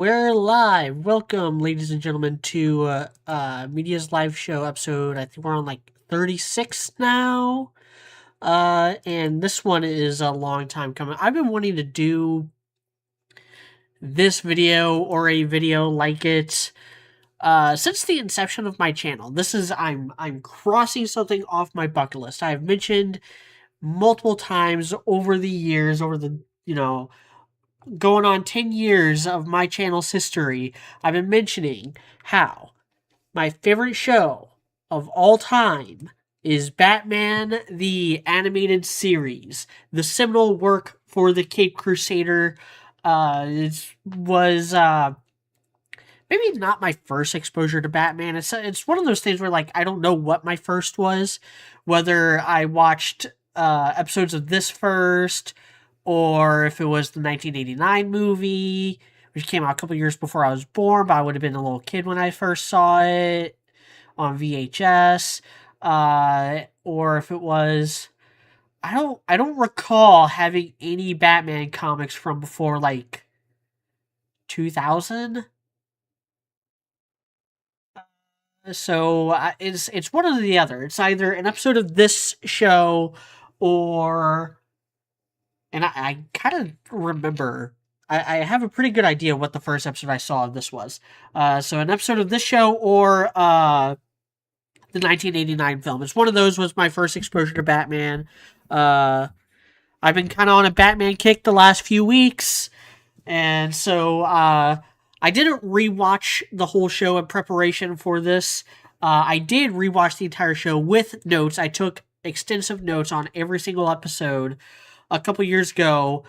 We're live. Welcome, ladies and gentlemen, to Media's live show episode. I think we're on like 36 now. And this one is a long time coming. I've been wanting to do this video or a video like it since the inception of my channel. I'm crossing something off my bucket list. I have mentioned multiple times over the years, over the going on 10 years of my channel's history, I've been mentioning how my favorite show of all time is Batman the Animated Series, the seminal work for the Cape Crusader. It was maybe not my first exposure to Batman. It's one of those things where like I don't know what my first was, whether I watched episodes of this first or if it was the 1989 movie, which came out a couple years before I was born, but I would have been a little kid when I first saw it on VHS, or if it was, I don't recall having any Batman comics from before like 2000. So it's one or the other. It's either an episode of this show or and I kind of remember. I have a pretty good idea what the first episode I saw of this was. So an episode of this show or the 1989 film. It's one of those was my first exposure to Batman. I've been kind of on a Batman kick the last few weeks, and so I didn't rewatch the whole show in preparation for this. I did rewatch the entire show with notes. I took extensive notes on every single episode a couple years ago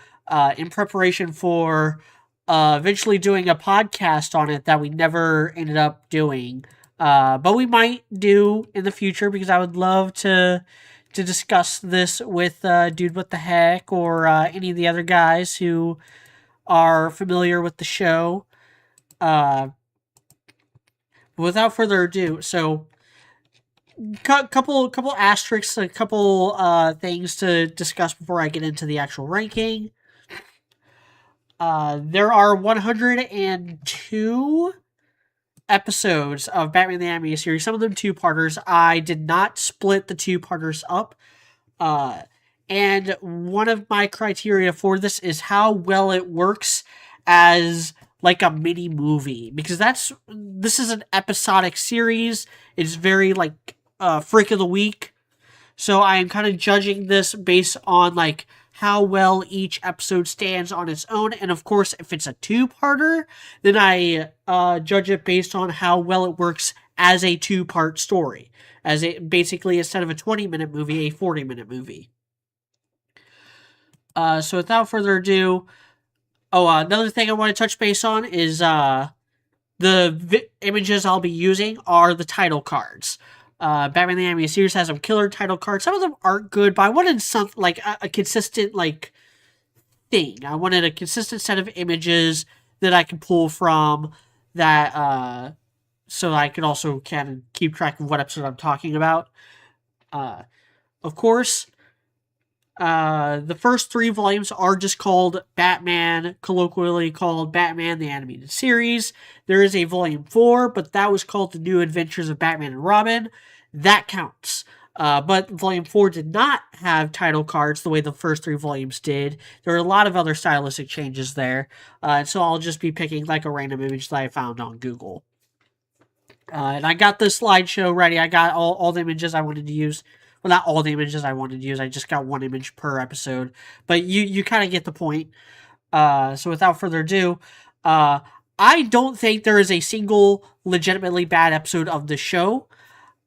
in preparation for eventually doing a podcast on it that we never ended up doing. But we might do in the future because I would love to discuss this with Dude What the Heck or any of the other guys who are familiar with the show. Without further ado, so couple asterisks, a couple things to discuss before I get into the actual ranking. There are 102 episodes of Batman the Animated Series, some of them two-parters. I did not split the two-parters up. And one of my criteria for this is how well it works as like a mini movie, because this is an episodic series. It's very like freak of the week. So I am kind of judging this based on like how well each episode stands on its own, and of course, if it's a two-parter, then I judge it based on how well it works as a two-part story, as a basically instead of a 20-minute movie, a 40-minute movie. So without further ado, another thing I want to touch base on is the images I'll be using are the title cards. Batman the Animated Series has some killer title cards. Some of them aren't good, but I wanted something like a consistent like thing. I wanted a consistent set of images that I could pull from that, so I could also kind of keep track of what episode I'm talking about. Of course, the first three volumes are just called Batman, colloquially called Batman the Animated Series. There is a volume 4, but that was called The New Adventures of Batman and Robin. That counts. But volume 4 did not have title cards the way the first three volumes did. There are a lot of other stylistic changes there. And so I'll just be picking like a random image that I found on Google. And I got the slideshow ready. I got all the images I wanted to use. Well, not all the images I wanted to use. I just got one image per episode. But you kind of get the point. So without further ado, I don't think there is a single legitimately bad episode of the show.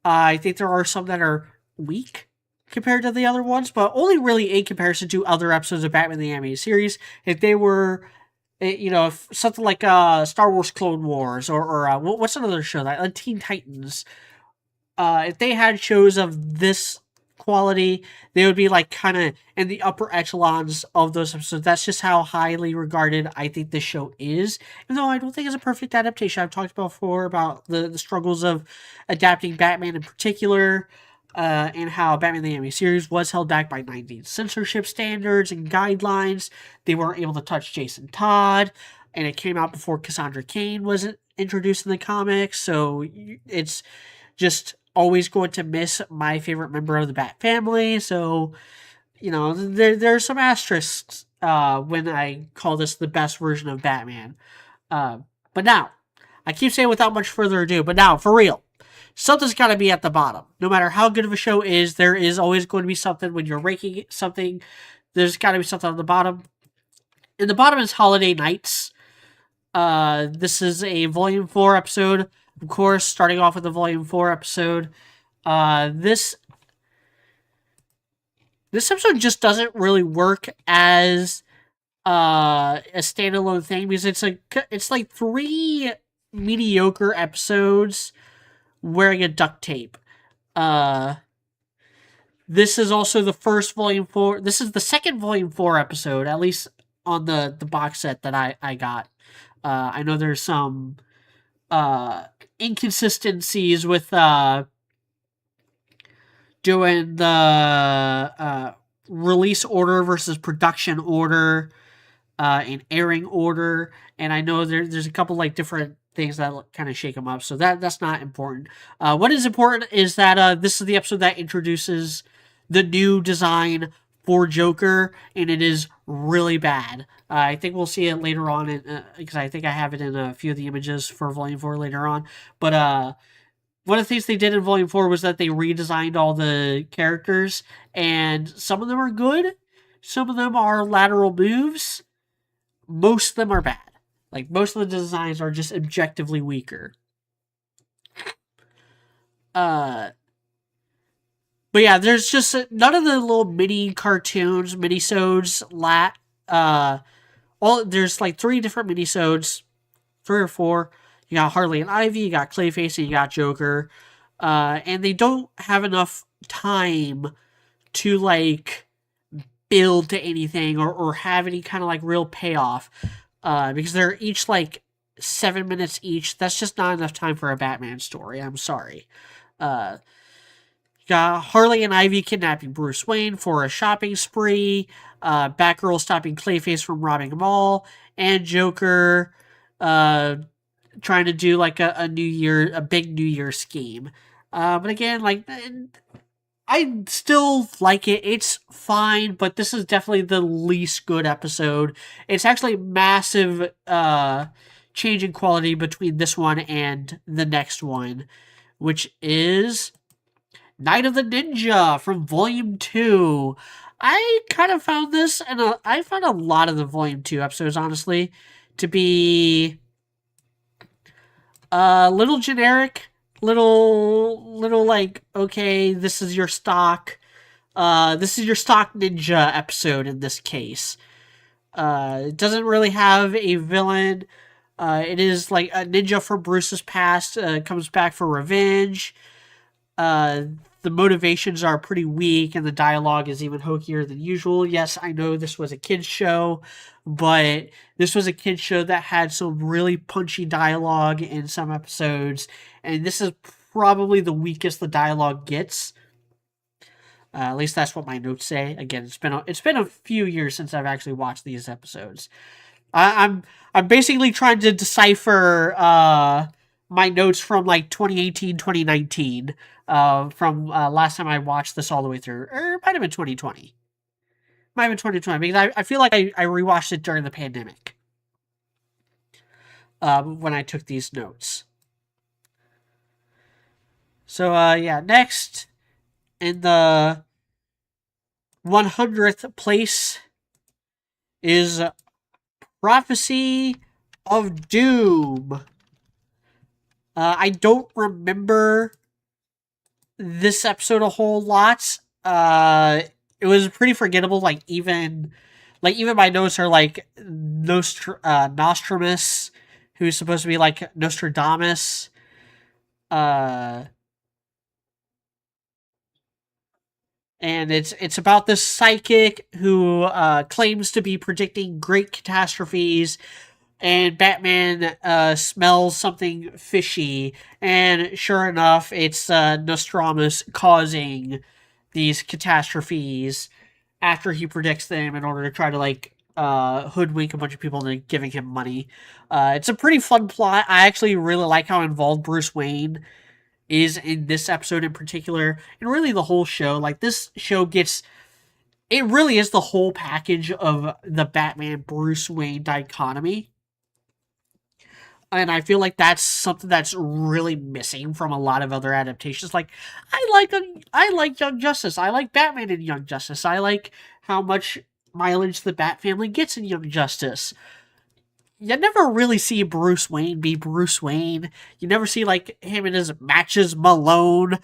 I think there are some that are weak compared to the other ones, but only really in comparison to other episodes of Batman the Animated Series. If they were, if something like Star Wars Clone Wars or what's another show that Teen Titans, if they had shows of this quality, they would be like kind of in the upper echelons of those episodes. That's just how highly regarded I think this show is. Even though I don't think it's a perfect adaptation. I've talked before about the struggles of adapting Batman in particular, and how Batman the Animated Series was held back by 90s censorship standards and guidelines. They weren't able to touch Jason Todd. and it came out before Cassandra Cain was introduced in the comics, so it's just always going to miss my favorite member of the Bat family. So, there are some asterisks when I call this the best version of Batman. But now, I keep saying without much further ado, but now, for real, something's got to be at the bottom. No matter how good of a show is, there is always going to be something when you're ranking something. There's got to be something on the bottom. And the bottom is Holiday Nights. This is a Volume 4 episode. Of course, starting off with the Volume 4 episode. This episode just doesn't really work as a standalone thing because it's like 3 mediocre episodes wearing a duct tape. This is also the first Volume 4. This is the second Volume 4 episode, at least on the box set that I got. I know there's some inconsistencies with doing the release order versus production order and airing order, and I know there's a couple like different things that kind of shake them up, so that's not important. What is important is that this is the episode that introduces the new design for Joker, and it is really bad. I think we'll see it later on, because I think I have it in a few of the images for Volume 4 later on. But one of the things they did in Volume 4 was that they redesigned all the characters, and some of them are good, some of them are lateral moves, most of them are bad. Like, most of the designs are just objectively weaker. But yeah, there's just none of the little mini cartoons, minisodes, there's like 3 different minisodes, 3 or 4. You got Harley and Ivy, you got Clayface, and you got Joker. And they don't have enough time to like build to anything or have any kind of like real payoff. Because they're each like 7 minutes each. That's just not enough time for a Batman story. I'm sorry. Got Harley and Ivy kidnapping Bruce Wayne for a shopping spree. Batgirl stopping Clayface from robbing a mall. And Joker trying to do like a big New Year scheme. But again, like, I still like it. It's fine, but this is definitely the least good episode. It's actually massive change in quality between this one and the next one, which is Night of the Ninja from Volume 2. I kind of found this, and I found a lot of the Volume 2 episodes, honestly, to be a little generic, little like, okay, this is your stock ninja episode in this case. It doesn't really have a villain. It is like a ninja from Bruce's past, comes back for revenge. The motivations are pretty weak, and the dialogue is even hokier than usual. Yes, I know this was a kids show, but this was a kids show that had some really punchy dialogue in some episodes, and this is probably the weakest the dialogue gets. At least that's what my notes say. Again, it's been a few years since I've actually watched these episodes. I'm basically trying to decipher my notes from like 2018, 2019, from last time I watched this all the way through. Or it might have been 2020. Might have been 2020, because I feel like I rewatched it during the pandemic. When I took these notes. So, yeah, next, in the 100th place is Prophecy of Doom. I don't remember this episode a whole lot. It was pretty forgettable. Like even my notes are like Nostradamus, who's supposed to be like Nostradamus. And it's about this psychic who claims to be predicting great catastrophes, and Batman smells something fishy, and sure enough, it's Nostradamus causing these catastrophes after he predicts them in order to try to like hoodwink a bunch of people into giving him money. It's a pretty fun plot. I actually really like how involved Bruce Wayne is in this episode in particular, and really the whole show. Like, this show gets, it really is the whole package of the Batman Bruce Wayne dichotomy. And I feel like that's something that's really missing from a lot of other adaptations. Like, I like Young Justice. I like Batman in Young Justice. I like how much mileage the Bat family gets in Young Justice. You never really see Bruce Wayne be Bruce Wayne. You never see like him in his Matches Malone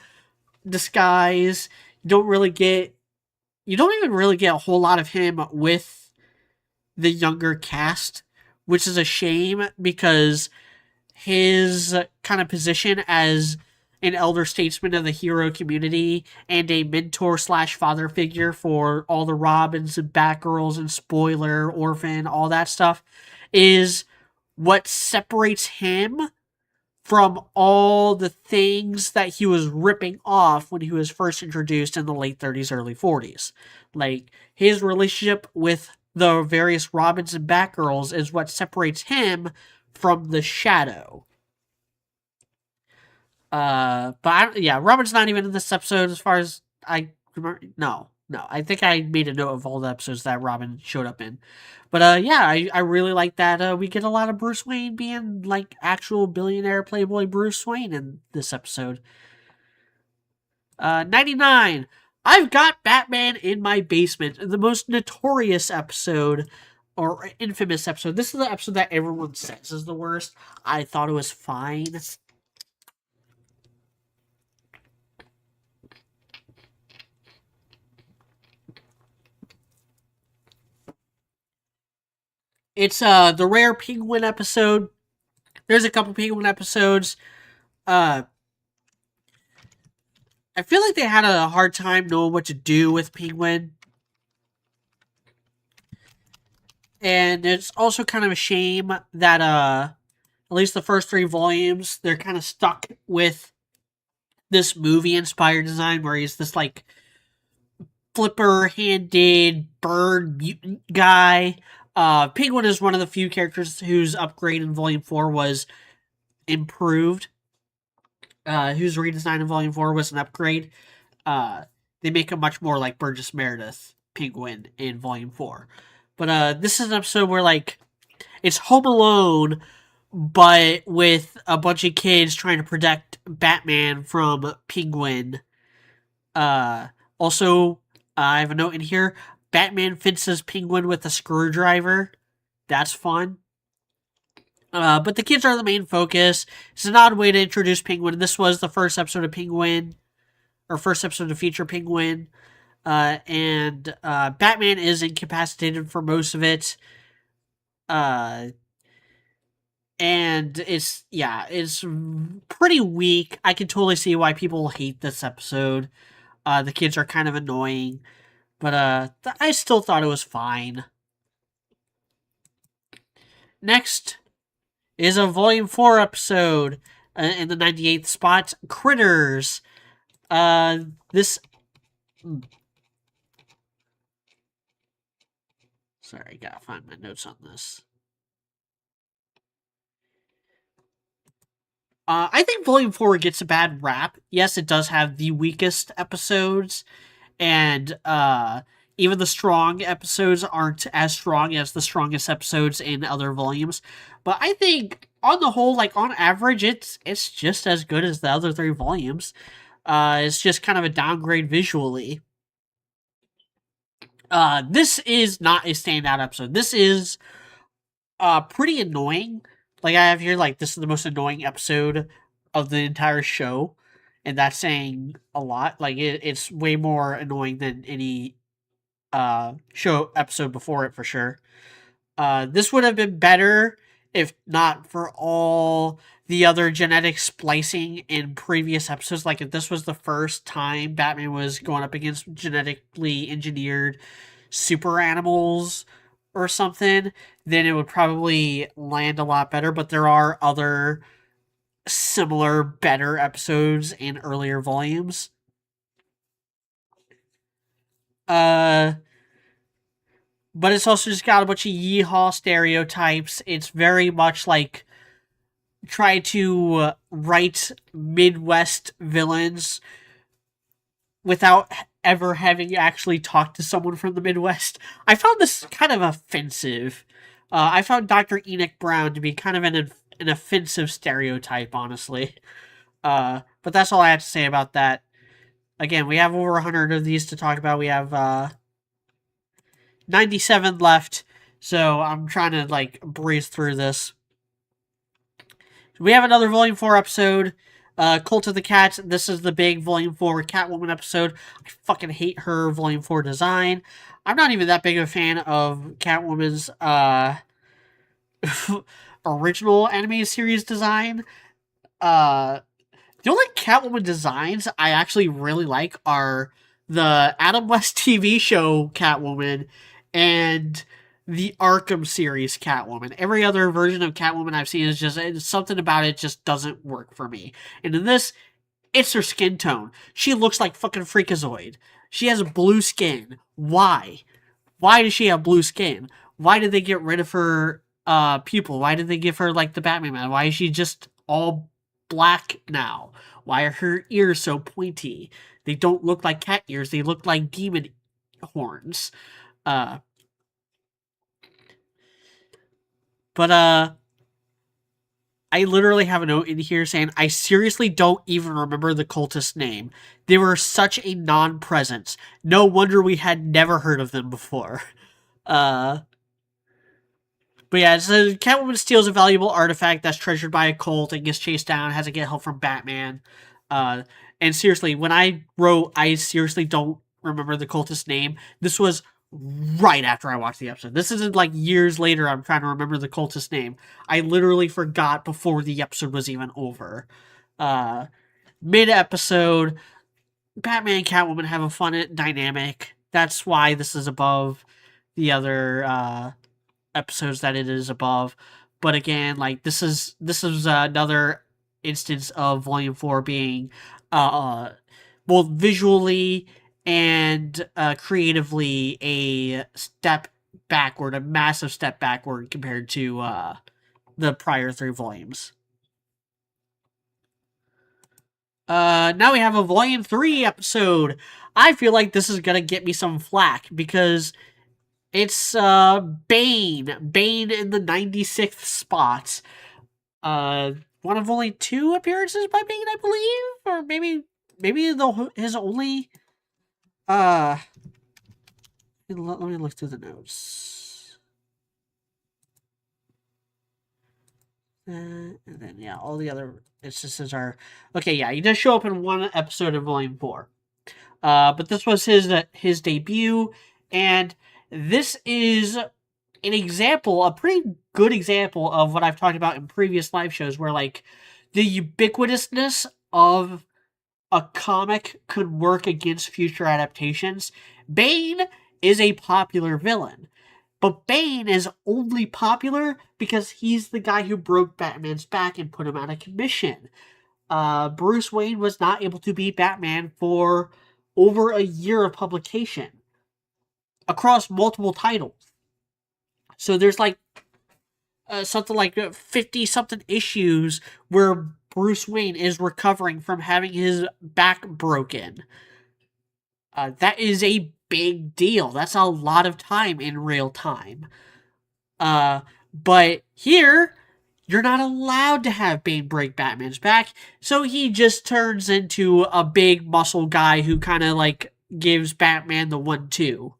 disguise. You don't even really get a whole lot of him with the younger cast, which is a shame because his kind of position as an elder statesman of the hero community and a mentor slash father figure for all the Robins and Batgirls and Spoiler, Orphan, all that stuff is what separates him from all the things that he was ripping off when he was first introduced in the late 30s, early 40s. Like, his relationship with the various Robins and Batgirls is what separates him from the Shadow. Yeah, Robin's not even in this episode as far as I remember. No. I think I made a note of all the episodes that Robin showed up in. But yeah, I really like that we get a lot of Bruce Wayne being like actual billionaire playboy Bruce Wayne in this episode. 99. I've got Batman in my basement. The most notorious episode or infamous episode. This is the episode that everyone says is the worst. I thought it was fine. It's the rare Penguin episode. There's a couple Penguin episodes. I feel like they had a hard time knowing what to do with Penguin. And it's also kind of a shame that at least the first 3 volumes, they're kind of stuck with this movie inspired design where he's this like flipper handed bird mutant guy. Penguin is one of the few characters whose upgrade in Volume 4 was improved. Whose redesign in Volume 4 was an upgrade. They make him much more like Burgess Meredith Penguin in Volume 4. But this is an episode where like it's Home Alone, but with a bunch of kids trying to protect Batman from Penguin. Also, I have a note in here. Batman fences Penguin with a screwdriver. That's fun. But the kids are the main focus. It's an odd way to introduce Penguin. This was the first episode of Penguin, or first episode to feature Penguin. And Batman is incapacitated for most of it. And it's pretty weak. I can totally see why people hate this episode. The kids are kind of annoying, but I still thought it was fine. Next is a Volume 4 episode in the 98th spot, Critters. This... Sorry, gotta find my notes on this. I think Volume 4 gets a bad rap. Yes, it does have the weakest episodes, and even the strong episodes aren't as strong as the strongest episodes in other volumes. But I think, on the whole, like, on average, it's just as good as the other 3 volumes. It's just kind of a downgrade visually. This is not a standout episode. This is pretty annoying. Like, I have here, like, this is the most annoying episode of the entire show. And that's saying a lot. Like, it's way more annoying than any show episode before it, for sure. This would have been better if not for all the other genetic splicing in previous episodes. Like, if this was the first time Batman was going up against genetically engineered super animals or something, then it would probably land a lot better. But there are other similar, better episodes in earlier volumes. but it's also just got a bunch of yeehaw stereotypes. It's very much like try to write Midwest villains without ever having actually talked to someone from the Midwest. I found this kind of offensive. I found Dr. Enoch Brown to be kind of an offensive stereotype, honestly. But that's all I have to say about that. Again, we have over 100 of these to talk about. We have 97 left, so I'm trying to like breeze through this. We have another Volume 4 episode, Cult of the Cats. This is the big Volume 4 Catwoman episode. I fucking hate her Volume 4 design. I'm not even that big of a fan of Catwoman's original anime series design. The only Catwoman designs I actually really like are the Adam West TV show Catwoman and the Arkham series Catwoman. Every other version of Catwoman I've seen is just something about it just doesn't work for me. And in this, it's her skin tone. She looks like fucking Freakazoid. She has blue skin. Why? Why does she have blue skin? Why did they get rid of her pupil? Why did they give her like the Batman man? Why is she just all black now? Why are her ears so pointy? They don't look like cat ears. They look like demon horns. But I literally have a note in here saying I seriously don't even remember the cultist name. They were such a non-presence. No wonder we had never heard of them before. But yeah, so Catwoman steals a valuable artifact that's treasured by a cult and gets chased down, has to get help from Batman. And seriously, when I wrote I seriously don't remember the cultist name, this was right after I watched the episode. This isn't like years later I'm trying to remember the cultist name. I literally forgot before the episode was even over. Mid-episode, Batman and Catwoman have a fun dynamic. That's why this is above the other episodes that it is above. But again, like this is another instance of Volume 4 being both visually and creatively a step backward, a massive step backward compared to the prior 3 volumes. Now we have a Volume 3 episode. I feel like this is gonna get me some flack because it's Bane. Bane in the 96th spot. One of only 2 appearances by Bane, I believe? Or maybe his only... let me look through the notes. And then, yeah, all the other instances are... Okay, yeah, he does show up in one episode of Volume 4. But this was his debut, and this is an example, a pretty good example of what I've talked about in previous live shows, where, like, the ubiquitousness of a comic could work against future adaptations. Bane is a popular villain, but Bane is only popular because he's the guy who broke Batman's back and put him out of commission. Bruce Wayne was not able to beat Batman for over a year of publication across multiple titles. So there's like something like 50-something issues where Bruce Wayne is recovering from having his back broken. That is a big deal. That's a lot of time in real time. But here, you're not allowed to have Bane break Batman's back, so he just turns into a big muscle guy who kind of like gives Batman the 1-2.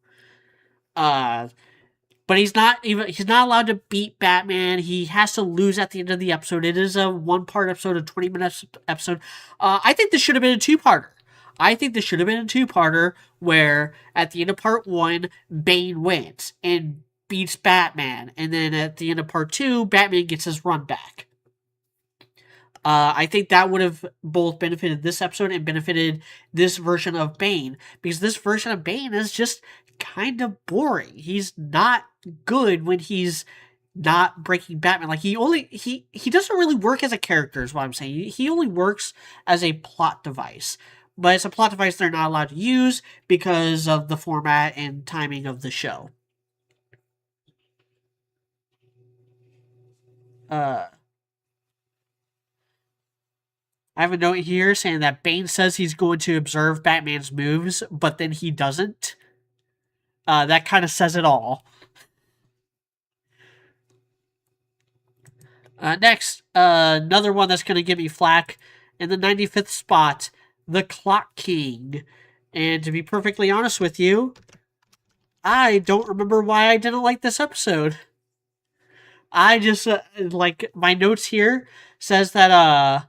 But he's not allowed to beat Batman. He has to lose at the end of the episode. It is a 1-part episode, a 20-minute episode. I think this should have been a 2-parter. I think this should have been a 2-parter where at the end of part 1, Bane wins and beats Batman. And then at the end of part 2, Batman gets his run back. I think that would have both benefited this episode and benefited this version of Bane. Because this version of Bane is just kind of boring. He's not good when he's not breaking Batman. Like he doesn't really work as a character is what I'm saying. He only works as a plot device. But it's a plot device they're not allowed to use because of the format and timing of the show. Uh, I have a note here saying that Bane says he's going to observe Batman's moves, but then he doesn't. That kind of says it all. Next, another one that's going to give me flack. In the 95th spot, The Clock King. And to be perfectly honest with you, I don't remember why I didn't like this episode. I just, like, my notes here says that,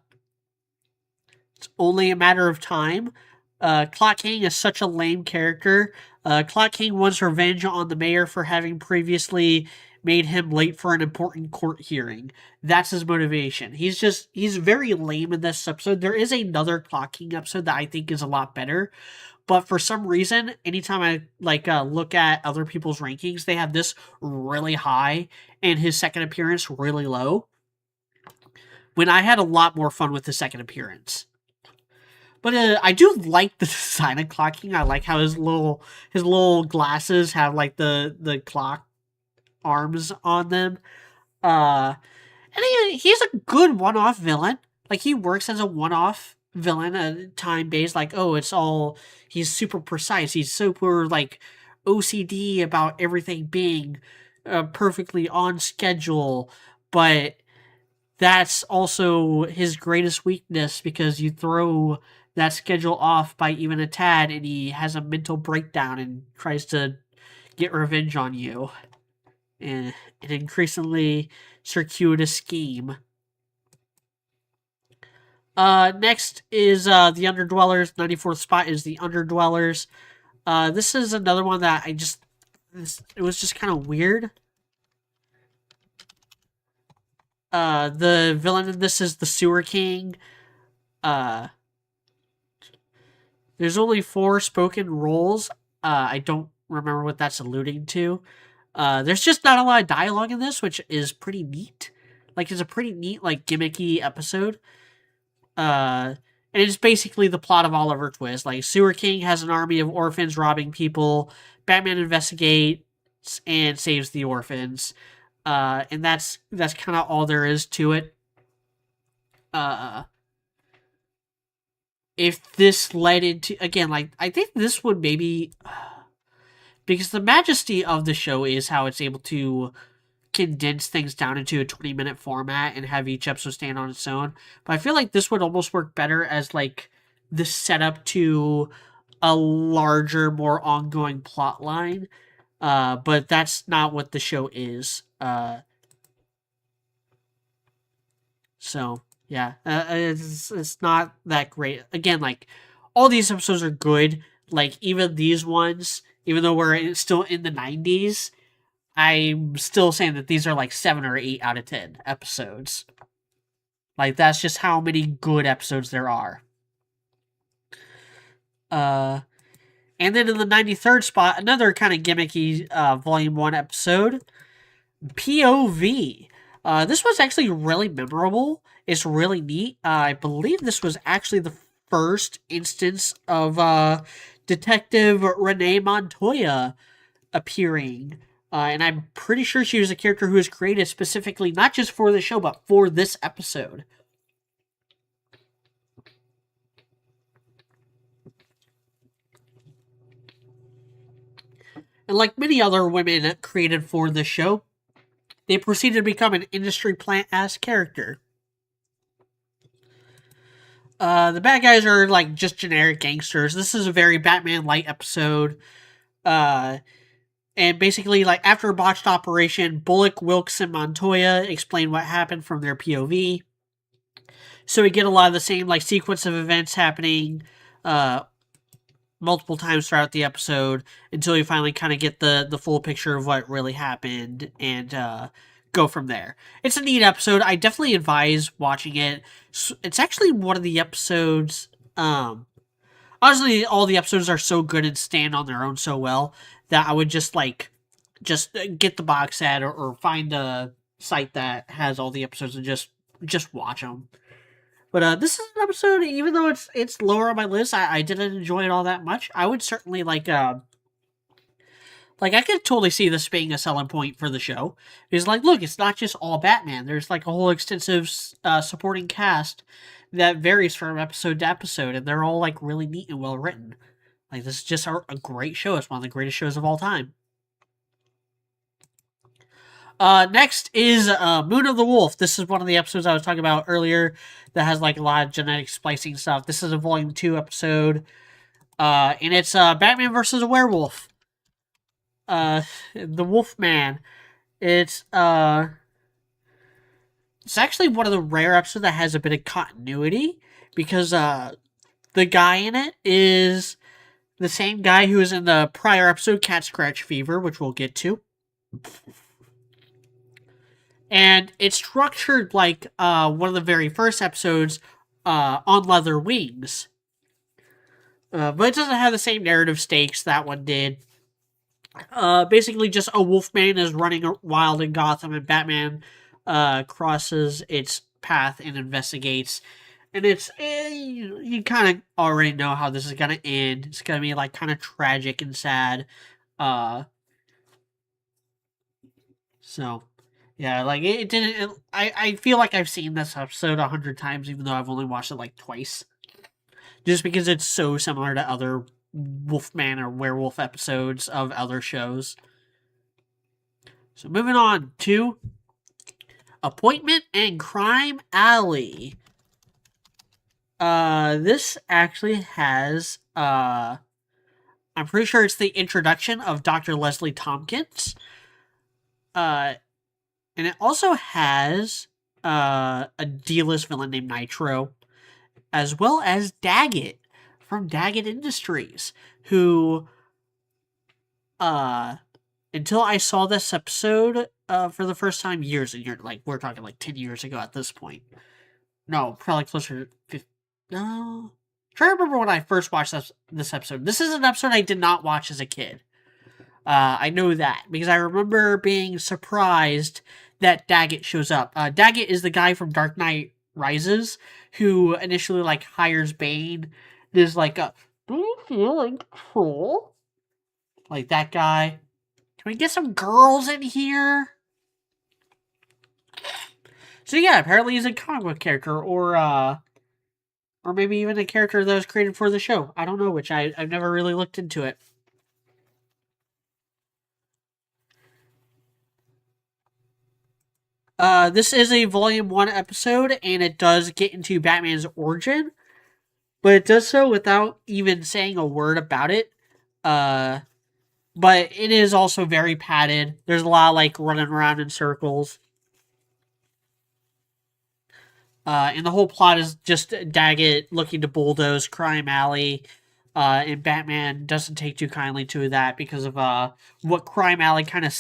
it's only a matter of time. Clock King is such a lame character. Clock King wants revenge on the mayor for having previously made him late for an important court hearing. That's his motivation. He's very lame in this episode. There is another Clock King episode that I think is a lot better. But for some reason, anytime I look at other people's rankings, they have this really high and his second appearance really low. When I had a lot more fun with the second appearance. But I do like the design of Clock King. I like how his little glasses have like the clock arms on them. And he's a good one-off villain. Like, he works as a one-off villain, time-based. Like, oh, he's super precise. He's super like OCD about everything being perfectly on schedule. But that's also his greatest weakness, because you throw that schedule off by even a tad and he has a mental breakdown and tries to get revenge on you. And an increasingly circuitous scheme. Next is the Underdwellers. 94th spot is the Underdwellers. This is another one that it was just kind of weird. The villain in this is the Sewer King. There's only 4 spoken roles. I don't remember what that's alluding to. There's just not a lot of dialogue in this, which is pretty neat. Like, it's a pretty neat, like, gimmicky episode. And it's basically the plot of Oliver Twist. Like, Sewer King has an army of orphans robbing people. Batman investigates and saves the orphans. And that's kind of all there is to it. If this led into, again, like, I think this would maybe, because the majesty of the show is how it's able to condense things down into a 20-minute format and have each episode stand on its own. But I feel like this would almost work better as, like, the setup to a larger, more ongoing plot line. But that's not what the show is. So, yeah, it's not that great. Again, like, all these episodes are good. Like, even these ones, even though we're still in the 90s, I'm still saying that these are like 7 or 8 out of 10 episodes. Like, that's just how many good episodes there are. And then in the 93rd spot, another kind of gimmicky Volume 1 episode, POV. This was actually really memorable. It's really neat. I believe this was actually the first instance of Detective Renee Montoya appearing. And I'm pretty sure she was a character who was created specifically not just for the show, but for this episode. And like many other women created for this show, they proceeded to become an industry plant-ass character. The bad guys are like just generic gangsters. This is a very Batman-light episode. And basically, like, after a botched operation, Bullock, Wilkes, and Montoya explain what happened from their POV. So we get a lot of the same, like, sequence of events happening multiple times throughout the episode until you finally kind of get the full picture of what really happened and go from there. It's a neat episode. I definitely advise watching it. It's actually one of the episodes... honestly, all the episodes are so good and stand on their own so well that I would just get the box set or find a site that has all the episodes and just watch them. But this is an episode, even though it's lower on my list, I didn't enjoy it all that much. I would certainly Like, I could totally see this being a selling point for the show. It's like, look, it's not just all Batman. There's like a whole extensive supporting cast that varies from episode to episode, and they're all like really neat and well written. Like, this is just a great show. It's one of the greatest shows of all time. Next is Moon of the Wolf. This is one of the episodes I was talking about earlier that has like a lot of genetic splicing stuff. This is a volume 2 episode. And it's Batman versus a werewolf. The Wolfman. It's actually one of the rare episodes that has a bit of continuity because the guy in it is the same guy who was in the prior episode, Cat Scratch Fever, which we'll get to. And it's structured like one of the very first episodes, On Leather Wings. But it doesn't have the same narrative stakes that one did. Basically, just a Wolfman is running wild in Gotham, and Batman crosses its path and investigates. And it's you kind of already know how this is gonna end. It's gonna be like kind of tragic and sad. So yeah, like it didn't. I feel like I've seen this episode 100 times, even though I've only watched it like twice. Just because it's so similar to other Wolfman or werewolf episodes of other shows. So moving on to Appointment and Crime Alley. This actually has I'm pretty sure it's the introduction of Dr. Leslie Tompkins. And it also has a D-list villain named Nitro, as well as Daggett from Daggett Industries, who, until I saw this episode for the first time years and years, like we're talking like 10 years ago at this point. No, probably closer to 50. No. I'm trying to remember when I first watched this episode. This is an episode I did not watch as a kid. I know that because I remember being surprised that Daggett shows up. Daggett is the guy from Dark Knight Rises who initially like hires Bane. There's like a, do you feel in control? Like that guy. Can we get some girls in here? So yeah, apparently he's a comic book character, or maybe even a character that was created for the show. I don't know which. I've never really looked into it. This is a volume 1 episode, and it does get into Batman's origin, but it does so without even saying a word about it. But it is also very padded. There's a lot of like running around in circles. And the whole plot is just Daggett looking to bulldoze Crime Alley. And Batman doesn't take too kindly to that because of what Crime Alley kind of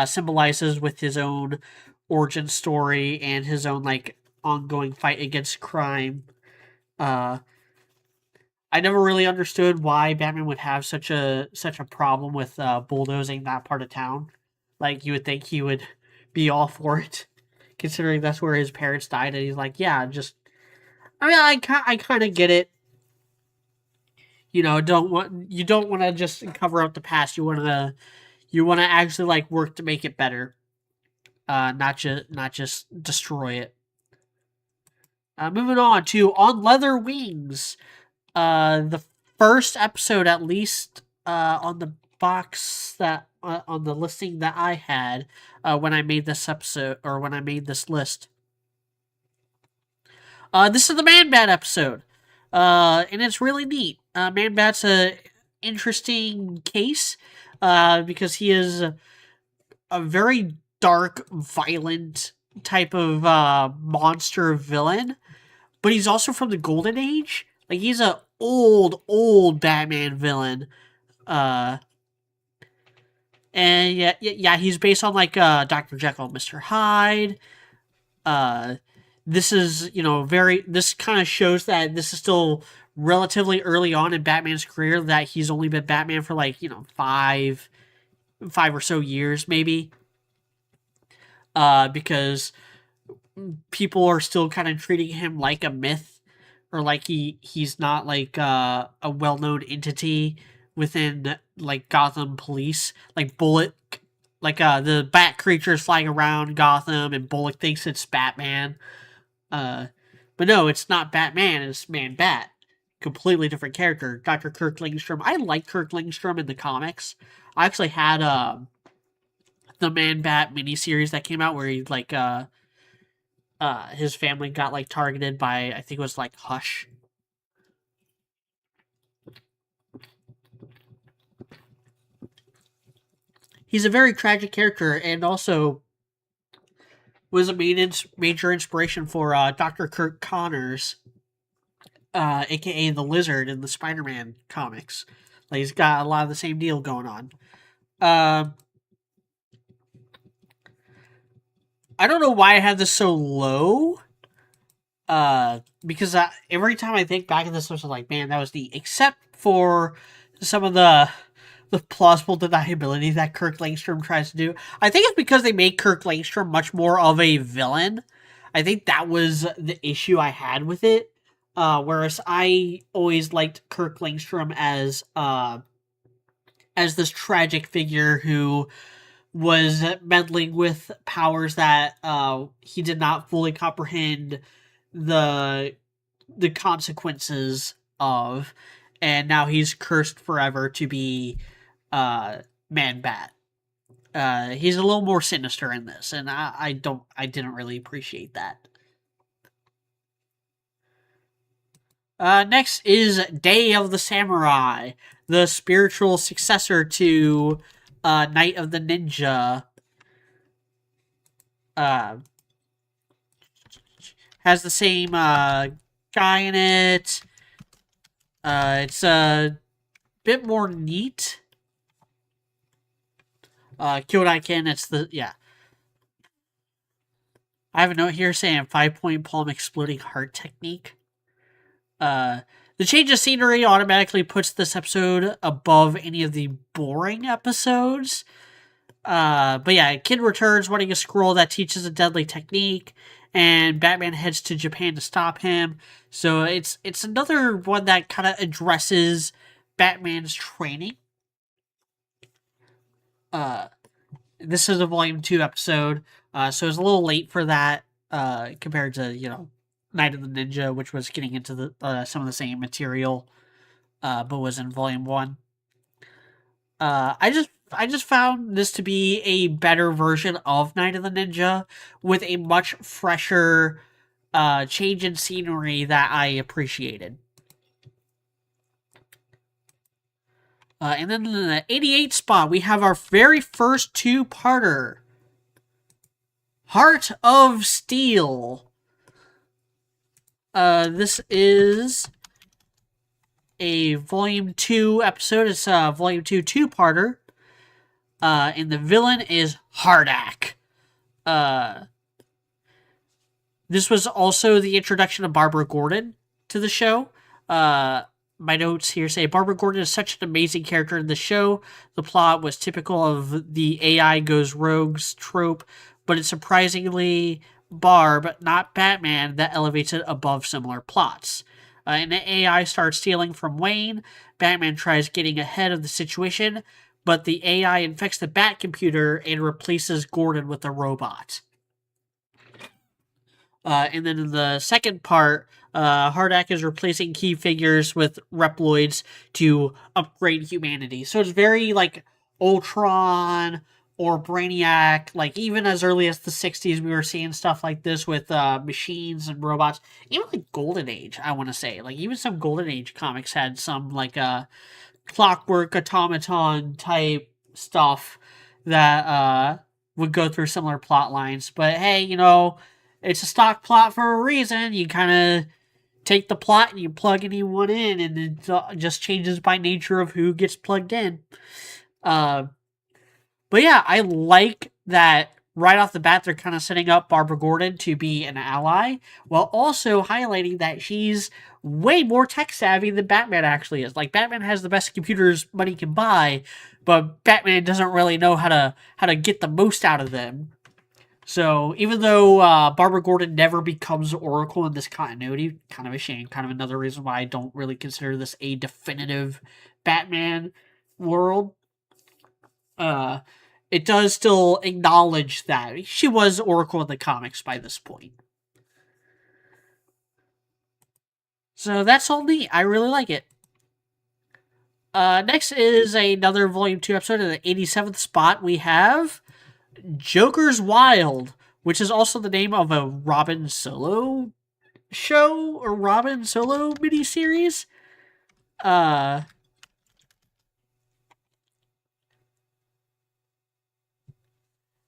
symbolizes with his own origin story and his own like ongoing fight against crime. I never really understood why Batman would have such a problem with bulldozing that part of town. Like you would think he would be all for it, considering that's where his parents died, and he's like, yeah, just. I mean, I kind of get it. You know, you don't want to just cover up the past. You want to actually like work to make it better. Not just destroy it. Moving on to On Leather Wings. The first episode, at least, on the box that on the listing that I had when I made this episode or when I made this list. This is the Man-Bat episode, and it's really neat. Man-Bat's a interesting case because he is a very dark, violent type of monster villain, but he's also from the Golden Age. Like he's a old Batman villain. And yeah, he's based on like Dr. Jekyll and Mr. Hyde. This is, this kind of shows that this is still relatively early on in Batman's career, that he's only been Batman for like, 5 or so years maybe. Because people are still kind of treating him like a myth, or like he's not like a well-known entity within like Gotham Police, like Bullet, like the bat creatures flying around Gotham, and Bullock thinks it's Batman. But no, it's not Batman. It's Man Bat. Completely different character. Dr. Kirk Langstrom. I like Kirk Langstrom in the comics. I actually had the Man Bat miniseries that came out where he like his family got like targeted by, I think it was like Hush. He's a very tragic character, and also was a major inspiration for Dr. Kirk Connors, aka the Lizard in the Spider-Man comics. Like, he's got a lot of the same deal going on. I don't know why I had this so low. Because every time I think back at this, I'm like, man, that was neat. Except for some of the plausible deniability that Kirk Langstrom tries to do. I think it's because they made Kirk Langstrom much more of a villain. I think that was the issue I had with it. Whereas I always liked Kirk Langstrom as this tragic figure who was meddling with powers that he did not fully comprehend the consequences of, and now he's cursed forever to be Man Bat. He's a little more sinister in this, and I didn't really appreciate that. Next is Day of the Samurai, the spiritual successor to Night of the Ninja. Has the same guy in it. It's a bit more neat. Kyodaiken, it's the, yeah. I have a note here saying 5-point palm exploding heart technique. The change of scenery automatically puts this episode above any of the boring episodes. But yeah, Kid returns wanting a scroll that teaches a deadly technique, and Batman heads to Japan to stop him. So it's another one that kind of addresses Batman's training. This is a Volume 2 episode, so it's a little late for that, compared to, Night of the Ninja, which was getting into the some of the same material, but was in Volume 1. I just found this to be a better version of Night of the Ninja, with a much fresher change in scenery that I appreciated. And then in the 88 spot, we have our very first two-parter, Heart of Steel. This is a Volume 2 episode. It's a Volume 2 two-parter. And the villain is Hardak. This was also the introduction of Barbara Gordon to the show. My notes here say Barbara Gordon is such an amazing character in the show. The plot was typical of the AI goes rogues trope, but it's surprisingly Barb, not Batman, that elevates it above similar plots. And the AI starts stealing from Wayne. Batman tries getting ahead of the situation, but the AI infects the Bat computer and replaces Gordon with a robot. And then in the second part, Hardak is replacing key figures with Reploids to upgrade humanity. So it's very like Ultron or Brainiac. Like, even as early as the 60s, we were seeing stuff like this with machines and robots. Even like Golden Age, I want to say. Like, even some Golden Age comics had some like Clockwork Automaton type stuff that would go through similar plot lines. But hey, it's a stock plot for a reason. You kind of take the plot and you plug anyone in, and it just changes by nature of who gets plugged in. But yeah, I like that right off the bat they're kind of setting up Barbara Gordon to be an ally, while also highlighting that she's way more tech savvy than Batman actually is. Like, Batman has the best computers money can buy, but Batman doesn't really know how to get the most out of them. So even though Barbara Gordon never becomes Oracle in this continuity, kind of a shame. Kind of another reason why I don't really consider this a definitive Batman world. Uh, it does still acknowledge that she was Oracle in the comics by this point. So that's all neat. I really like it. Next is another Volume 2 episode. In the 87th spot, we have Joker's Wild, which is also the name of a Robin Solo show or Robin Solo miniseries.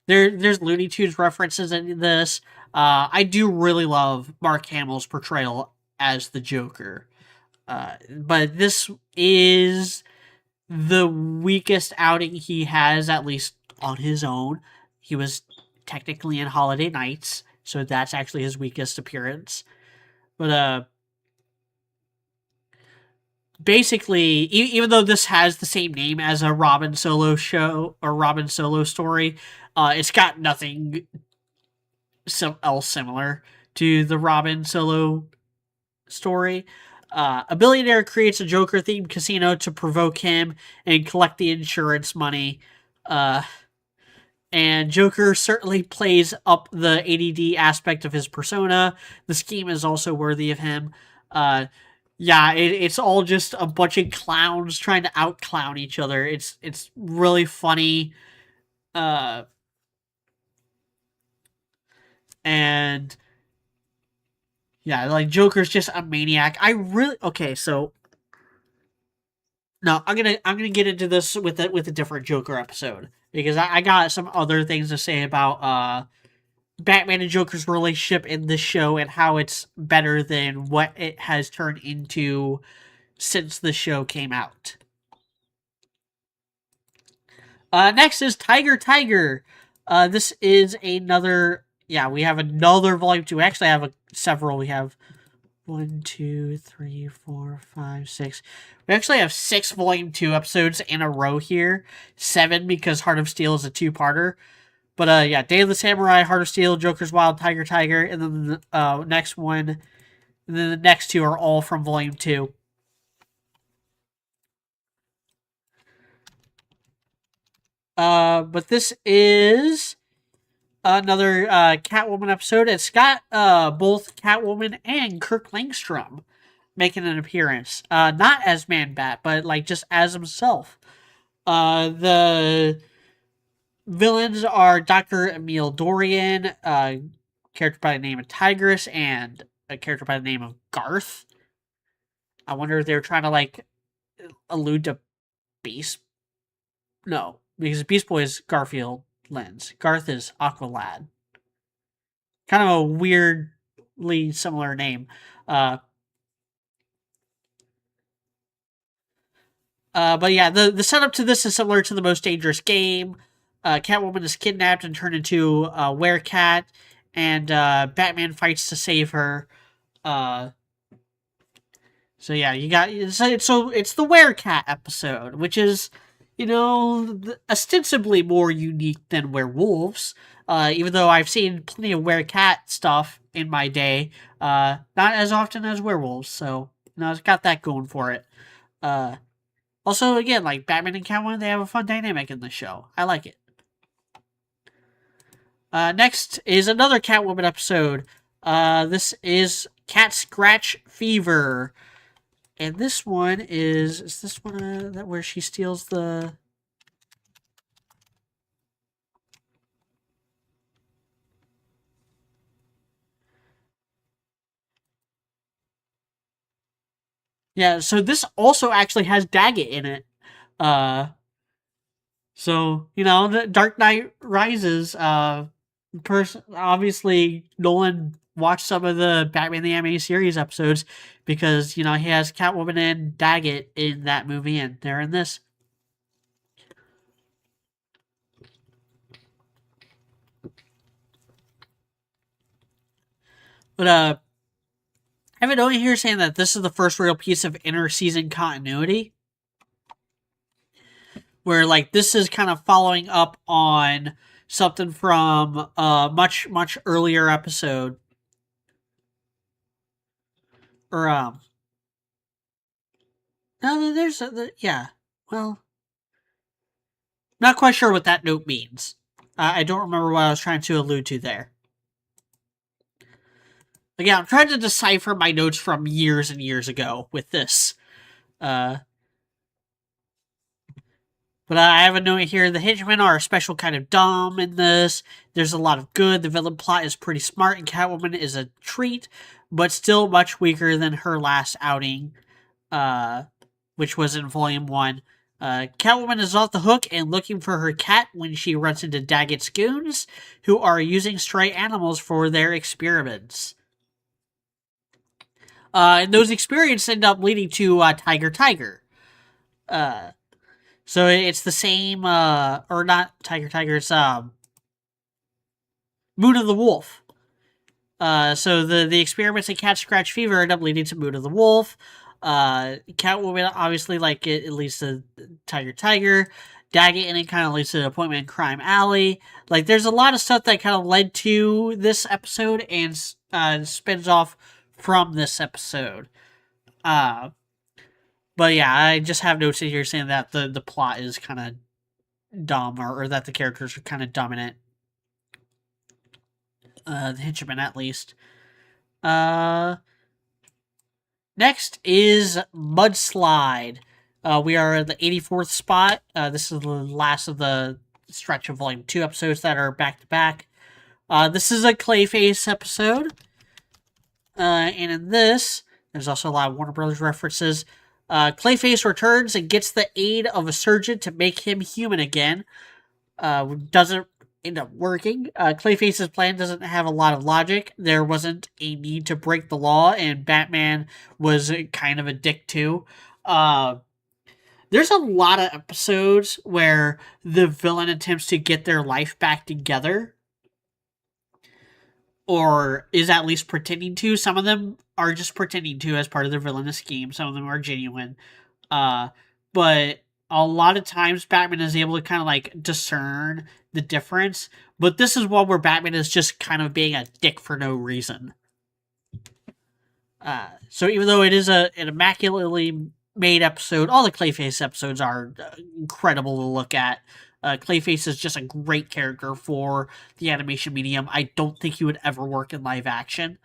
There's Looney Tunes references in this. I do really love Mark Hamill's portrayal as the Joker. But this is the weakest outing he has, at least on his own. He was technically in Holiday Nights, so that's actually his weakest appearance. But basically, even though this has the same name as a Robin Solo show or Robin Solo story, it's got nothing else similar to the Robin Solo story. A billionaire creates a Joker-themed casino to provoke him and collect the insurance money. And Joker certainly plays up the ADD aspect of his persona. The scheme is also worthy of him. It's all just a bunch of clowns trying to out-clown each other. It's really funny. And yeah, like Joker's just a maniac. So no, I'm gonna get into this with a different Joker episode because I got some other things to say about Batman and Joker's relationship in this show and how it's better than what it has turned into since the show came out. Next is Tiger Tiger. This is another. Yeah, we have another volume 2. We actually have several. We have 1, 2, 3, 4, 5, 6. We actually have 6 volume 2 episodes in a row here. 7 because Heart of Steel is a 2-parter. But yeah, Day of the Samurai, Heart of Steel, Joker's Wild, Tiger Tiger, and then the next one, and then the next 2 are all from volume 2. But this is another Catwoman episode. It's got both Catwoman and Kirk Langstrom making an appearance. Not as Man-Bat, but like just as himself. The villains are Dr. Emil Dorian, a character by the name of Tigress, and a character by the name of Garth. I wonder if they're trying to like allude to Beast. No, because Beast Boy is Garfield Lens. Garth is Aqualad. Kind of a weirdly similar name. But yeah, the setup to this is similar to The Most Dangerous Game. Catwoman is kidnapped and turned into a werecat, and Batman fights to save her. So yeah, you got it's the werecat episode, which is ostensibly more unique than werewolves. Even though I've seen plenty of werecat stuff in my day, not as often as werewolves. So it's got that going for it. Also, again, like Batman and Catwoman, they have a fun dynamic in the show. I like it. Next is another Catwoman episode. This is Cat Scratch Fever. And this one is this one that where she steals the... Yeah, so this also actually has Daggett in it. So, the Dark Knight Rises, obviously Nolan watched some of the Batman the Animated Series episodes because, he has Catwoman and Daggett in that movie, and they're in this. But, I have a note here saying that this is the first real piece of inter-season continuity. Where, like, this is kind of following up on something from a much earlier episode. Or no, there's yeah. Well, not quite sure what that note means. I don't remember what I was trying to allude to there. Again, I'm trying to decipher my notes from years and years ago with this. But I have a note here. The henchmen are a special kind of dumb in this. There's a lot of good. The villain plot is pretty smart, and Catwoman is a treat, but still much weaker than her last outing, which was in Volume 1. Catwoman is off the hook and looking for her cat when she runs into Daggett's goons, who are using stray animals for their experiments. And those experiments end up leading to Tiger Tiger. So it's the same, or not Tiger Tiger, it's Moon of the Wolf. So the experiments in Cat Scratch Fever end up leading to Moon of the Wolf. Catwoman obviously it leads to Tiger Tiger. Daggett and it kind of leads to Appointment in Crime Alley. Like there's a lot of stuff that kind of led to this episode and spins off from this episode. But yeah, I just have notes in here saying that the plot is kind of dumb, or that the characters are kind of dominant. The henchmen, at least. Next is Mudslide. We are at the 84th spot. This is the last of the stretch of Volume 2 episodes that are back-to-back. This is a Clayface episode. And in this, there's also a lot of Warner Brothers references. Clayface returns and gets the aid of a surgeon to make him human again. Doesn't end up working. Clayface's plan doesn't have a lot of logic. There wasn't a need to break the law, and Batman was kind of a dick too. There's a lot of episodes where the villain attempts to get their life back together, or is at least pretending to. Some of them are just pretending to as part of their villainous scheme. Some of them are genuine. But a lot of times Batman is able to kind of like discern the difference. But this is one where Batman is just kind of being a dick for no reason. So even though it is an immaculately made episode, all the Clayface episodes are incredible to look at. Clayface is just a great character for the animation medium. I don't think he would ever work in live action.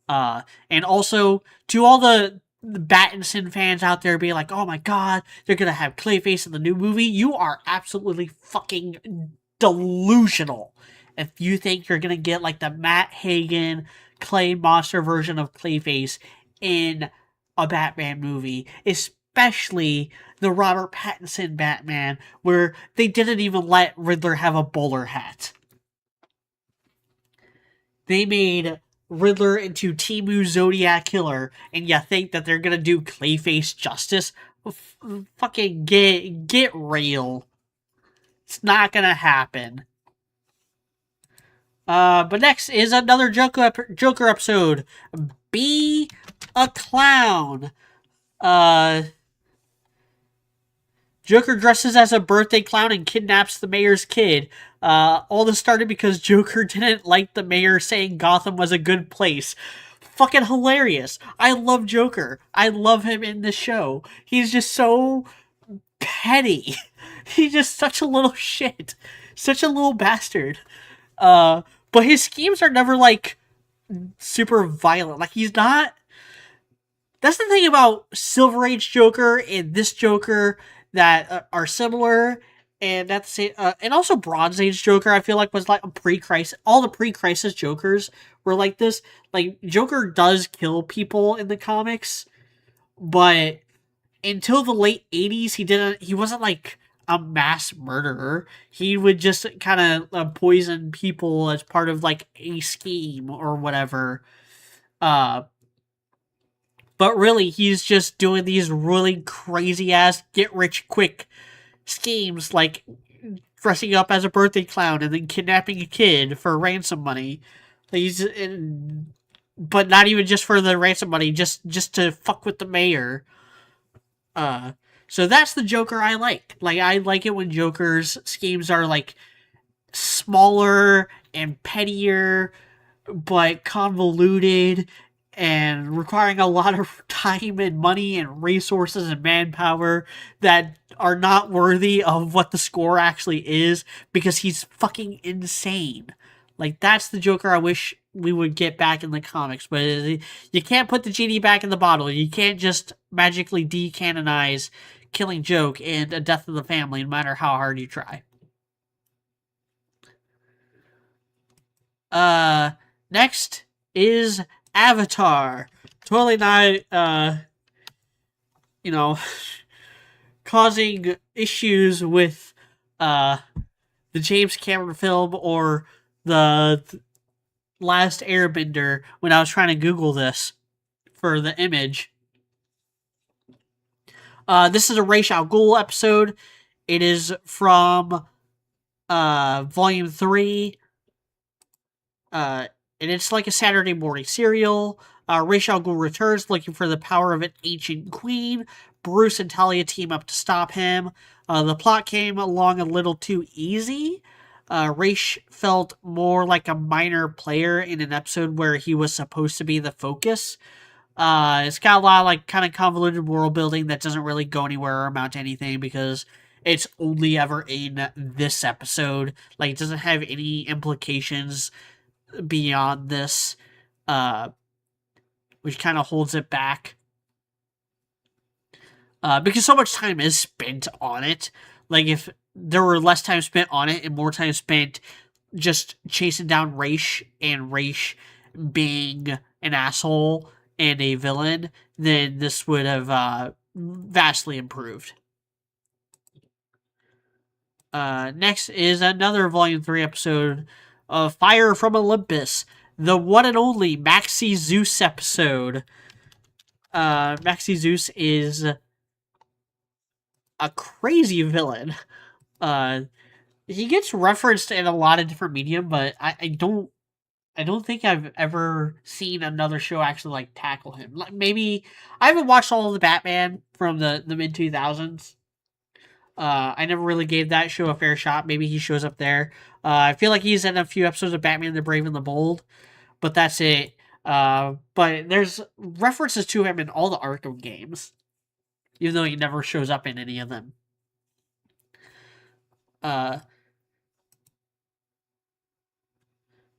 And also, to all the Battinson fans out there being like, oh my god, they're gonna have Clayface in the new movie, you are absolutely fucking delusional if you think you're gonna get like the Matt Hagen clay monster version of Clayface in a Batman movie, especially the Robert Pattinson Batman, where they didn't even let Riddler have a bowler hat. They made Riddler into Timu Zodiac Killer, and you think that they're gonna do Clayface justice? Fucking get real. It's not gonna happen. But next is another Joker episode. Be a Clown. Joker dresses as a birthday clown and kidnaps the mayor's kid. All this started because Joker didn't like the mayor saying Gotham was a good place. Fucking hilarious. I love Joker. I love him in this show. He's just so petty. He's just such a little shit. Such a little bastard. But his schemes are never, like, super violent. Like, he's not... That's the thing about Silver Age Joker and this Joker that are similar, and that's and also Bronze Age Joker. I feel like was like a pre-crisis. All the pre-crisis Jokers were like this. Like Joker does kill people in the comics, but until the late 80s, he wasn't like a mass murderer. He would just kind of poison people as part of like a scheme or whatever. But really, he's just doing these really crazy-ass get-rich-quick schemes, like dressing up as a birthday clown and then kidnapping a kid for ransom money. But not even just for the ransom money, just to fuck with the mayor. So that's the Joker I like. Like, I like it when Joker's schemes are, like, smaller and pettier, but convoluted and requiring a lot of time and money and resources and manpower that are not worthy of what the score actually is because he's fucking insane. Like, that's the Joker I wish we would get back in the comics, but you can't put the genie back in the bottle. You can't just magically decanonize Killing Joke and A Death of the Family, no matter how hard you try. Next is Avatar. Totally not, causing issues with, the James Cameron film or the Last Airbender when I was trying to Google this for the image. This is a Ra's al Ghul episode. It is from Volume 3. And it's like a Saturday morning serial. Ra's al Ghul returns looking for the power of an ancient queen. Bruce and Talia team up to stop him. The plot came along a little too easy. Ra's felt more like a minor player in an episode where he was supposed to be the focus. It's got a lot of like kind of convoluted world building that doesn't really go anywhere or amount to anything because it's only ever in this episode. Like, it doesn't have any implications beyond this, which kind of holds it back. Because so much time is spent on it. Like, if there were less time spent on it and more time spent just chasing down Ra's and Ra's being an asshole and a villain, then this would have vastly improved. Next is another Volume 3 episode of Fire from Olympus, the one and only Maxi Zeus episode. Maxi Zeus is a crazy villain. He gets referenced in a lot of different medium, but I don't think I've ever seen another show actually like tackle him. Like, maybe I haven't watched all of the Batman from the mid 2000s. I never really gave that show a fair shot. Maybe he shows up there. I feel like he's in a few episodes of Batman the Brave and the Bold, but that's it. But there's references to him in all the Arkham games, even though he never shows up in any of them.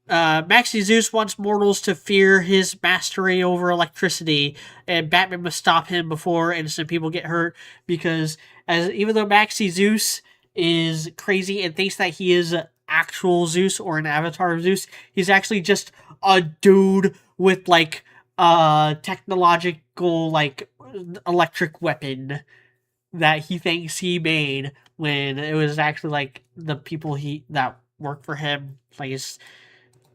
Maxi Zeus wants mortals to fear his mastery over electricity, and Batman must stop him before innocent people get hurt, because even though Maxi Zeus is crazy and thinks that he is actual Zeus or an avatar of Zeus, he's actually just a dude with like a technological like electric weapon that he thinks he made when it was actually like the people that work for him. Like,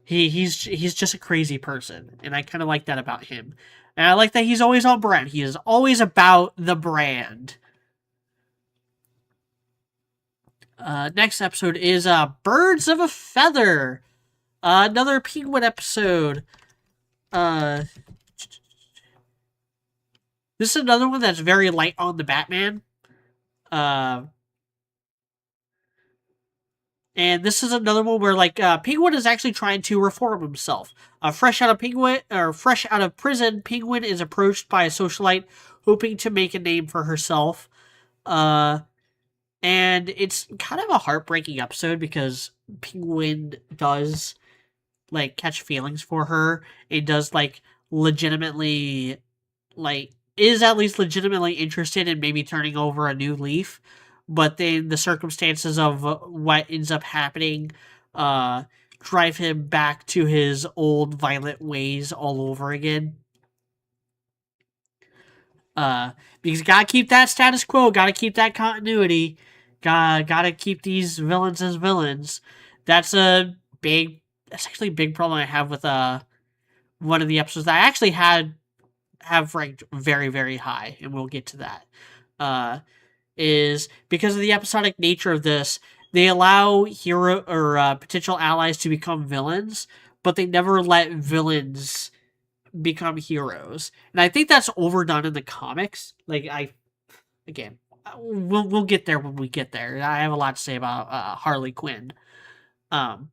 he's just a crazy person, and I kind of like that about him. And I like that he's always on brand. He is always about the brand. Next episode is Birds of a Feather. Another Penguin episode. This is another one that's very light on the Batman. And this is another one where like Penguin is actually trying to reform himself. Fresh out of prison, Penguin is approached by a socialite hoping to make a name for herself. And it's kind of a heartbreaking episode because Penguin does like catch feelings for her. It does like legitimately is at least legitimately interested in maybe turning over a new leaf. But then the circumstances of what ends up happening drive him back to his old violent ways all over again. Because you gotta keep that status quo, gotta keep that continuity, gotta keep these villains as villains. That's actually a big problem I have with one of the episodes that I actually have ranked very, very high, and we'll get to that. Is because of the episodic nature of this, they allow hero or potential allies to become villains, but they never let villains become heroes. And I think that's overdone in the comics. Like, we'll get there when we get there. I have a lot to say about Harley Quinn. Um,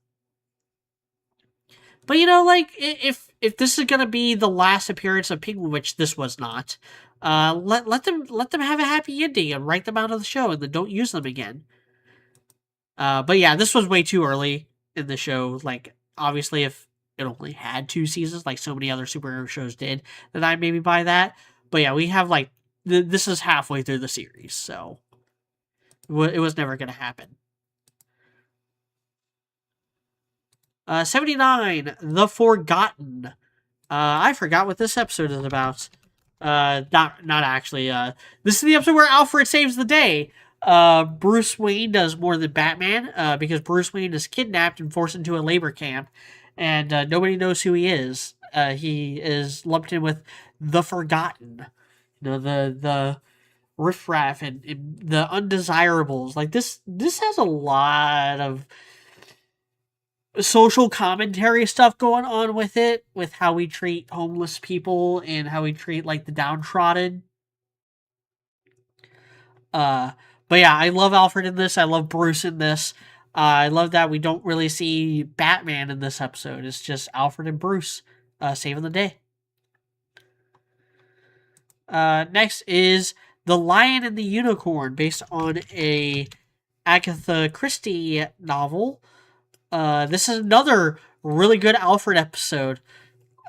but you know, like if this is gonna be the last appearance of Penguin, which this was not, let them have a happy ending and write them out of the show, and then don't use them again. But yeah, this was way too early in the show. Like, obviously, if it only had 2 seasons, like so many other superhero shows did, then I maybe buy that. But yeah, we have like this is halfway through the series, so it was never gonna happen. 79, The Forgotten. I forgot what this episode is about. Not actually. This is the episode where Alfred saves the day. Bruce Wayne does more than Batman, because Bruce Wayne is kidnapped and forced into a labor camp, and nobody knows who he is. He is lumped in with the Forgotten. You know, the riffraff and the undesirables. Like this has a lot of social commentary stuff going on with it, with how we treat homeless people and how we treat like the downtrodden. Uh, but yeah, I love Alfred in this. I love Bruce in this. I love that we don't really see Batman in this episode. It's just Alfred and Bruce saving the day. Next is The Lion and the Unicorn, based on a Agatha Christie novel. This is another really good Alfred episode.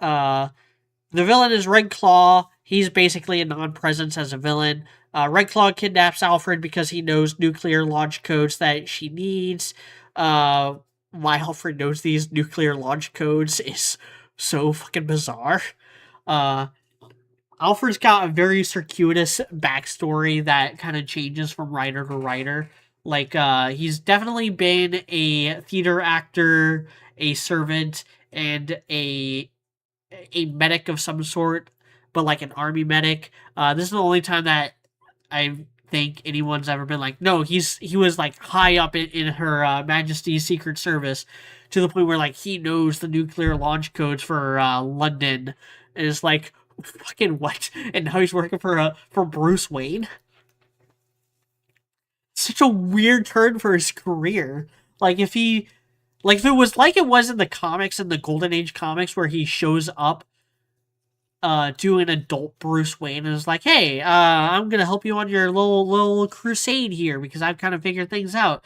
The villain is Red Claw. He's basically a non-presence as a villain. Red Claw kidnaps Alfred because he knows nuclear launch codes that she needs. Why Alfred knows these nuclear launch codes is so fucking bizarre. Alfred's got a very circuitous backstory that kind of changes from writer to writer. Like, he's definitely been a theater actor, a servant, and a medic of some sort, but like an army medic. This is the only time that I think anyone's ever been like, no, he was like high up in her Majesty's Secret Service, to the point where like he knows the nuclear launch codes for London, and it's like, fucking what? And now he's working for Bruce Wayne. Such a weird turn for his career. Like if it was like it was in the comics, in the Golden Age comics, where he shows up doing adult Bruce Wayne and is like, hey, I'm gonna help you on your little crusade here because I've kind of figured things out.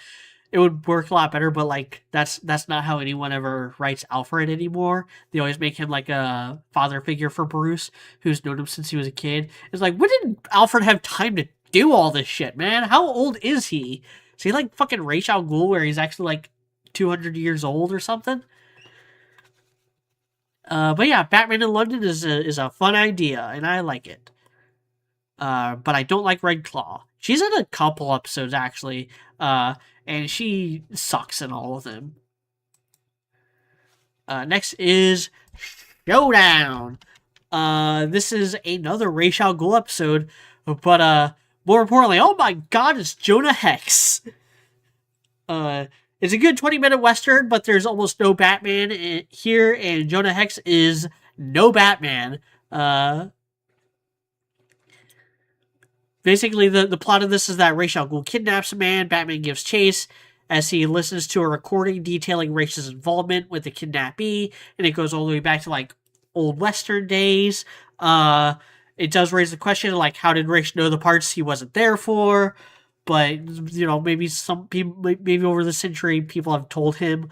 It would work a lot better, but like that's not how anyone ever writes Alfred anymore. They always make him like a father figure for Bruce, who's known him since he was a kid. It's like, when did Alfred have time to do all this shit, man? How old is he? Is he like fucking Ra's al Ghul, where he's actually like 200 years old or something? But yeah, Batman in London is a fun idea, and I like it. But I don't like Red Claw. She's in a couple episodes actually, and she sucks in all of them. Next is Showdown. This is another Ra's al Ghul episode, but more importantly, oh my god, it's Jonah Hex. It's a good 20-minute western, but there's almost no Batman here, and Jonah Hex is no Batman. Basically, the plot of this is that Ra's al Ghul kidnaps a man. Batman gives chase as he listens to a recording detailing Ra's involvement with the kidnappee, and it goes all the way back to like old Western days. It does raise the question of like, how did Ra's know the parts he wasn't there for? But you know, maybe some people, maybe over the century, people have told him.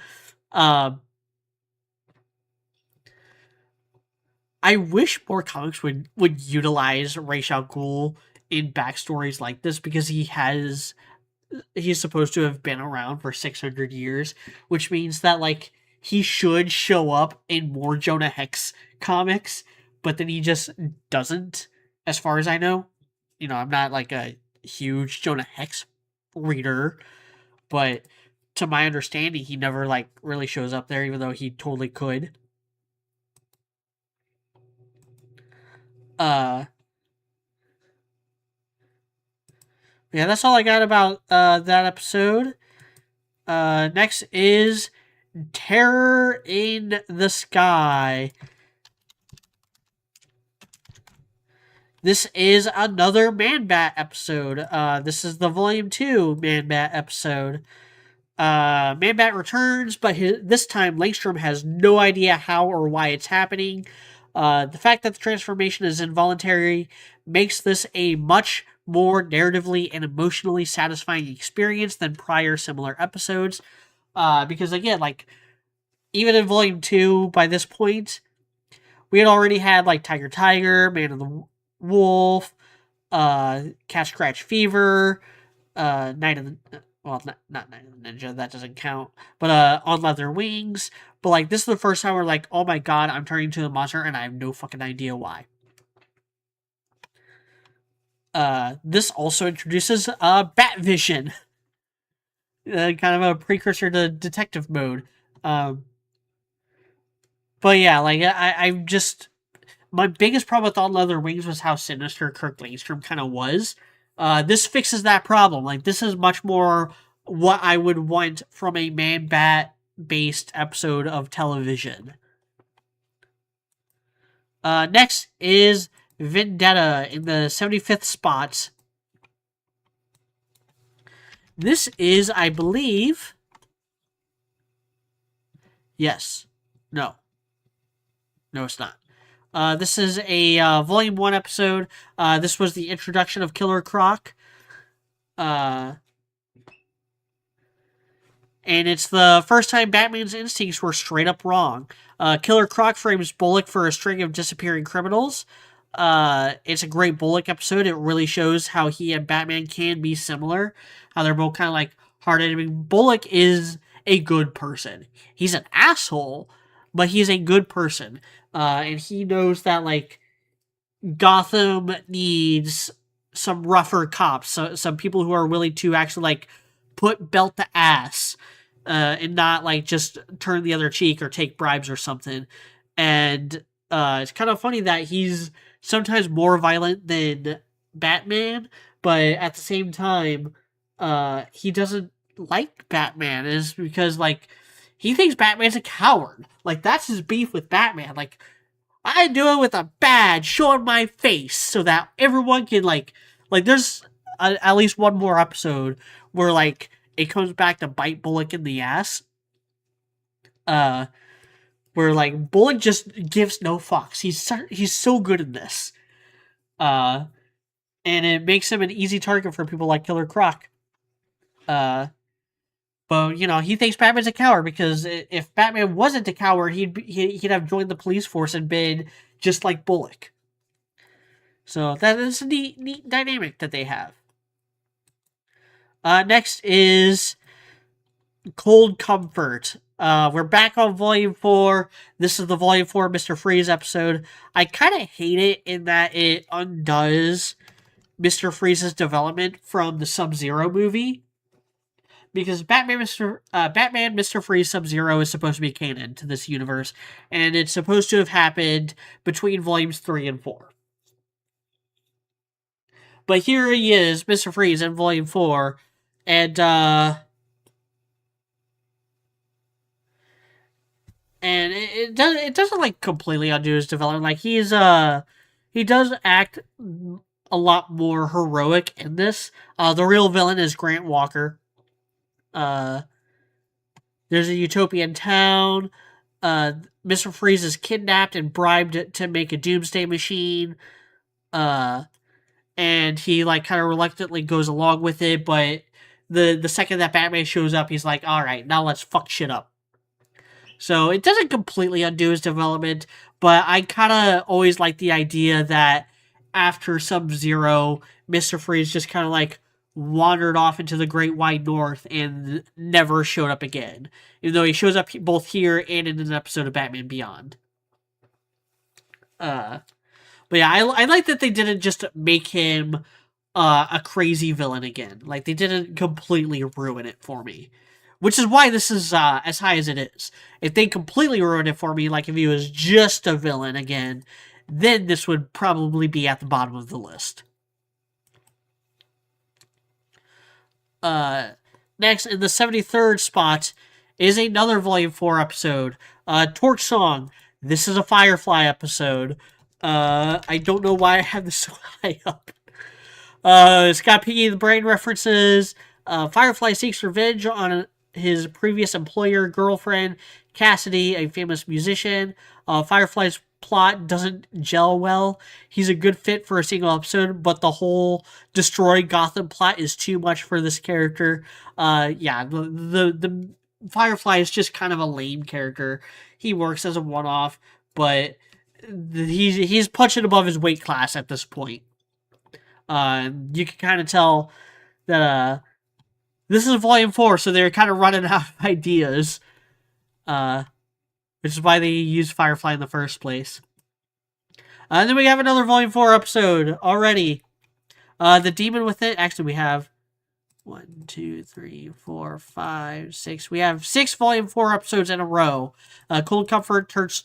I wish more comics would utilize Ra's al Ghul in backstories like this, because he's supposed to have been around for 600 years, which means that like he should show up in more Jonah Hex comics, but then he just doesn't, as far as I know. You know, I'm not like a huge Jonah Hex reader, but to my understanding, he never like really shows up there, even though he totally could. Yeah, that's all I got about that episode. Next is Terror in the Sky. This is another Man Bat episode. This is the Volume 2 Man Bat episode. Man-Bat returns, but this time Langstrom has no idea how or why it's happening. The fact that the transformation is involuntary makes this a much more narratively and emotionally satisfying experience than prior similar episodes. Because again, like, even in Volume 2, by this point, we had already had, like, Tiger Tiger, Man of the Wolf, Cat Scratch Fever, Night of the... Well, not Night of the Ninja, that doesn't count. But, On Leather Wings. But, like, this is the first time we're like, oh my god, I'm turning into a monster, and I have no fucking idea why. This also introduces, Batvision. Kind of a precursor to detective mode. But yeah, like, I just... My biggest problem with On Leather Wings was how sinister Kirk Langstrom kind of was. This fixes that problem. Like, this is much more what I would want from a Man-Bat based episode of television. Next is Vendetta in the 75th spot. This is, I believe... Yes. No. No, it's not. This is a Volume 1 episode. This was the introduction of Killer Croc. And it's the first time Batman's instincts were straight up wrong. Killer Croc frames Bullock for a string of disappearing criminals. It's a great Bullock episode. It really shows how he and Batman can be similar. How they're both kind of like hard-headed. I mean, Bullock is a good person. He's an asshole, but he's a good person. And he knows that, like, Gotham needs some rougher cops. So, some people who are willing to actually, like, put belt to ass. And not, like, just turn the other cheek or take bribes or something. And it's kind of funny that he's sometimes more violent than Batman, but at the same time, he doesn't like Batman. Is because, like, he thinks Batman's a coward. Like, that's his beef with Batman. Like, I do it with a badge showing my face so that everyone can, like there's at least one more episode where, like, it comes back to bite Bullock in the ass. Where, like, Bullock just gives no fucks. He's so good in this. And it makes him an easy target for people like Killer Croc. But, you know, he thinks Batman's a coward because if Batman wasn't a coward, he'd have joined the police force and been just like Bullock. So that is a neat dynamic that they have. Next is Cold Comfort. We're back on Volume 4. This is the Volume 4 Mr. Freeze episode. I kind of hate it in that it undoes Mr. Freeze's development from the Sub-Zero movie. Because Batman, Mr. Freeze, Sub-Zero is supposed to be canon to this universe, and it's supposed to have happened between Volumes 3 and 4. But here he is, Mr. Freeze, in Volume 4, and it doesn't like completely undo his development. Like, he does act a lot more heroic in this. The real villain is Grant Walker. There's a utopian town. Mr. Freeze is kidnapped and bribed to make a doomsday machine. And he, like, kind of reluctantly goes along with it, but the second that Batman shows up, he's like, alright, now let's fuck shit up. So it doesn't completely undo his development, but I kind of always like the idea that after Sub-Zero, Mr. Freeze just kind of, like, wandered off into the Great Wide North and never showed up again. Even though he shows up both here and in an episode of Batman Beyond. But yeah, I like that they didn't just make him a crazy villain again. Like, they didn't completely ruin it for me. Which is why this is as high as it is. If they completely ruined it for me, like if he was just a villain again, then this would probably be at the bottom of the list. Next, in the 73rd spot, is another Volume 4 episode. Torch Song. This is a Firefly episode. I don't know why I have this so high up. It's got Pinky the Brain references. Firefly seeks revenge on his previous employer, girlfriend, Cassidy, a famous musician. Firefly's plot doesn't gel well. He's a good fit for a single episode, but the whole destroy Gotham plot is too much for this character. Yeah, the Firefly is just kind of a lame character. He works as a one-off, but he's punching above his weight class at this point. You can kind of tell that this is volume 4, so they're kind of running out of ideas. Which is why they used Firefly in the first place. And then we have another volume 4 episode already. The Demon Within. Actually, we have 1, 2, 3, 4, 5, 6. We have 6 volume 4 episodes in a row. Cold Comfort, Torch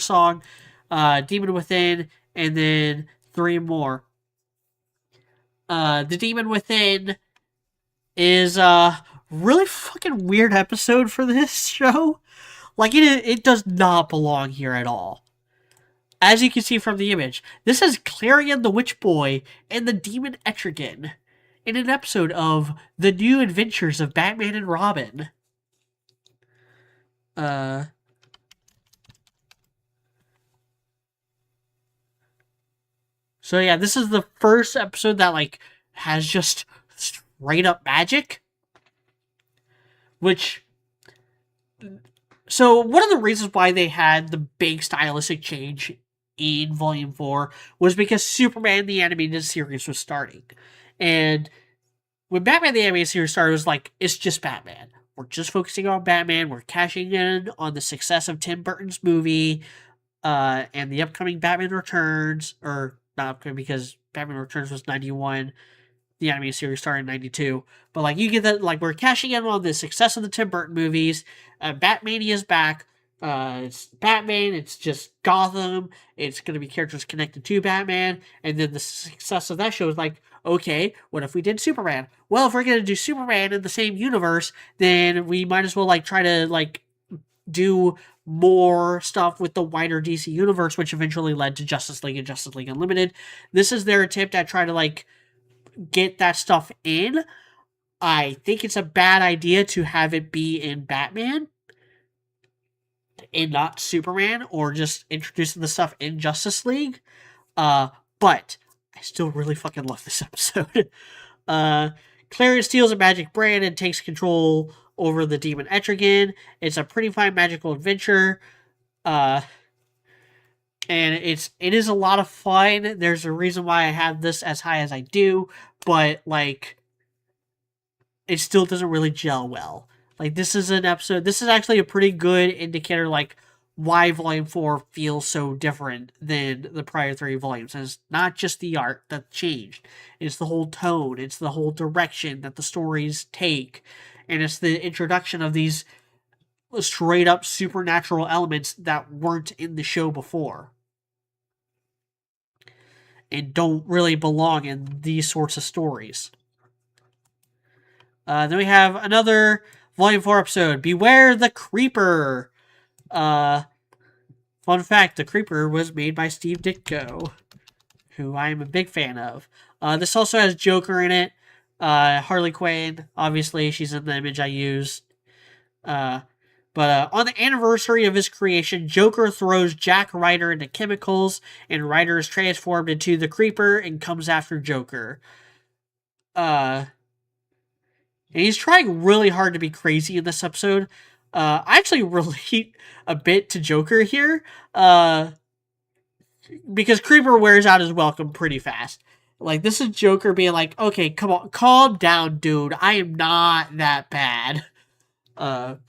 Song, Demon Within, and then 3 more. The Demon Within is a really fucking weird episode for this show. Like, it does not belong here at all. As you can see from the image, this is Clarion the Witch Boy and the Demon Etrigan in an episode of The New Adventures of Batman and Robin. So yeah, this is the first episode that, like, has just straight up magic. Which... So, one of the reasons why they had the big stylistic change in Volume 4 was because Superman the Animated Series was starting. And when Batman the Animated Series started, it was like, it's just Batman. We're just focusing on Batman. We're cashing in on the success of Tim Burton's movie and the upcoming Batman Returns. Or, not upcoming, because Batman Returns was 91. The animated series started in 92. But, like, you get that, like, we're cashing in on the success of the Tim Burton movies. Batmania is back. It's Batman. It's just Gotham. It's going to be characters connected to Batman. And then the success of that show is like, okay, what if we did Superman? Well, if we're going to do Superman in the same universe, then we might as well, like, try to, like, do more stuff with the wider DC universe, which eventually led to Justice League and Justice League Unlimited. This is their attempt at trying to, like, get that stuff in. I think it's a bad idea to have it be in Batman and not Superman, or just introducing the stuff in Justice League. But I still really fucking love this episode. Clarion steals a magic brand and takes control over the Demon Etrigan. It's a pretty fine magical adventure. And it is a lot of fun. There's a reason why I have this as high as I do, but, like, it still doesn't really gel well. Like, this is an episode, this is actually a pretty good indicator, like, why Volume 4 feels so different than the prior 3 volumes. And it's not just the art that changed. It's the whole tone. It's the whole direction that the stories take. And it's the introduction of these straight up supernatural elements that weren't in the show before. And don't really belong in these sorts of stories. Then we have another Volume 4 episode, Beware the Creeper. Fun fact, the Creeper was made by Steve Ditko, who I am a big fan of. This also has Joker in it. Harley Quinn, obviously, she's in the image I used. But on the anniversary of his creation, Joker throws Jack Ryder into chemicals, and Ryder is transformed into the Creeper and comes after Joker. And he's trying really hard to be crazy in this episode. I actually relate a bit to Joker here, because Creeper wears out his welcome pretty fast. Like, this is Joker being like, okay, come on, calm down, dude. I am not that bad. But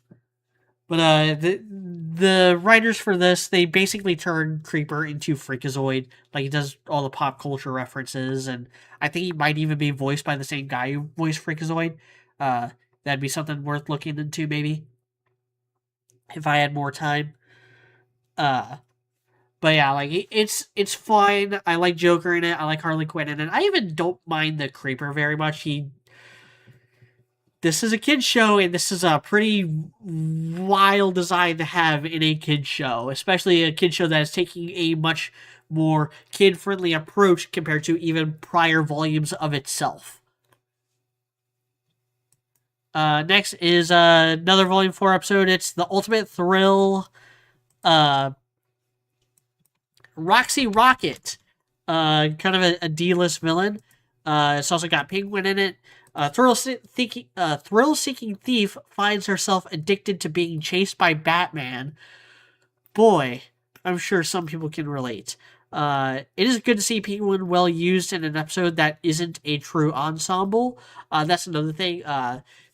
the writers for this, they basically turn Creeper into Freakazoid. Like, he does all the pop culture references, and I think he might even be voiced by the same guy who voiced Freakazoid. That'd be something worth looking into, maybe, if I had more time. But yeah, like, it's fine. I like Joker in it. I like Harley Quinn in it. I even don't mind the Creeper very much. This is a kid's show, and this is a pretty wild design to have in a kid's show, especially a kid's show that is taking a much more kid-friendly approach compared to even prior volumes of itself. Next is another Volume 4 episode. It's The Ultimate Thrill. Roxy Rocket. Kind of a D-list villain. It's also got Penguin in it. Thrill-seeking thief finds herself addicted to being chased by Batman. Boy, I'm sure some people can relate. It is good to see Penguin well used in an episode that isn't a true ensemble. That's another thing.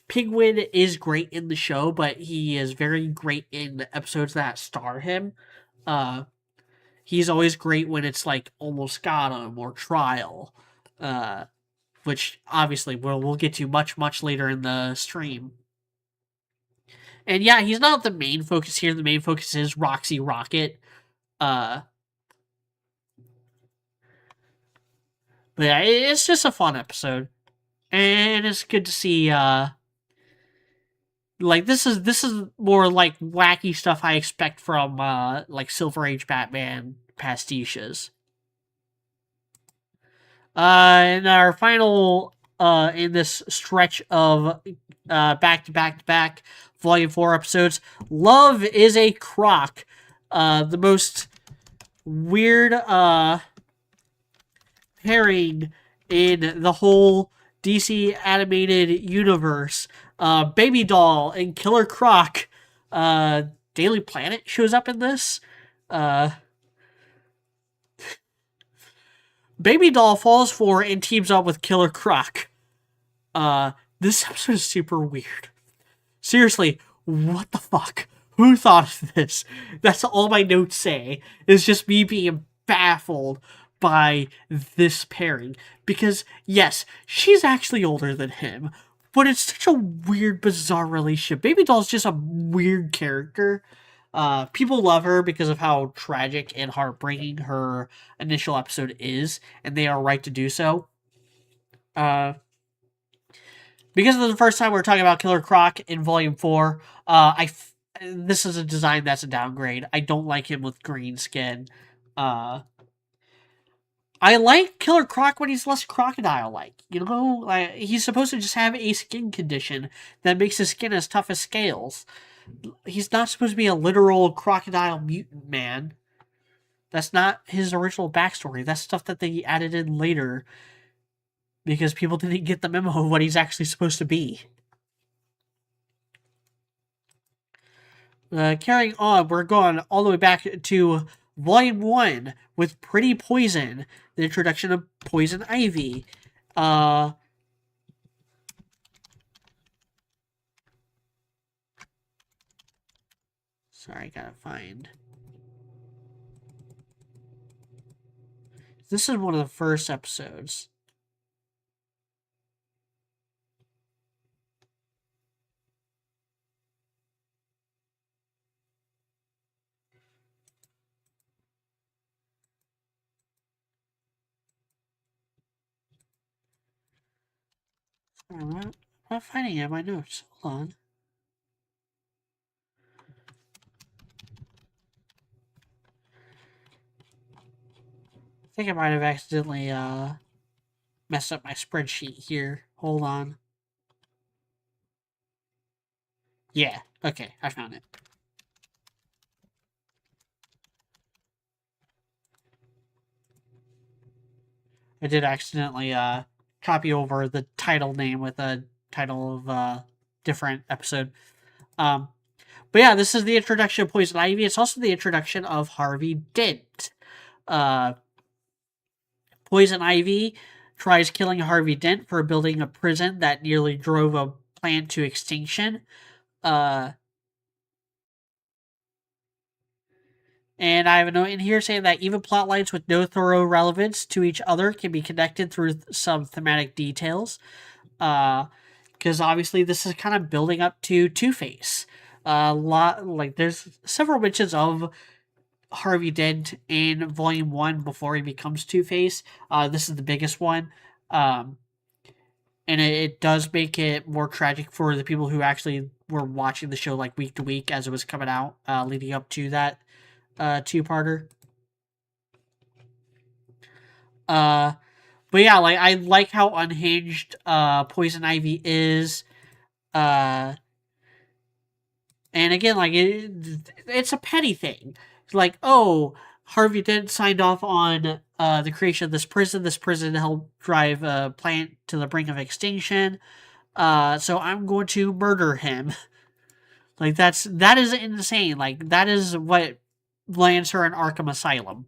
Penguin is great in the show, but he is very great in episodes that star him. He's always great when it's like Almost Got Him or Trial, which obviously we'll get to much later in the stream. And yeah, he's not the main focus here. The main focus is Roxy Rocket. But yeah, it's just a fun episode, and it's good to see. Like this is more like wacky stuff I expect from like Silver Age Batman pastiches. And our final in this stretch of back to back to back Volume 4 episodes, Love is a Crock. The most weird pairing in the whole DC animated universe. Baby Doll and Killer Croc. Daily Planet shows up in this. Baby Doll falls for and teams up with Killer Croc. This episode is super weird. Seriously, what the fuck? Who thought of this? That's all my notes say. Is just me being baffled by this pairing. Because, yes, she's actually older than him, but it's such a weird, bizarre relationship. Baby Doll's just a weird character. People love her because of how tragic and heartbreaking her initial episode is, and they are right to do so. Because of the first time we're talking about Killer Croc in Volume 4, this is a design that's a downgrade. I don't like him with green skin. I like Killer Croc when he's less crocodile-like. You know, he's supposed to just have a skin condition that makes his skin as tough as scales. He's not supposed to be a literal crocodile mutant man. That's not his original backstory. That's stuff that they added in later because people didn't get the memo of what he's actually supposed to be. Carrying on, we're going all the way back to Volume 1 with Pretty Poison, the introduction of Poison Ivy. Sorry, I gotta find. This is one of the first episodes. I'm not finding it in my notes. Hold on. I think I might have accidentally messed up my spreadsheet here. Hold on. Yeah, okay, I found it. I did accidentally copy over the title name with a title of a different episode. But yeah, this is the introduction of Poison Ivy. It's also the introduction of Harvey Dent. Poison Ivy tries killing Harvey Dent for building a prison that nearly drove a plant to extinction. And I have a note in here saying that even plot lines with no thorough relevance to each other can be connected through some thematic details. Because obviously this is kind of building up to Two-Face. There's several mentions of Harvey Dent in Volume 1 before he becomes Two-Face. This is the biggest one. And it does make it more tragic for the people who actually were watching the show like week to week as it was coming out, leading up to that two-parter. But yeah, like I like how unhinged Poison Ivy is. And again, like it's a petty thing. It's like, oh, Harvey Dent signed off on the creation of this prison. This prison helped drive a plant to the brink of extinction. So I'm going to murder him. Like that is insane. Like that is what lands her in Arkham Asylum.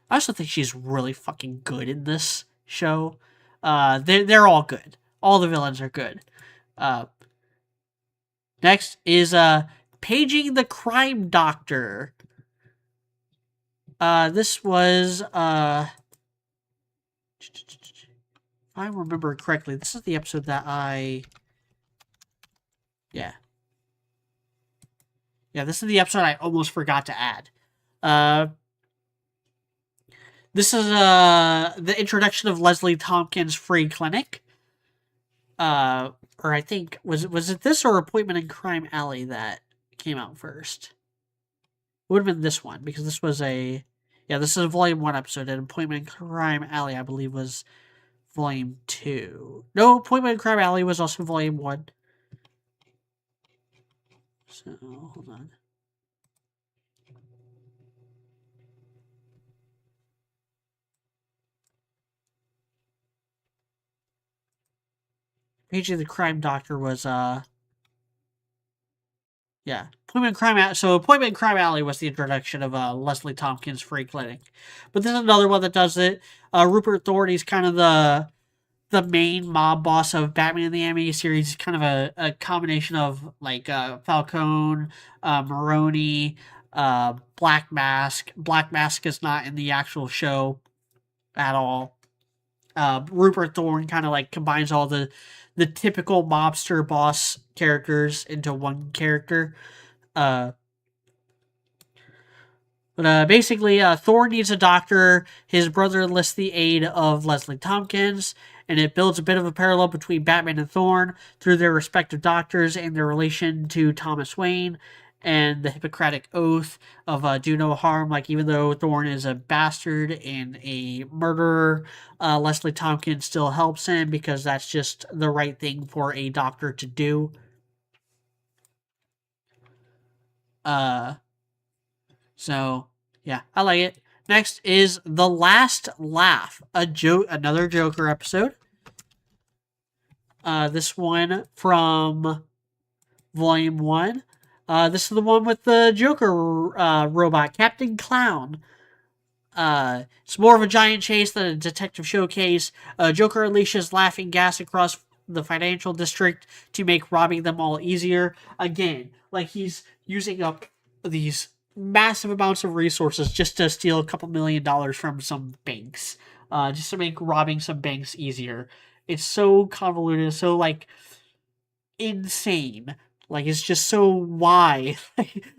I also think she's really fucking good in this show. They're all good. All the villains are good. Next is Paging the Crime Doctor. This was if I remember correctly, this is the episode that yeah, this is the episode I almost forgot to add. This is the introduction of Leslie Tompkins' free clinic. Or I think was it this or Appointment in Crime Alley that came out first? It would have been this one because this was this is a volume 1 episode, and Appointment in Crime Alley I believe was volume 2. No, Appointment in Crime Alley was also volume 1. So hold on. Paging the Crime Doctor was Appointment in Crime Alley. So Appointment in Crime Alley was the introduction of Leslie Tompkins' free clinic. But this is another one that does it. Rupert Thorne, kind of the main mob boss of Batman the Animated Series. Kind of a combination of like Falcone, Maroni, Black Mask. Black Mask is not in the actual show at all. Rupert Thorne kind of like combines all the typical mobster boss characters into one character. But basically, Thorne needs a doctor. His brother enlists the aid of Leslie Tompkins, and it builds a bit of a parallel between Batman and Thorne through their respective doctors and their relation to Thomas Wayne and the Hippocratic Oath of do no harm. Like, even though Thorne is a bastard and a murderer, Leslie Tompkins still helps him because that's just the right thing for a doctor to do. So, yeah, I like it. Next is The Last Laugh, another Joker episode. This one from Volume 1. This is the one with the Joker robot, Captain Clown. It's more of a giant chase than a detective showcase. Joker unleashes laughing gas across the financial district to make robbing them all easier. Again, like he's using up these massive amounts of resources just to steal a couple $1 million from some banks. Just to make robbing some banks easier. It's so convoluted, so like insane. Like, it's just so why?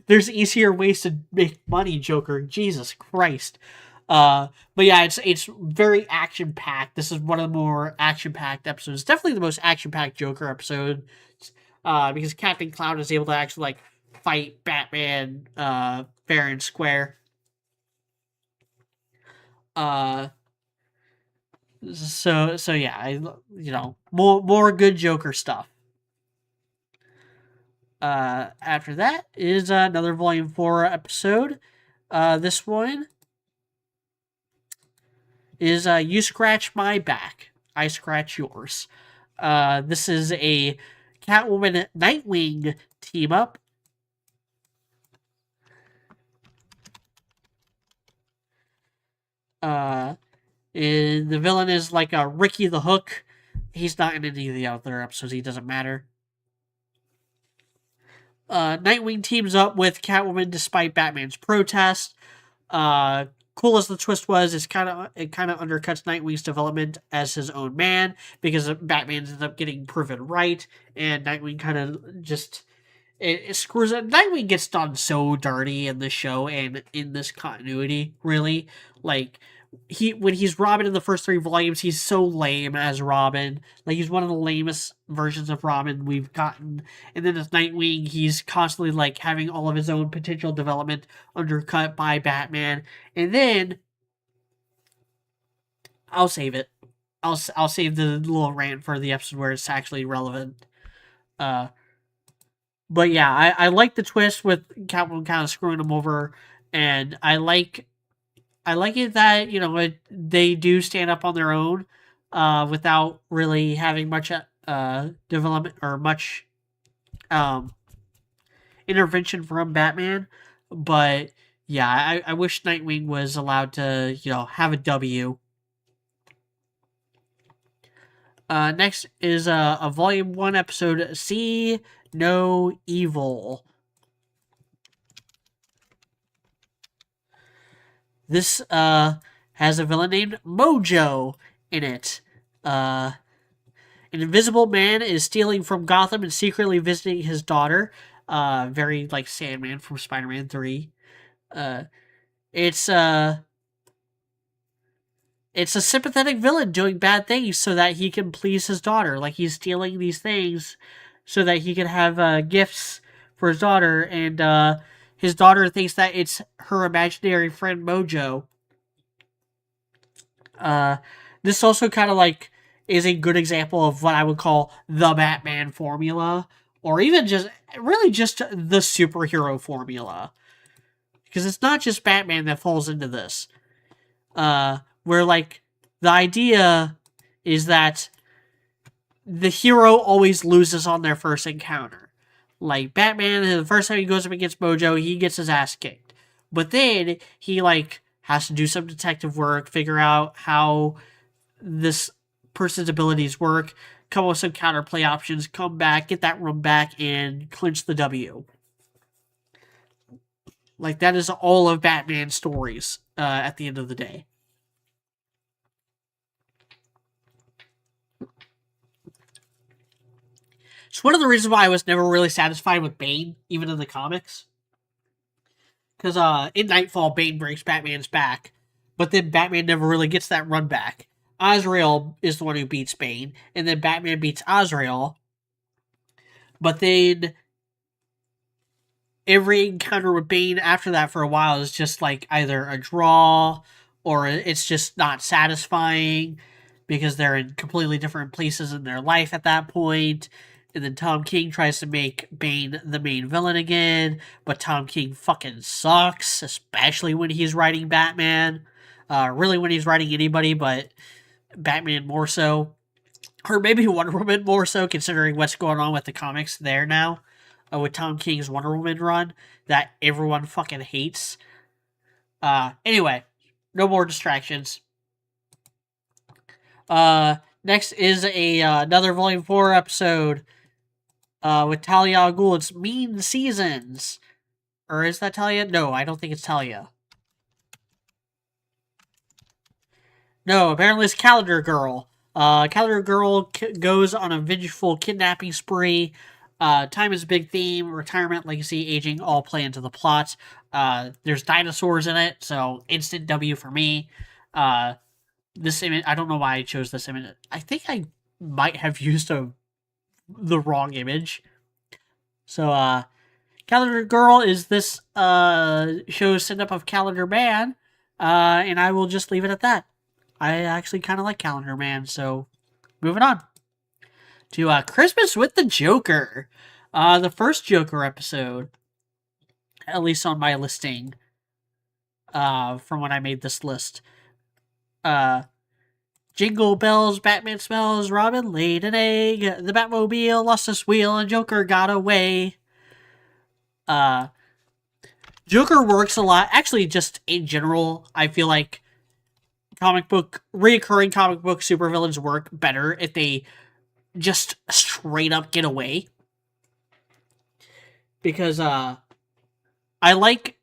There's easier ways to make money, Joker. Jesus Christ. But yeah, it's very action packed. This is one of the more action packed episodes. Definitely the most action packed Joker episode. Because Captain Clown is able to actually like fight Batman fair and square. So yeah, more good Joker stuff. After that is another Volume 4 episode. This one is You Scratch My Back, I Scratch Yours. This is a Catwoman Nightwing team up. And the villain is like a Ricky the Hook. He's not in any of the other episodes. He doesn't matter. Nightwing teams up with Catwoman despite Batman's protest. Cool as the twist was, it kind of undercuts Nightwing's development as his own man because Batman ends up getting proven right, and Nightwing kind of just it screws it. Nightwing gets done so dirty in this show and in this continuity. Really, like when he's Robin in the first 3 volumes, he's so lame as Robin. Like, he's one of the lamest versions of Robin we've gotten. And then as Nightwing, he's constantly like having all of his own potential development undercut by Batman. And then I'll save it. I'll save the little rant for the episode where it's actually relevant. Uh, but yeah, I like the twist with Catwoman kind of screwing him over, and I like it that they do stand up on their own, without really having much development or much um intervention from Batman. But yeah, I wish Nightwing was allowed to have a W. Next is a Volume 1 episode, See No Evil. This has a villain named Mojo in it. An invisible man is stealing from Gotham and secretly visiting his daughter. Very like Sandman from Spider-Man 3. Uh, it's it's a sympathetic villain doing bad things so that he can please his daughter. Like, he's stealing these things so that he can have gifts for his daughter, and his daughter thinks that it's her imaginary friend Mojo. This also kind of like is a good example of what I would call the Batman formula, or even just really just the superhero formula, because it's not just Batman that falls into this. Where like the idea is that the hero always loses on their first encounter. Like Batman, the first time he goes up against Mojo, he gets his ass kicked. But then he like has to do some detective work, figure out how this person's abilities work, come up with some counterplay options, come back, get that room back, and clinch the W. Like, that is all of Batman's stories at the end of the day. It's one of the reasons why I was never really satisfied with Bane, even in the comics. Because in Nightfall, Bane breaks Batman's back, but then Batman never really gets that run back. Azrael is the one who beats Bane, and then Batman beats Azrael. But then every encounter with Bane after that for a while is just like either a draw or it's just not satisfying because they're in completely different places in their life at that point. And then Tom King tries to make Bane the main villain again, but Tom King fucking sucks, especially when he's writing Batman. Really, when he's writing anybody, but Batman more so. Or maybe Wonder Woman more so, considering what's going on with the comics there now. With Tom King's Wonder Woman run that everyone fucking hates. Anyway, no more distractions. Next is another Volume 4 episode with Talia al Ghul. It's Mean Seasons. Or is that Talia? No, I don't think it's Talia. No, apparently it's Calendar Girl. Calendar Girl goes on a vengeful kidnapping spree. Time is a big theme. Retirement, legacy, aging all play into the plot. There's dinosaurs in it, so instant W for me. This image, I don't know why I chose this image. I think I might have used the wrong image. So, Calendar Girl is this show's send-up of Calendar Man, and I will just leave it at that. I actually kind of like Calendar Man, so moving on to Christmas with the Joker. The first Joker episode, at least on my listing, from when I made this list. Jingle bells, Batman smells, Robin laid an egg, the Batmobile lost its wheel, and Joker got away. Joker works a lot. Actually, just in general, I feel like reoccurring comic book supervillains work better if they just straight up get away. Because, I like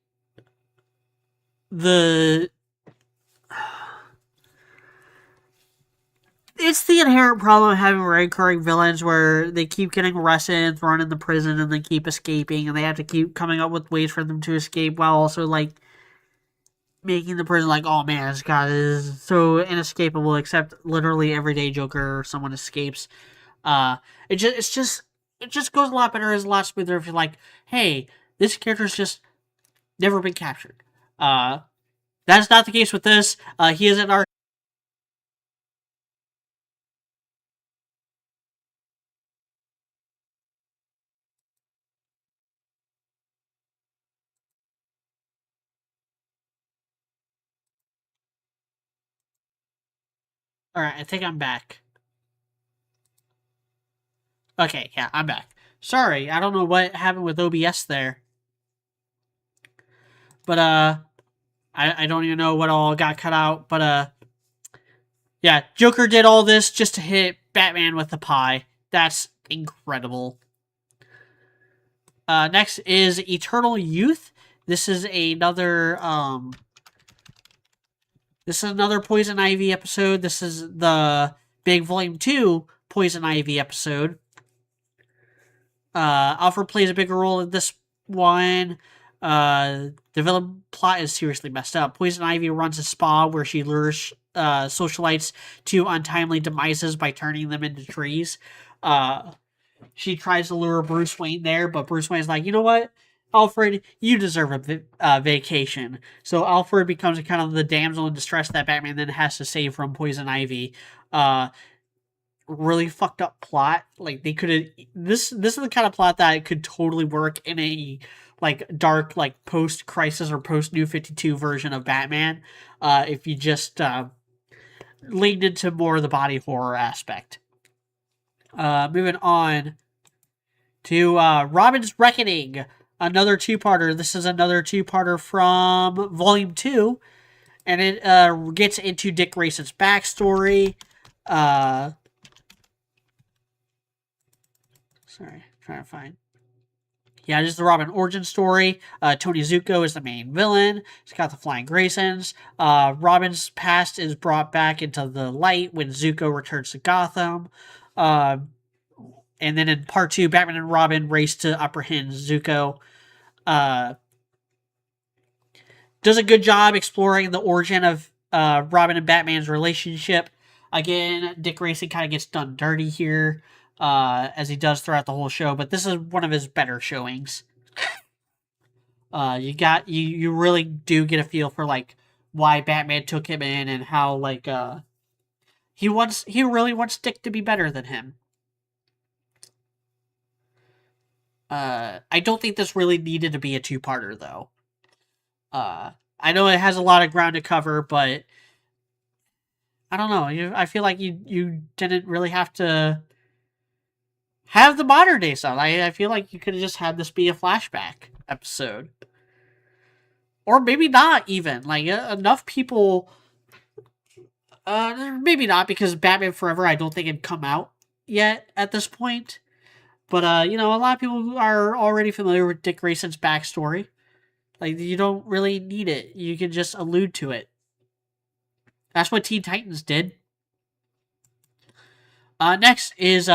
it's the inherent problem of having recurring villains where they keep getting arrested and thrown in the prison and then keep escaping, and they have to keep coming up with ways for them to escape while also, like, making the person like, oh man, this guy is so inescapable, except literally every day Joker or someone escapes. It just goes a lot better, it's a lot smoother if you're like, hey, this character's just never been captured. That's not the case with this. He is an Alright, I think I'm back. Okay, yeah, I'm back. Sorry, I don't know what happened with OBS there. But, I don't even know what all got cut out. But, yeah, Joker did all this just to hit Batman with the pie. That's incredible. Next is Eternal Youth. This is another, this is another Poison Ivy episode. This is the big Volume 2 Poison Ivy episode. Alfred plays a bigger role in this one. The villain plot is seriously messed up. Poison Ivy runs a spa where she lures socialites to untimely demises by turning them into trees. She tries to lure Bruce Wayne there, but Bruce Wayne's like, you know what, Alfred, you deserve a vacation. So Alfred becomes kind of the damsel in distress that Batman then has to save from Poison Ivy. Really fucked up plot. Like they could have this is the kind of plot that could totally work in a like dark like post crisis or post New 52 version of Batman if you just leaned into more of the body horror aspect. Moving on to Robin's Reckoning, another two-parter. This is another two-parter from Volume 2, and it gets into Dick Grayson's backstory. Sorry, trying to find. Yeah, this is the Robin origin story. Tony Zuko is the main villain. He's got the Flying Graysons. Robin's past is brought back into the light when Zuko returns to Gotham. And then in part 2, Batman and Robin race to apprehend Zuko. Does a good job exploring the origin of Robin and Batman's relationship. Again, Dick Grayson kind of gets done dirty here. As he does throughout the whole show, but this is one of his better showings. You really do get a feel for like why Batman took him in and how like he really wants Dick to be better than him. I don't think this really needed to be a two-parter though. I know it has a lot of ground to cover, but I don't know. I feel like you didn't really have to have the modern day stuff. I feel like you could have just had this be a flashback episode. Or maybe not even. Like, enough people... maybe not, because Batman Forever I don't think had come out yet at this point. But, you know, a lot of people are already familiar with Dick Grayson's backstory. Like, you don't really need it. You can just allude to it. That's what Teen Titans did. Next is,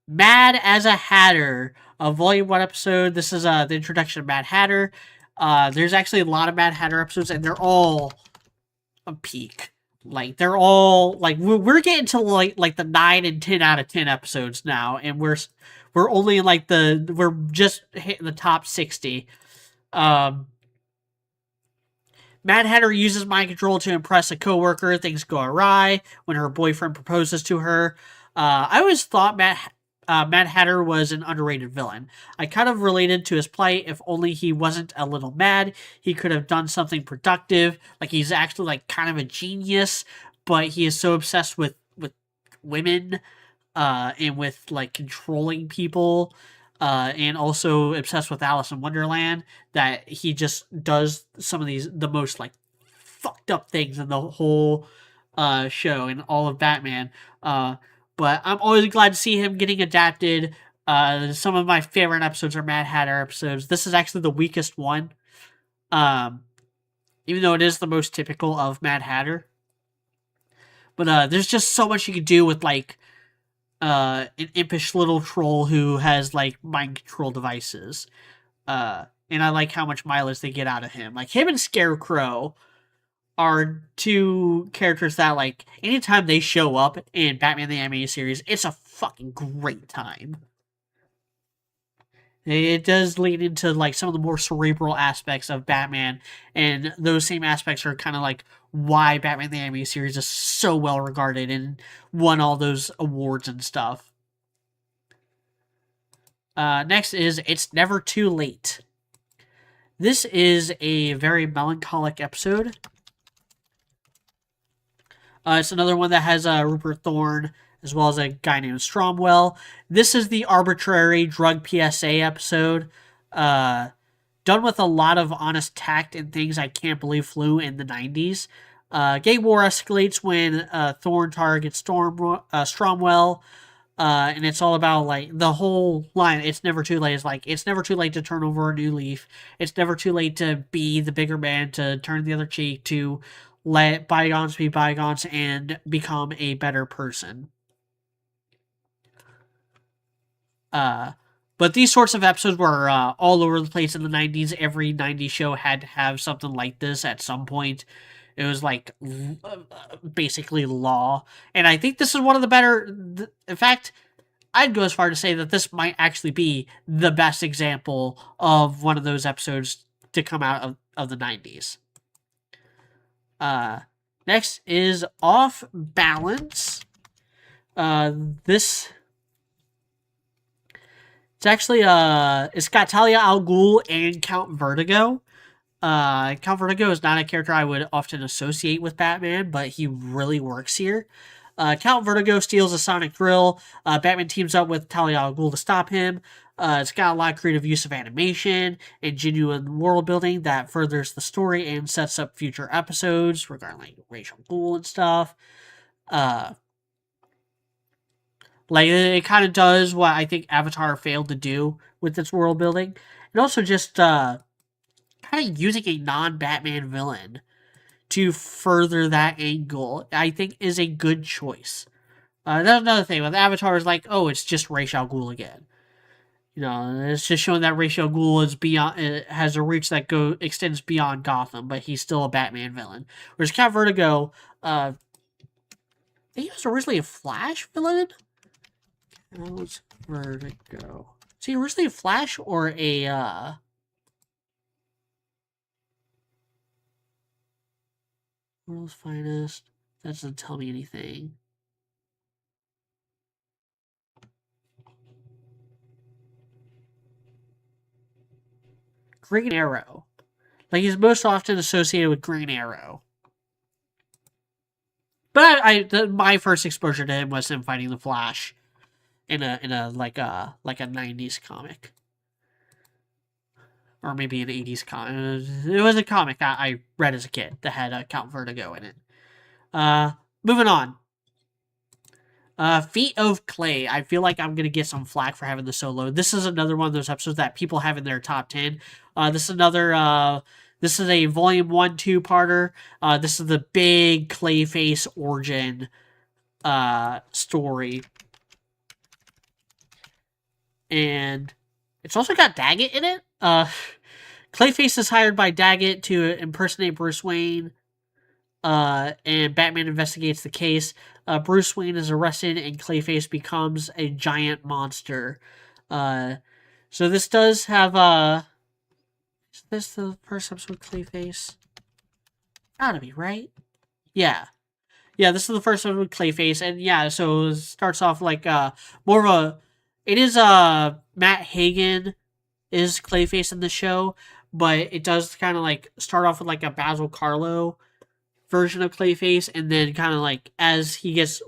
Mad as a Hatter, a Volume 1 episode. This is the introduction of Mad Hatter. There's actually a lot of Mad Hatter episodes, and they're all a peak. Like, they're all, like, we're getting to, like the 9 and 10 out of 10 episodes now, and we're only in, like, we're just hitting the top 60. Mad Hatter uses mind control to impress a coworker. Things go awry when her boyfriend proposes to her. I always thought Mad Hatter was an underrated villain. I kind of related to his plight. If only he wasn't a little mad, he could have done something productive. Like, he's actually like kind of a genius, but he is so obsessed with women and with like controlling people and also obsessed with Alice in Wonderland that he just does some of the most like fucked up things in the whole show and all of Batman. But I'm always glad to see him getting adapted. Some of my favorite episodes are Mad Hatter episodes. This is actually the weakest one. Even though it is the most typical of Mad Hatter. But there's just so much you can do with like an impish little troll who has like mind control devices. And I like how much mileage they get out of him. Like him and Scarecrow are two characters that, like, anytime they show up in Batman the Animated Series, it's a fucking great time. It does lead into, like, some of the more cerebral aspects of Batman, and those same aspects are kind of, like, why Batman the Animated Series is so well regarded and won all those awards and stuff. Next is It's Never Too Late. This is a very melancholic episode. It's another one that has Rupert Thorne as well as a guy named Stromwell. This is the arbitrary drug PSA episode. Uh, Done with a lot of honest tact and things I can't believe flew in the 90s. Gay war escalates when Thorne targets Stromwell, and it's all about like the whole line. It's never too late. It's like it's never too late to turn over a new leaf. It's never too late to be the bigger man, to turn the other cheek, to let bygones be bygones, and become a better person. Uh, but these sorts of episodes were all over the place in the 90s. Every 90s show had to have something like this at some point. It was like basically law. And I think this is one of the better. In fact, I'd go as far to say that this might actually be the best example of one of those episodes to come out of the 90s. Next is Off Balance. This it's actually it's got Talia al Ghul and Count Vertigo. Count Vertigo is not a character I would often associate with Batman, but he really works here. Count Vertigo steals a sonic drill. Batman teams up with Talia al Ghul to stop him. It's got a lot of creative use of animation and genuine world building that furthers the story and sets up future episodes regarding like Ra's al Ghul and stuff. Like it kind of does what I think Avatar failed to do with its world building, and also just kind of using a non-Batman villain to further that angle. I think is a good choice. That's another thing with Avatar is like, oh, it's just Ra's al Ghul again. You know, it's just showing that Ra's al Ghul is beyond, it has a reach that extends beyond Gotham, but he's still a Batman villain. Whereas Count Vertigo, I think he was originally a Flash villain. Count Vertigo. Is he originally a Flash or a World's Finest? That doesn't tell me anything. Green Arrow. Like he's most often associated with Green Arrow. But my first exposure to him was him fighting the Flash in a like a 90s comic. Or maybe an 80s comic. It was a comic I read as a kid that had Count Vertigo in it. Moving on. Feet of Clay. I feel like I'm going to get some flack for having the solo. This is another one of those episodes that people have in their top 10. This is a volume 1 2-parter. This is the big Clayface origin story. And it's also got Daggett in it. Clayface is hired by Daggett to impersonate Bruce Wayne. And Batman investigates the case. Bruce Wayne is arrested and Clayface becomes a giant monster. So this does have is this the first episode of Clayface? Gotta be, right? Yeah. Yeah, this is the first episode with Clayface, and yeah, so it starts off like more of a it is Matt Hagen is Clayface in the show, but it does kind of like start off with like a Basil Karlo version of Clayface, and then kind of like as he gets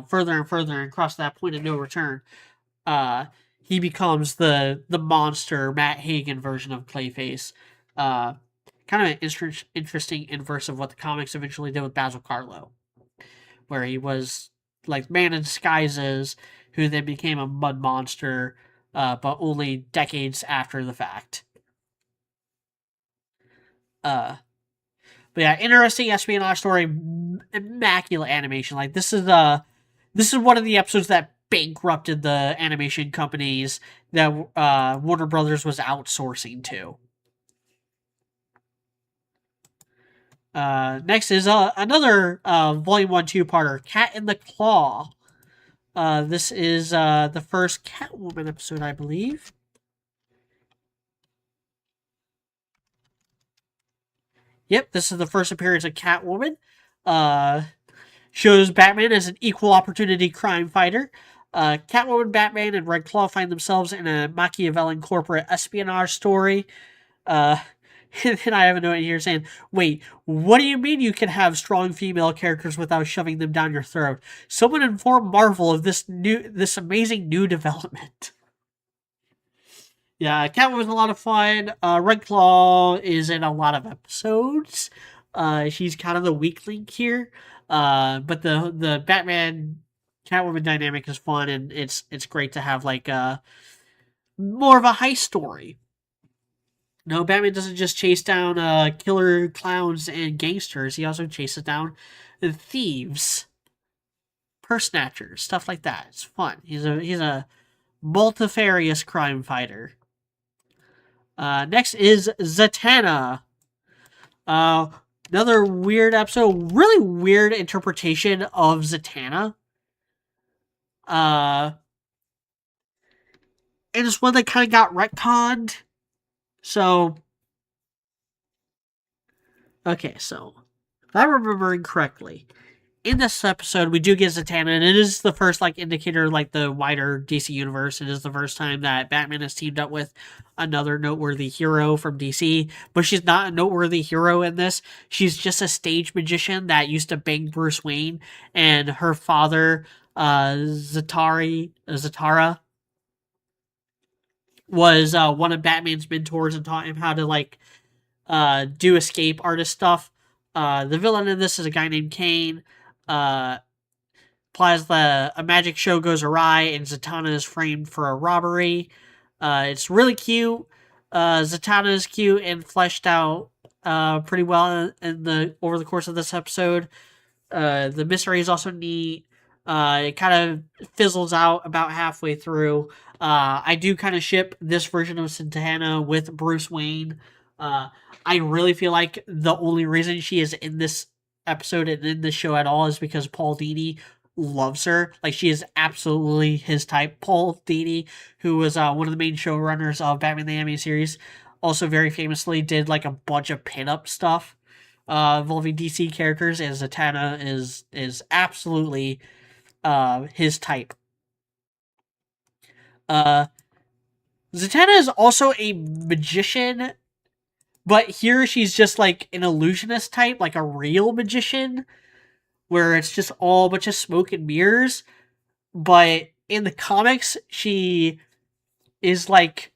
further and further and across that point of no return, he becomes the monster Matt Hagen version of Clayface. Kind of an interesting inverse of what the comics eventually did with Basil Karlo, where he was like man in disguises who then became a mud monster, but only decades after the fact. But yeah, interesting espionage story, immaculate animation. Like this is one of the episodes that bankrupted the animation companies that Warner Brothers was outsourcing to. Next is another Volume 1 2-parter, Cat in the Claw. This is the first Catwoman episode, I believe. Yep, this is the first appearance of Catwoman. Shows Batman as an equal opportunity crime fighter. Catwoman, Batman, and Red Claw find themselves in a Machiavellian corporate espionage story. And then I have a note here saying, wait, what do you mean you can have strong female characters without shoving them down your throat? Someone inform Marvel of this amazing new development. Yeah, Catwoman's a lot of fun. Red Claw is in a lot of episodes. She's kind of the weak link here. But the Batman Catwoman dynamic is fun, and it's great to have like more of a heist story. No, Batman doesn't just chase down killer clowns and gangsters. He also chases down thieves, purse snatchers, stuff like that. It's fun. He's a multifarious crime fighter. Next is Zatanna. Another weird episode, really weird interpretation of Zatanna. And it's one that kind of got retconned. So, okay, so if I'm remembering correctly, in this episode we do get Zatanna, and it is the first like indicator like the wider DC universe. It is the first time that Batman has teamed up with another noteworthy hero from DC, but she's not a noteworthy hero in this. She's just a stage magician that used to bang Bruce Wayne, and her father, Zatara, was one of Batman's mentors and taught him how to like do escape artist stuff. The villain in this is a guy named Kane. Implies a magic show goes awry and Zatanna is framed for a robbery. It's really cute. Zatanna is cute and fleshed out pretty well over the course of this episode. The mystery is also neat. It kind of fizzles out about halfway through. I do kind of ship this version of Zatanna with Bruce Wayne. I really feel like the only reason she is in this episode and in this show at all is because Paul Dini loves her. Like, she is absolutely his type. Paul Dini, who was one of the main showrunners of Batman the Animated Series, also very famously did like a bunch of pinup stuff involving DC characters, and Zatanna is absolutely his type. Zatanna is also a magician, but here she's just like an illusionist type, like a real magician, where it's just all a bunch of smoke and mirrors. But in the comics, she is like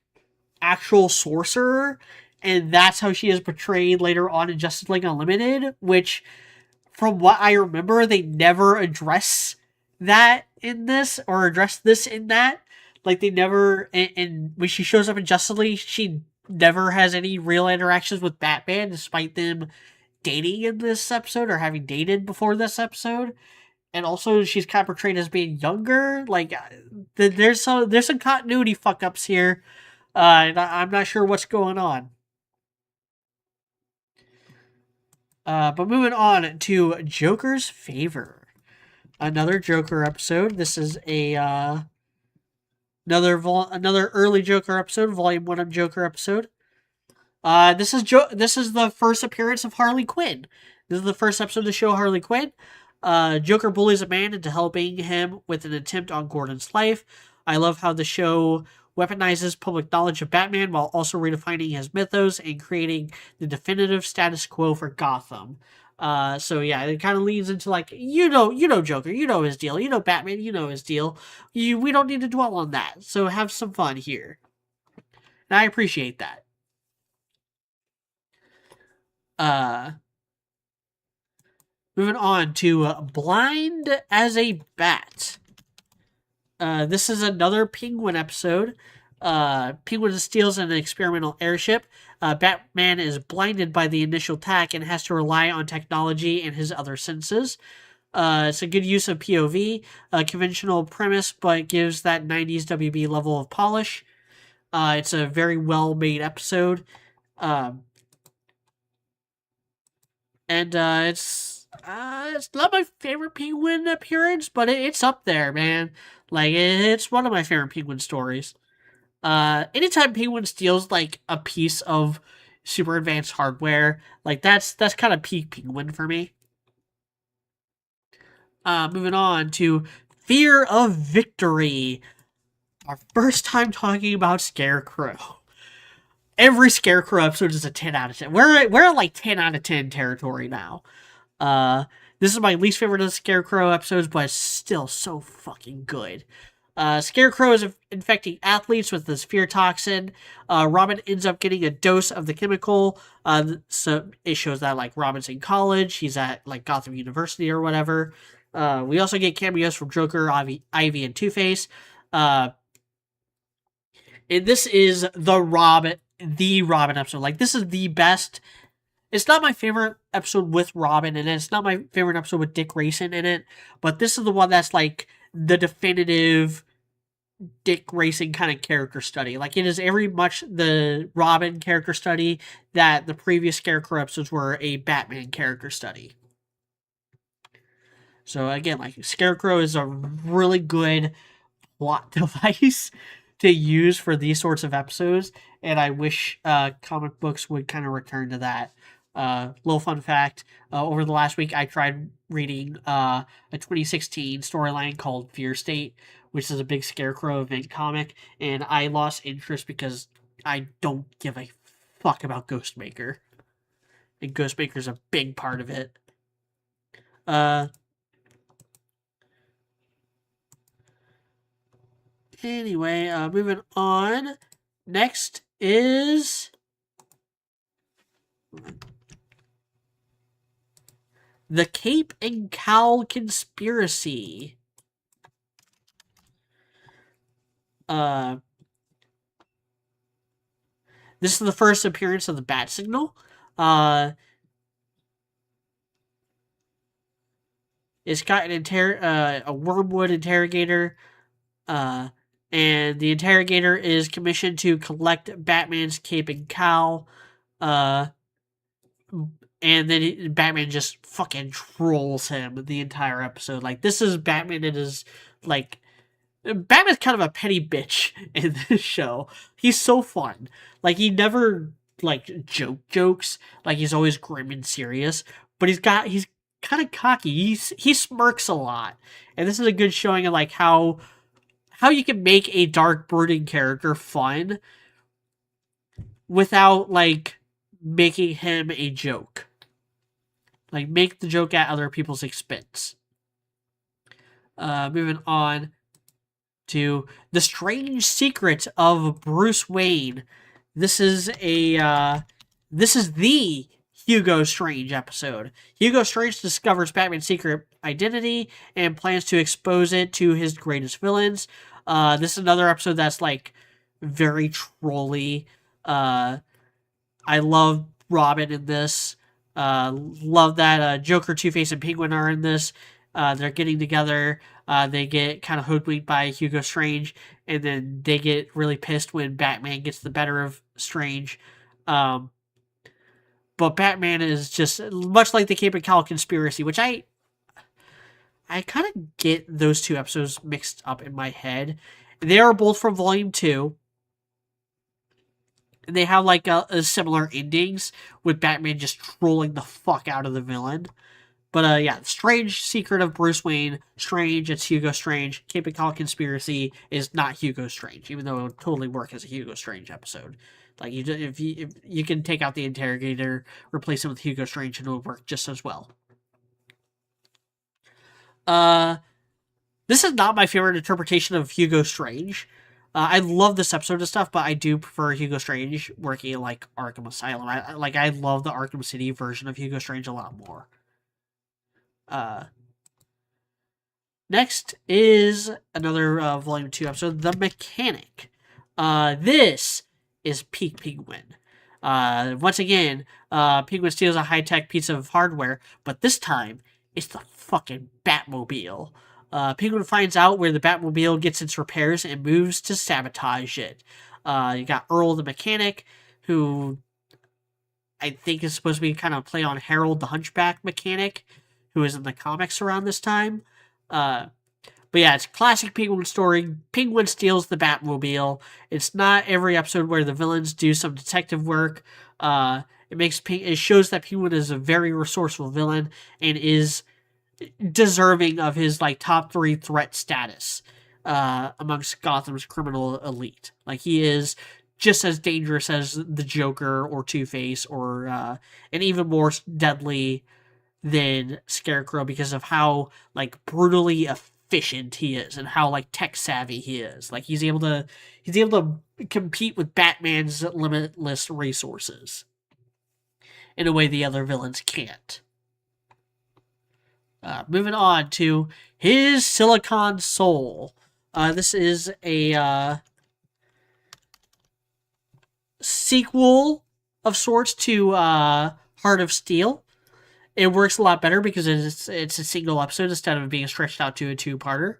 actual sorcerer, and that's how she is portrayed later on in Justice League Unlimited, which, from what I remember, they never address that in this, or address this in that. Like, they never, and when she shows up in Justice League, she never has any real interactions with Batman, despite them dating in this episode, or having dated before this episode. And also, she's kind of portrayed as being younger. Like, there's some continuity fuck ups here, and I'm not sure what's going on. But moving on to Joker's Favor, another Joker episode. This is a another early Joker episode, Volume 1 of Joker episode. This is the first appearance of Harley Quinn. This is the first episode to show Harley Quinn. Joker bullies a man into helping him with an attempt on Gordon's life. I love how the show weaponizes public knowledge of Batman while also redefining his mythos and creating the definitive status quo for Gotham. So yeah, it kind of leads into like, you know Joker, you know his deal, you know Batman, you know his deal. We don't need to dwell on that. So have some fun here. And I appreciate that. Moving on to Blind as a Bat. This is another Penguin episode. Penguin steals an experimental airship. Batman is blinded by the initial attack and has to rely on technology and his other senses. It's a good use of POV, a conventional premise, but gives that 90s WB level of polish. It's a very well-made episode. And it's not my favorite Penguin appearance, but it's up there, man. Like, it's one of my favorite Penguin stories. Anytime Penguin steals like a piece of super advanced hardware, like that's kind of peak Penguin for me. Moving on to Fear of Victory. Our first time talking about Scarecrow. every Scarecrow episode is a 10 out of 10. We're at like 10 out of 10 territory now. This is my least favorite of the Scarecrow episodes, but it's still so fucking good. Scarecrow is infecting athletes with this fear toxin. Robin ends up getting a dose of the chemical. So it shows that like Robin's in college. He's at like Gotham University or whatever. We also get cameos from Joker, Ivy, and Two-Face. And this is the Robin episode. Like, this is the best. It's not my favorite episode with Robin in it. It's not my favorite episode with Dick Grayson in it. But this is the one that's like the definitive Dick Grayson kind of character study. Like, it is very much the Robin character study that the previous Scarecrow episodes were a Batman character study. So again, like, Scarecrow is a really good plot device to use for these sorts of episodes, and I wish comic books would kind of return to that. Little fun fact, over the last week I tried reading a 2016 storyline called Fear State, which is a big Scarecrow event comic, and I lost interest because I don't give a fuck about Ghostmaker. And Ghostmaker's a big part of it. Anyway, moving on. Next is the Cape and Cowl Conspiracy. This is the first appearance of the Bat Signal. It's got a Wormwood interrogator. And the interrogator is commissioned to collect Batman's cape and cowl. And then Batman just fucking trolls him the entire episode. Like, this is Batman and his, like... Batman's kind of a petty bitch in this show. He's so fun. Like, he never, like, jokes. Like, he's always grim and serious. But he's kind of cocky. He smirks a lot. And this is a good showing of, like, how you can make a dark, brooding character fun without, like, making him a joke. Like, make the joke at other people's expense. Moving on to The Strange Secret of Bruce Wayne. This is the Hugo Strange episode. Hugo Strange discovers Batman's secret identity and plans to expose it to his greatest villains. This is another episode that's, like, very trolly. I love Robin in this. Love that Joker, Two-Face, and Penguin are in this. They're getting together. They get kind of hoodwinked by Hugo Strange, and then they get really pissed when Batman gets the better of Strange. But Batman is just much like the Cape and Cowl Conspiracy, which I kind of get those two episodes mixed up in my head. They are both from Volume 2. And they have, like, a similar endings, with Batman just trolling the fuck out of the villain. But, yeah, Strange Secret of Bruce Wayne. Strange, it's Hugo Strange. Cape and Cowl Conspiracy is not Hugo Strange, even though it would totally work as a Hugo Strange episode. Like, if you can take out the interrogator, replace him with Hugo Strange, and it would work just as well. This is not my favorite interpretation of Hugo Strange. I love this episode of stuff, but I do prefer Hugo Strange working in, like, Arkham Asylum. I love the Arkham City version of Hugo Strange a lot more. Next is another Volume 2 episode, The Mechanic. This is peak Penguin. Once again, Penguin steals a high-tech piece of hardware, but this time, it's the fucking Batmobile. Penguin finds out where the Batmobile gets its repairs and moves to sabotage it. You got Earl the Mechanic, who I think is supposed to be kind of a play on Harold the Hunchback Mechanic, who is in the comics around this time. But yeah, it's a classic Penguin story. Penguin steals the Batmobile. It's not every episode where the villains do some detective work. It shows that Penguin is a very resourceful villain and is deserving of his, like, top 3 threat status amongst Gotham's criminal elite. Like, he is just as dangerous as the Joker or Two-Face, or and even more deadly than Scarecrow because of how like brutally efficient he is and how like tech savvy he is. Like he's able to compete with Batman's limitless resources in a way the other villains can't. Moving on to his Silicon Soul. This is a sequel of sorts to Heart of Steel. It works a lot better because it's a single episode instead of being stretched out to a two-parter.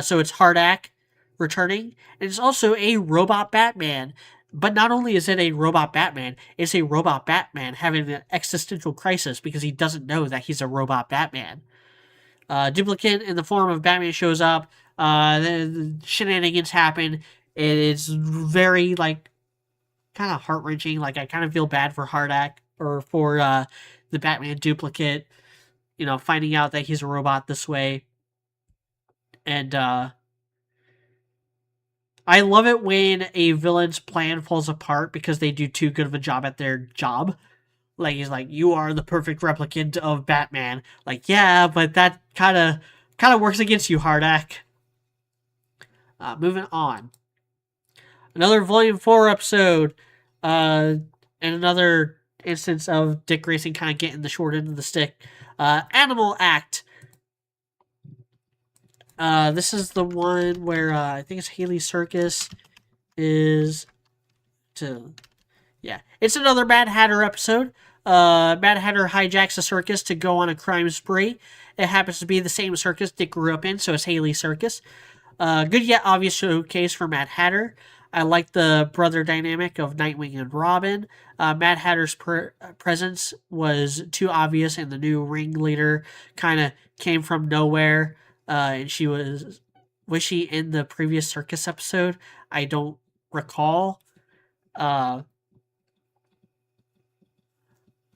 So it's Hardak returning, and it's also a robot Batman. But not only is it a robot Batman, it's a robot Batman having an existential crisis because he doesn't know that he's a robot Batman. Duplicate in the form of Batman shows up. The shenanigans happen. It's very like kind of heart wrenching. Like I kind of feel bad for Hardak or for the Batman duplicate. You know, finding out that he's a robot this way, and I love it when a villain's plan falls apart because they do too good of a job at their job. Like he's like, you are the perfect replicant of Batman. Like, yeah, but that kind of works against you, Hardak. Moving on. Another Volume 4 episode, and another instance of Dick Grayson kind of getting the short end of the stick. Animal Act. This is the one where I think it's Haley Circus is to... Yeah, it's another Mad Hatter episode. Mad Hatter hijacks a circus to go on a crime spree. It happens to be the same circus Dick grew up in, so it's Haley Circus. Good yet obvious showcase for Mad Hatter. I like the brother dynamic of Nightwing and Robin. Mad Hatter's presence was too obvious, and the new ringleader kind of came from nowhere. And she was she in the previous circus episode? I don't recall.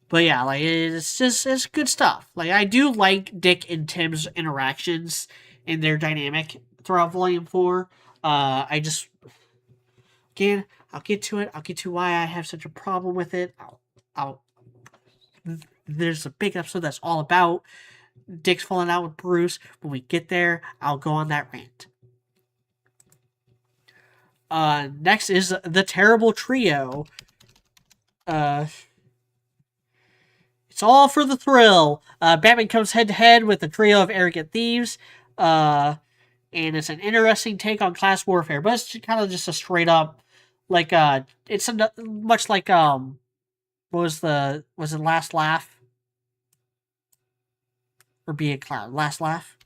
But yeah, like it's good stuff. Like I do like Dick and Tim's interactions and their dynamic throughout Volume 4. I just again, I'll get to it. I'll get to why I have such a problem with it. There's a big episode that's all about Dick's falling out with Bruce. When we get there, I'll go on that rant. Next is the Terrible Trio. It's all for the thrill. Batman comes head to head with a trio of arrogant thieves. And it's an interesting take on class warfare, but it's kind of just a straight up, like, it's much like, was it Last Laugh? Or Be a Clown? Last Laugh?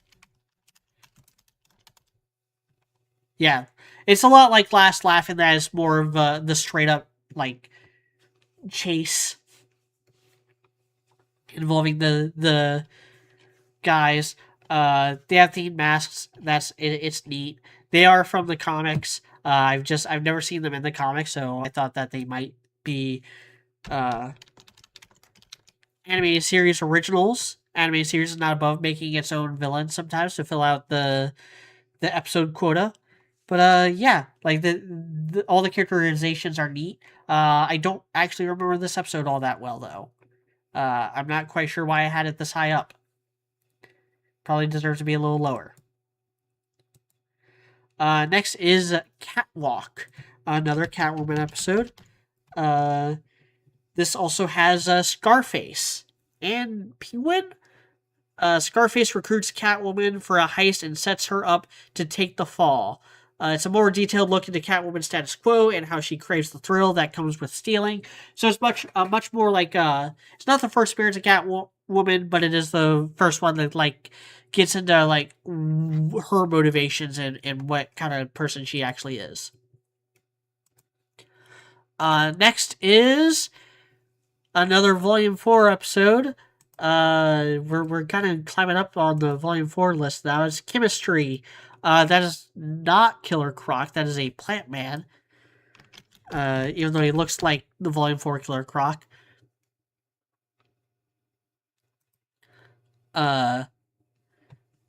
Yeah. It's a lot like Last Laugh in that it's more of the straight up, like, chase involving the guys. They have themed masks. It's neat. They are from the comics. I've never seen them in the comics, so I thought that they might be animated series originals. Animated series is not above making its own villain sometimes to fill out the episode quota. But yeah, like all the characterizations are neat. I don't actually remember this episode all that well though. I'm not quite sure why I had it this high up. Probably deserves to be a little lower. Next is Catwalk, another Catwoman episode. This also has Scarface and Penguin. Scarface recruits Catwoman for a heist and sets her up to take the fall. It's a more detailed look into Catwoman's status quo and how she craves the thrill that comes with stealing. So it's much more like it's not the first appearance of Catwoman, but it is the first one that like gets into like her motivations and what kind of person she actually is. Next is another Volume 4 episode. We're kind of climbing up on the Volume 4 list now. It's Chemistry. That is not Killer Croc. That is a plant man. Even though he looks like the Volume 4 Killer Croc. But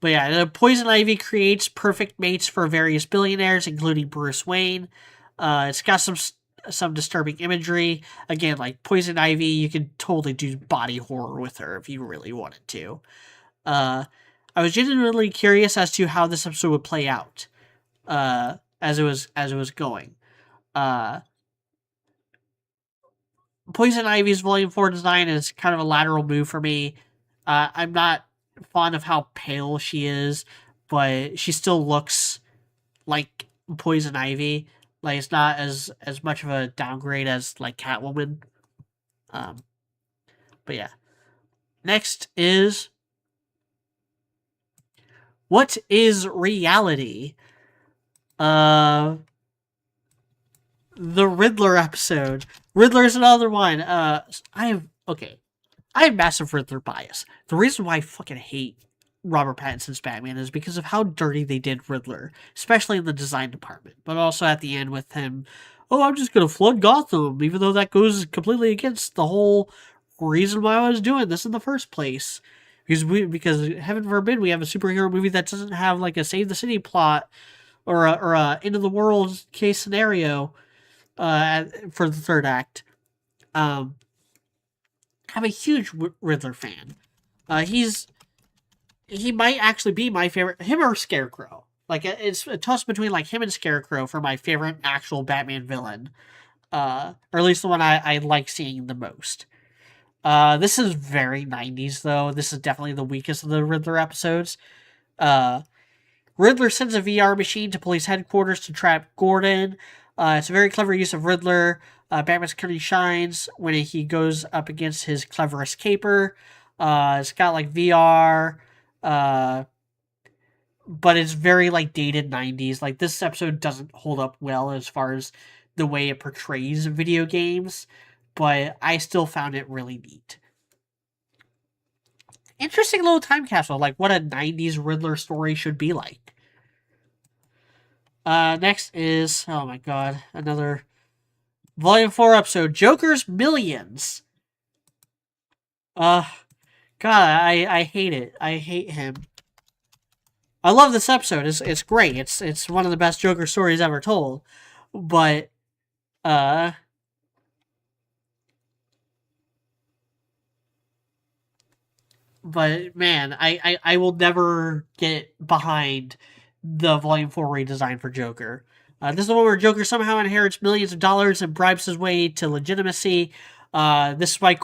yeah, Poison Ivy creates perfect mates for various billionaires, including Bruce Wayne. It's got some some disturbing imagery. Again, like Poison Ivy, you could totally do body horror with her if you really wanted to. I was genuinely curious as to how this episode would play out as it was going. Uh, Poison Ivy's Volume 4 design is kind of a lateral move for me. I'm not fond of how pale she is, but she still looks like Poison Ivy. Like, it's not as much of a downgrade as like Catwoman. Um, but yeah. Next is, what is reality? The Riddler episode. Riddler is another one. I have massive Riddler bias. The reason why I fucking hate Robert Pattinson's Batman is because of how dirty they did Riddler, especially in the design department, but also at the end with him, oh, I'm just gonna flood Gotham, even though that goes completely against the whole reason why I was doing this in the first place. Because heaven forbid we have a superhero movie that doesn't have like a save the city plot or a end of the world case scenario for the third act. I'm a huge Riddler fan. He might actually be my favorite, him or Scarecrow. Like, it's a toss between like him and Scarecrow for my favorite actual Batman villain, or at least the one I like seeing the most. This is very 90s though. This is definitely the weakest of the Riddler episodes. Riddler sends a VR machine to police headquarters to trap Gordon. It's a very clever use of Riddler. Batman's cunning shines when he goes up against his cleverest caper. It's got like VR, but it's very like dated 90s. Like, this episode doesn't hold up well as far as the way it portrays video games, but I still found it really neat. Interesting little time capsule, like what a 90s Riddler story should be like. Next is, oh my god, another Volume 4 episode, Joker's Millions. God, I hate it. I hate him. I love this episode. It's great. It's one of the best Joker stories ever told. But, man, I will never get behind the Volume 4 redesign for Joker. This is the one where Joker somehow inherits millions of dollars and bribes his way to legitimacy. This is why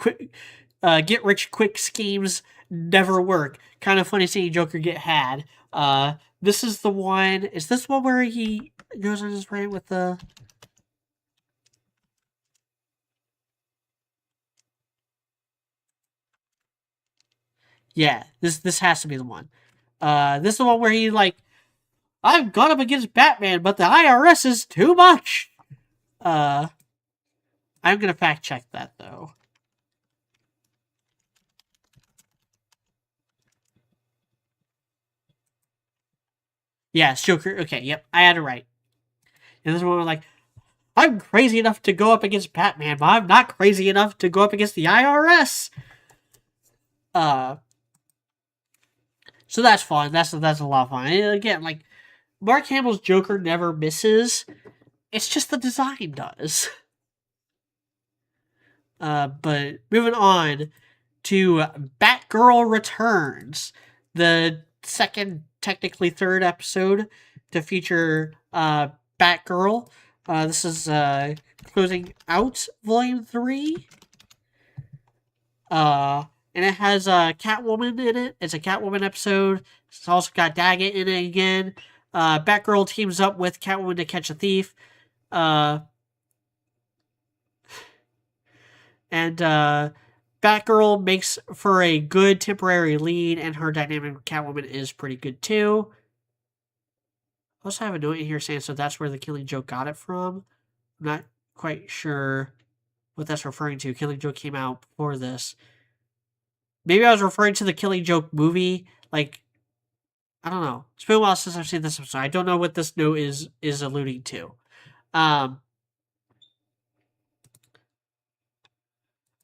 get-rich-quick schemes never work. Kind of funny seeing Joker get had. This is the one... Is this one where he goes on his rant with the... Yeah, this has to be the one. This is the one where he, like, I've gone up against Batman, but the IRS is too much. I'm gonna fact check that, though. Yeah, it's Joker. Okay, yep, I had it right. And this one was like, I'm crazy enough to go up against Batman, but I'm not crazy enough to go up against the IRS. So that's fun. That's a lot of fun. And again, like, Mark Hamill's Joker never misses. It's just the design does. But moving on to Batgirl Returns, the second, technically third episode to feature Batgirl. This is closing out Volume 3. And it has Catwoman in it. It's a Catwoman episode. It's also got Daggett in it again. Batgirl teams up with Catwoman to catch a thief. And Batgirl makes for a good temporary lead, and her dynamic with Catwoman is pretty good too. I also have a note in here saying, so that's where the Killing Joke got it from. I'm not quite sure what that's referring to. Killing Joke came out before this. Maybe I was referring to the Killing Joke movie. Like, I don't know. It's been a while since I've seen this episode. I don't know what this note is alluding to. But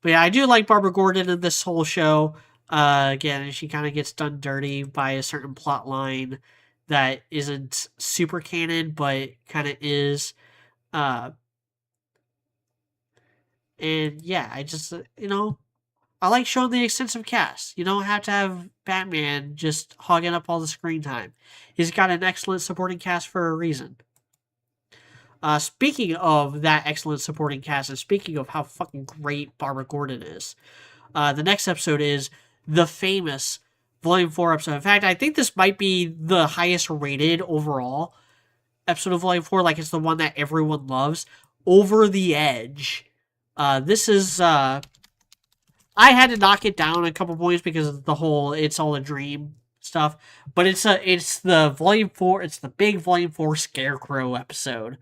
yeah, I do like Barbara Gordon in this whole show. Again, she kind of gets done dirty by a certain plot line that isn't super canon, but kind of is. And yeah, I just, I like showing the extensive cast. You don't have to have Batman just hogging up all the screen time. He's got an excellent supporting cast for a reason. Speaking of that excellent supporting cast, and speaking of how fucking great Barbara Gordon is, the next episode is the famous Volume 4 episode. In fact, I think this might be the highest rated overall episode of Volume 4. Like, it's the one that everyone loves. Over the Edge. This is, I had to knock it down a couple points because of the whole It's All a Dream stuff. But it's the Volume 4, it's the big Volume 4 Scarecrow episode.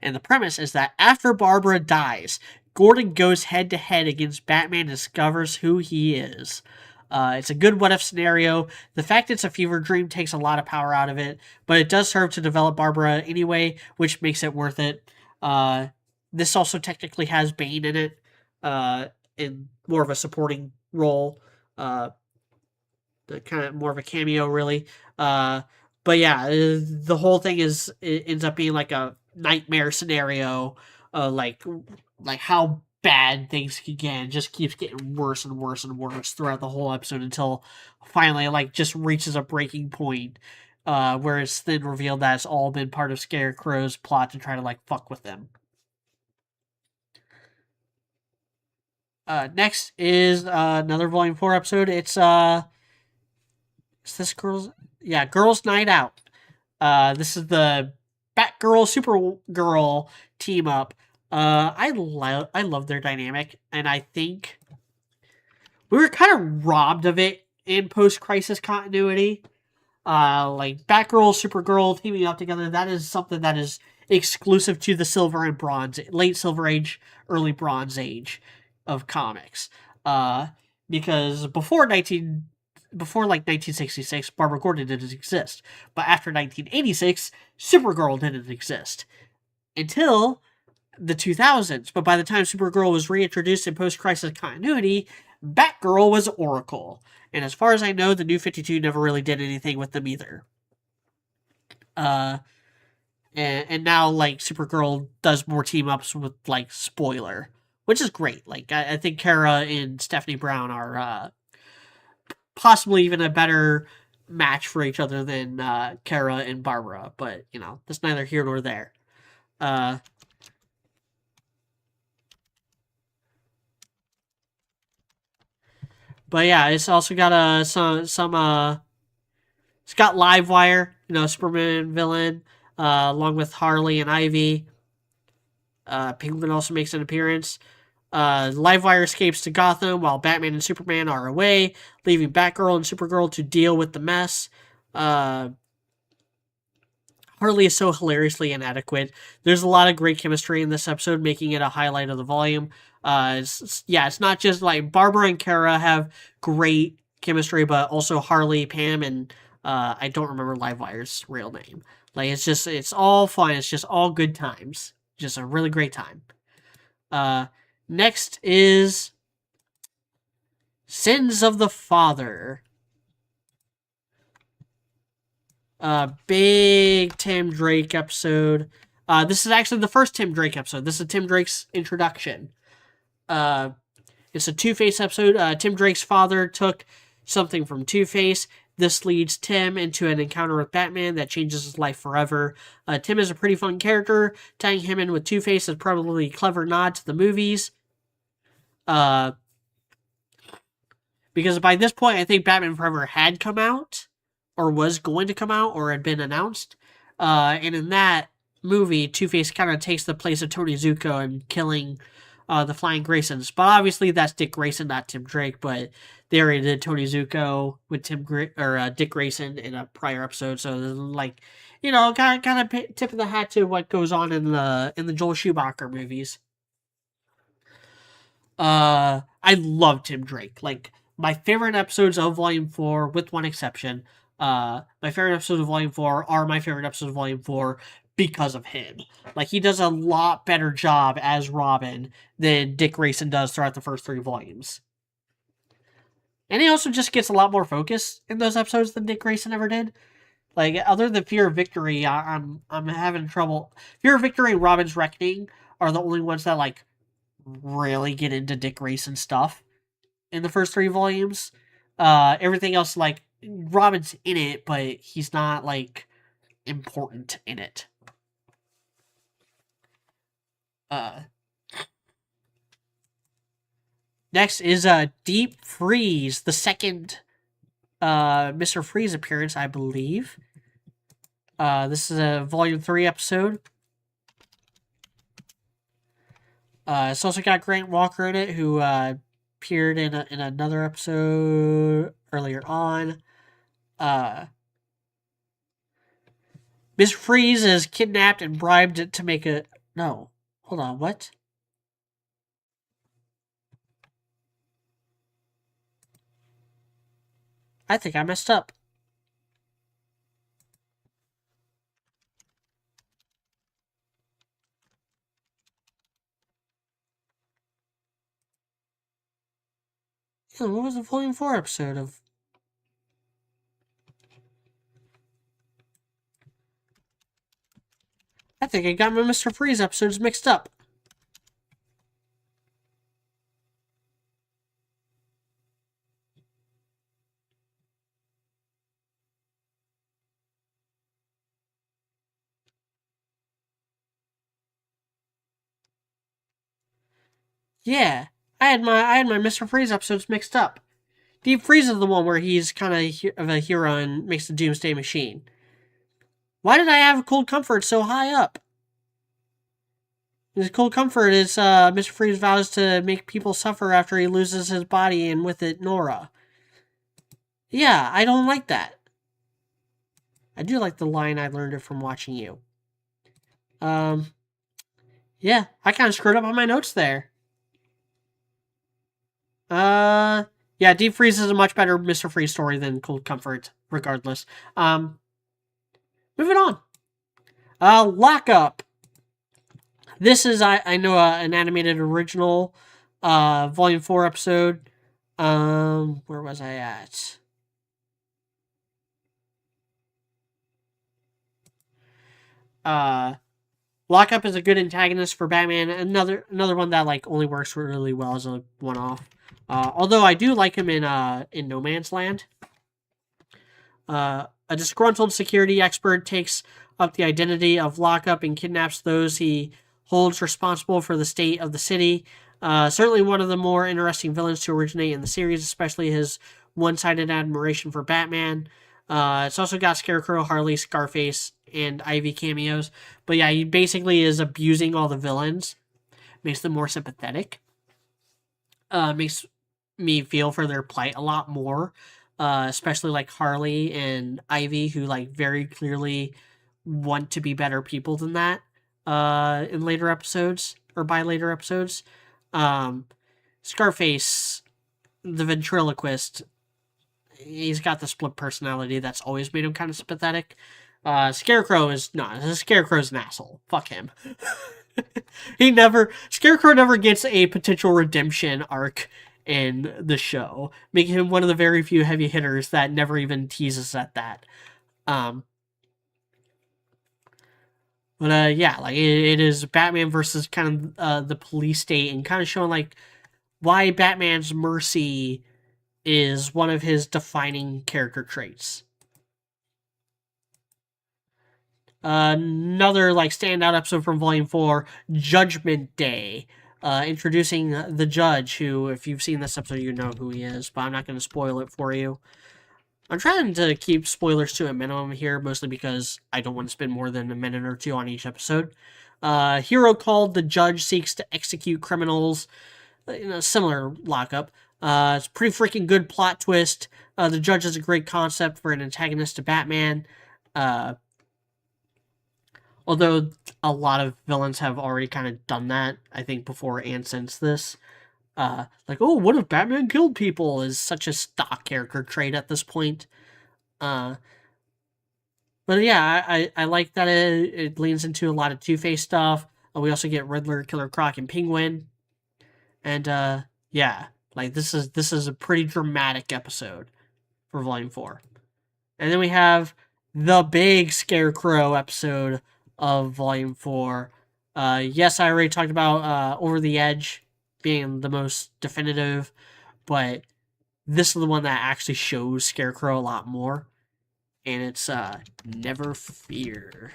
And the premise is that after Barbara dies, Gordon goes head to head against Batman and discovers who he is. It's a good what if scenario. The fact it's a fever dream takes a lot of power out of it, but it does serve to develop Barbara anyway, which makes it worth it. This also technically has Bane in it, in more of a supporting role, kind of more of a cameo, really. But yeah, the whole thing it ends up being like a nightmare scenario, like how bad things can get, and just keeps getting worse and worse and worse throughout the whole episode until finally like just reaches a breaking point, where it's then revealed that it's all been part of Scarecrow's plot to try to like fuck with them. Next is another Volume 4 episode. It's is this Girls Night Out. This is the Batgirl Supergirl team up. I love their dynamic, and I think we were kind of robbed of it in post-crisis continuity. Like Batgirl, Supergirl teaming up together, that is something that is exclusive to the Silver and Bronze, late Silver Age, early Bronze Age of comics. Because before 1966, Barbara Gordon didn't exist. But after 1986, Supergirl didn't exist. Until the 2000s. But by the time Supergirl was reintroduced in post-crisis continuity, Batgirl was Oracle. And as far as I know, the New 52 never really did anything with them either. And now, like, Supergirl does more team-ups with, like, Spoiler. Which is great. Like, I think Kara and Stephanie Brown are possibly even a better match for each other than Kara and Barbara. But, that's neither here nor there. But yeah, it's also got some it's got Livewire, Superman villain, along with Harley and Ivy. Penguin also makes an appearance. Livewire escapes to Gotham while Batman and Superman are away, leaving Batgirl and Supergirl to deal with the mess. Harley is so hilariously inadequate. There's a lot of great chemistry in this episode, making it a highlight of the volume. It's not just like Barbara and Kara have great chemistry, but also Harley, Pam, and I don't remember Livewire's real name. Like, it's all fun. It's just all good times. Just a really great time. Next is Sins of the Father. Big Tim Drake episode. This is actually the first Tim Drake episode. This is Tim Drake's introduction. It's a Two-Face episode. Tim Drake's father took something from Two-Face. This leads Tim into an encounter with Batman that changes his life forever. Tim is a pretty fun character. Tying him in with Two-Face is probably a clever nod to the movies. Because by this point, I think Batman Forever had come out, or was going to come out, or had been announced. And in that movie, Two-Face kind of takes the place of Tony Zuko and killing the Flying Graysons. But obviously, that's Dick Grayson, not Tim Drake. But they already did Tony Zuko with Dick Grayson in a prior episode. So, like, kind of tip of the hat to what goes on in the Joel Schumacher movies. I love Tim Drake. Like, my favorite episodes of Volume 4, with one exception, my favorite episodes of Volume 4 are my favorite episodes of Volume 4 because of him. Like, he does a lot better job as Robin than Dick Grayson does throughout the first 3 volumes. And he also just gets a lot more focus in those episodes than Dick Grayson ever did. Like, other than Fear of Victory, I'm having trouble. Fear of Victory and Robin's Reckoning are the only ones that, like, really get into Dick Grayson stuff in the first 3 volumes. Everything else, like, Robin's in it, but he's not, like, important in it. Next is Deep Freeze, the second Mr. Freeze appearance, I believe. This is a Volume 3 episode. It's also got Grant Walker in it, who appeared in another episode earlier on. Mr. Freeze is kidnapped and bribed to make a... No. Hold on, what? I think I messed up. Yeah, what was the Volume 4 episode of... I think I got my Mr. Freeze episodes mixed up. Yeah, I had my Mr. Freeze episodes mixed up. Deep Freeze is the one where he's kind of a hero and makes the Doomsday Machine. Why did I have Cold Comfort so high up? His Cold Comfort is Mr. Freeze vows to make people suffer after he loses his body and with it Nora. Yeah, I don't like that. I do like the line I learned it from watching you. Yeah, I kind of screwed up on my notes there. Yeah, Deep Freeze is a much better Mr. Freeze story than Cold Comfort, regardless. Moving on. Lockup. This is, I know, an animated original, Volume 4 episode. Where was I at? Lockup is a good antagonist for Batman. Another one that, like, only works really well as a one-off. Although I do like him in No Man's Land. A disgruntled security expert takes up the identity of Lockup and kidnaps those he holds responsible for the state of the city. Certainly one of the more interesting villains to originate in the series, especially his one-sided admiration for Batman. It's also got Scarecrow, Harley, Scarface, and Ivy cameos. But yeah, he basically is abusing all the villains. Makes them more sympathetic. Makes me feel for their plight a lot more. Especially like Harley and Ivy, who like very clearly want to be better people than that. In later episodes, or by later episodes. Scarface, the ventriloquist, he's got the split personality that's always made him kind of sympathetic. Scarecrow is not. Scarecrow's an asshole. Fuck him. Scarecrow never gets a potential redemption arc in the show, making him one of the very few heavy hitters that never even teases at that. But yeah, like it is Batman versus kind of the police state, and kind of showing like why Batman's mercy is one of his defining character traits. Another like standout episode from Volume 4, Judgment Day. Introducing the Judge, who, if you've seen this episode, you know who he is, but I'm not going to spoil it for you. I'm trying to keep spoilers to a minimum here, mostly because I don't want to spend more than a minute or two on each episode. Hero called the Judge seeks to execute criminals in a similar lockup. It's a pretty freaking good plot twist. The Judge is a great concept for an antagonist to Batman. Although a lot of villains have already kind of done that, I think, before and since this. Like, oh, what if Batman killed people is such a stock character trait at this point. But yeah, I like that it leans into a lot of Two-Face stuff. We also get Riddler, Killer Croc, and Penguin. And yeah, like this is a pretty dramatic episode for Volume 4. And then we have the big Scarecrow episode of Volume 4. Yes, I already talked about Over the Edge being the most definitive, but this is the one that actually shows Scarecrow a lot more, and it's Never Fear.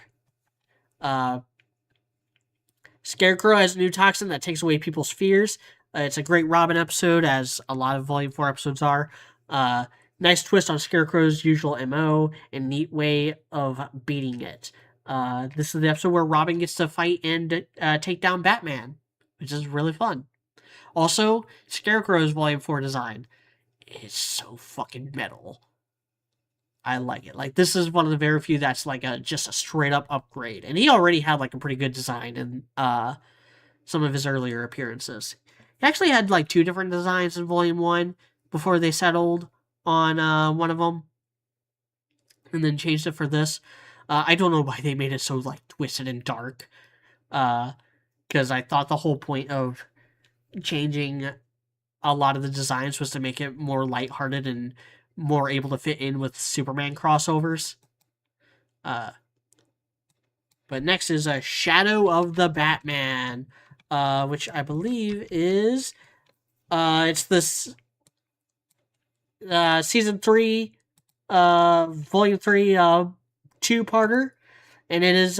Scarecrow has a new toxin that takes away people's fears. It's a great Robin episode, as a lot of Volume 4 episodes are. Nice twist on Scarecrow's usual MO and neat way of beating it. This is the episode where Robin gets to fight and take down Batman, which is really fun. Also, Scarecrow's Volume 4 design is so fucking metal. I like it. Like, this is one of the very few that's like just a straight up upgrade. And he already had like a pretty good design in some of his earlier appearances. He actually had like 2 different designs in Volume 1 before they settled on one of them. And then changed it for this. I don't know why they made it so like twisted and dark. Because I thought the whole point of changing a lot of the designs was to make it more lighthearted and more able to fit in with Superman crossovers. But next is a Shadow of the Batman, which I believe is it's this season 3, volume 3, 2-parter, and it is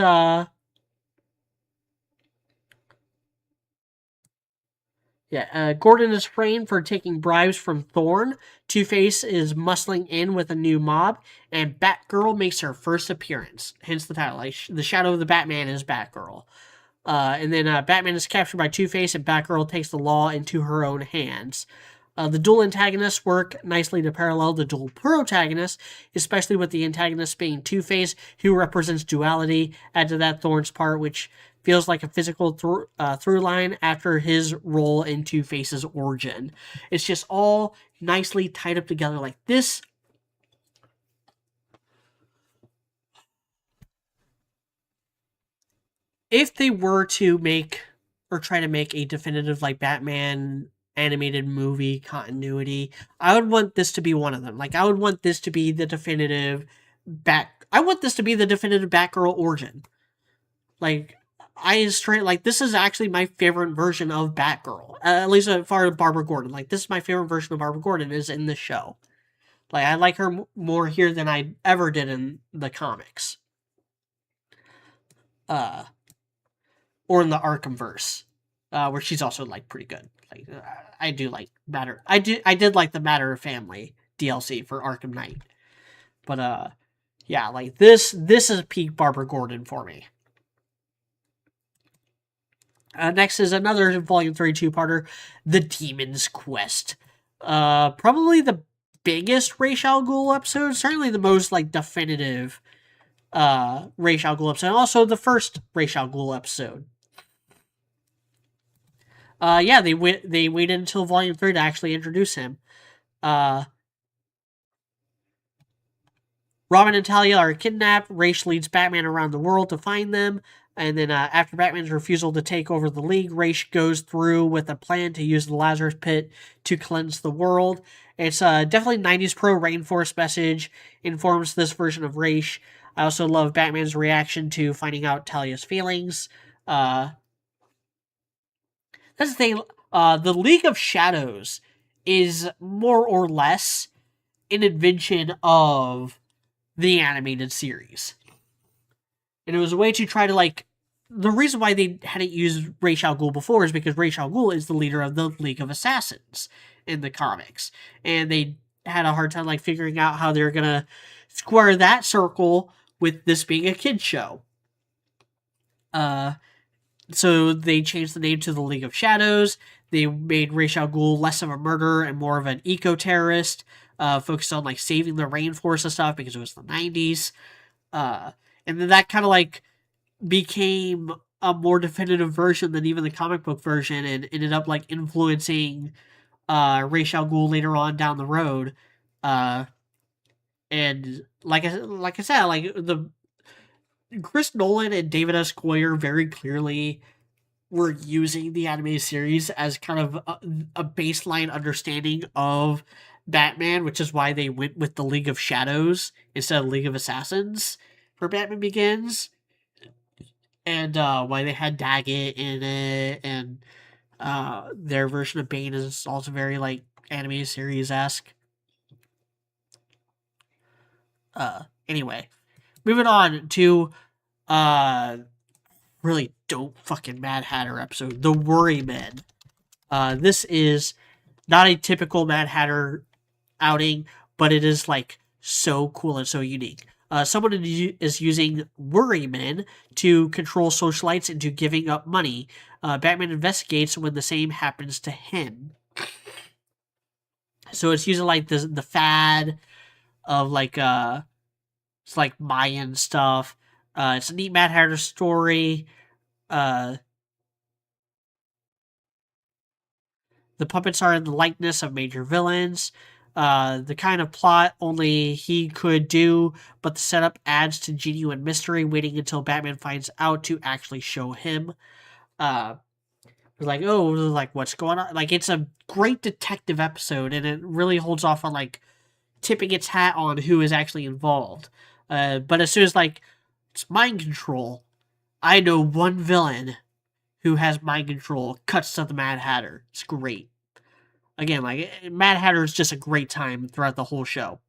Gordon is framed for taking bribes from Thorn. Two-Face is muscling in with a new mob, and Batgirl makes her first appearance. Hence the title. Like, the Shadow of the Batman is Batgirl. And then Batman is captured by Two-Face, and Batgirl takes the law into her own hands. The dual antagonists work nicely to parallel the dual protagonists, especially with the antagonist being Two-Face, who represents duality. Add to that Thorn's part, which feels like a physical through line after his role in Two-Face's origin. It's just all nicely tied up together like this. If they were to make or try to make a definitive like Batman animated movie continuity, I would want this to be one of them. Like, I would want this to be the definitive I want this to be the definitive Batgirl origin. Like, this is actually my favorite version of Batgirl. At least as far as Barbara Gordon. Like, this is my favorite version of Barbara Gordon is in this show. Like, I like her more here than I ever did in the comics. Or in the Arkhamverse. Where she's also, like, pretty good. Like, I do like Matter. I did like the Matter of Family DLC for Arkham Knight. But, yeah, like, this is peak Barbara Gordon for me. Next is another Volume 3 2-parter, The Demon's Quest. Probably the biggest Ra's al Ghul episode, certainly the most, like, definitive Ra's al Ghul episode, also the first Ra's al Ghul episode. They waited until Volume 3 to actually introduce him. Robin and Talia are kidnapped. Ra's leads Batman around the world to find them. And then after Batman's refusal to take over the League, Ra's goes through with a plan to use the Lazarus Pit to cleanse the world. It's definitely 90s pro Rainforest message, informs this version of Ra's. I also love Batman's reaction to finding out Talia's feelings. That's the thing. The League of Shadows is more or less an invention of the animated series. And it was a way to try to, like, the reason why they hadn't used Ra's al Ghul before is because Ra's al Ghul is the leader of the League of Assassins in the comics. And they had a hard time, like, figuring out how they're gonna square that circle with this being a kid's show. So they changed the name to the League of Shadows. They made Ra's al Ghul less of a murderer and more of an eco-terrorist, focused on, like, saving the rainforest and stuff because it was the 90s. And then that kind of, like, became a more definitive version than even the comic book version and ended up, like, influencing Ra's al Ghul later on down the road. And like I said, like, the Chris Nolan and David S. Goyer very clearly were using the animated series as kind of a baseline understanding of Batman, which is why they went with the League of Shadows instead of League of Assassins for Batman Begins, and why they had Daggett in it, and Their version of Bane is also very like anime series-esque. Anyway, moving on to really dope fucking Mad Hatter episode, The Worry Men. This is not a typical Mad Hatter outing, but it is like so cool and so unique. Someone is using Worrymen to control socialites into giving up money. Batman investigates when the same happens to him. So it's using like the fad of like it's like Mayan stuff. It's a neat Mad Hatter story. The puppets are in the likeness of major villains. The kind of plot only he could do, but the setup adds to genuine mystery, waiting until Batman finds out to actually show him. Like, oh, like what's going on? Like, it's a great detective episode, and it really holds off on like tipping its hat on who is actually involved. But as soon as like it's mind control, I know one villain who has mind control, cuts to the Mad Hatter. It's great. Again, like Mad Hatter is just a great time throughout the whole show.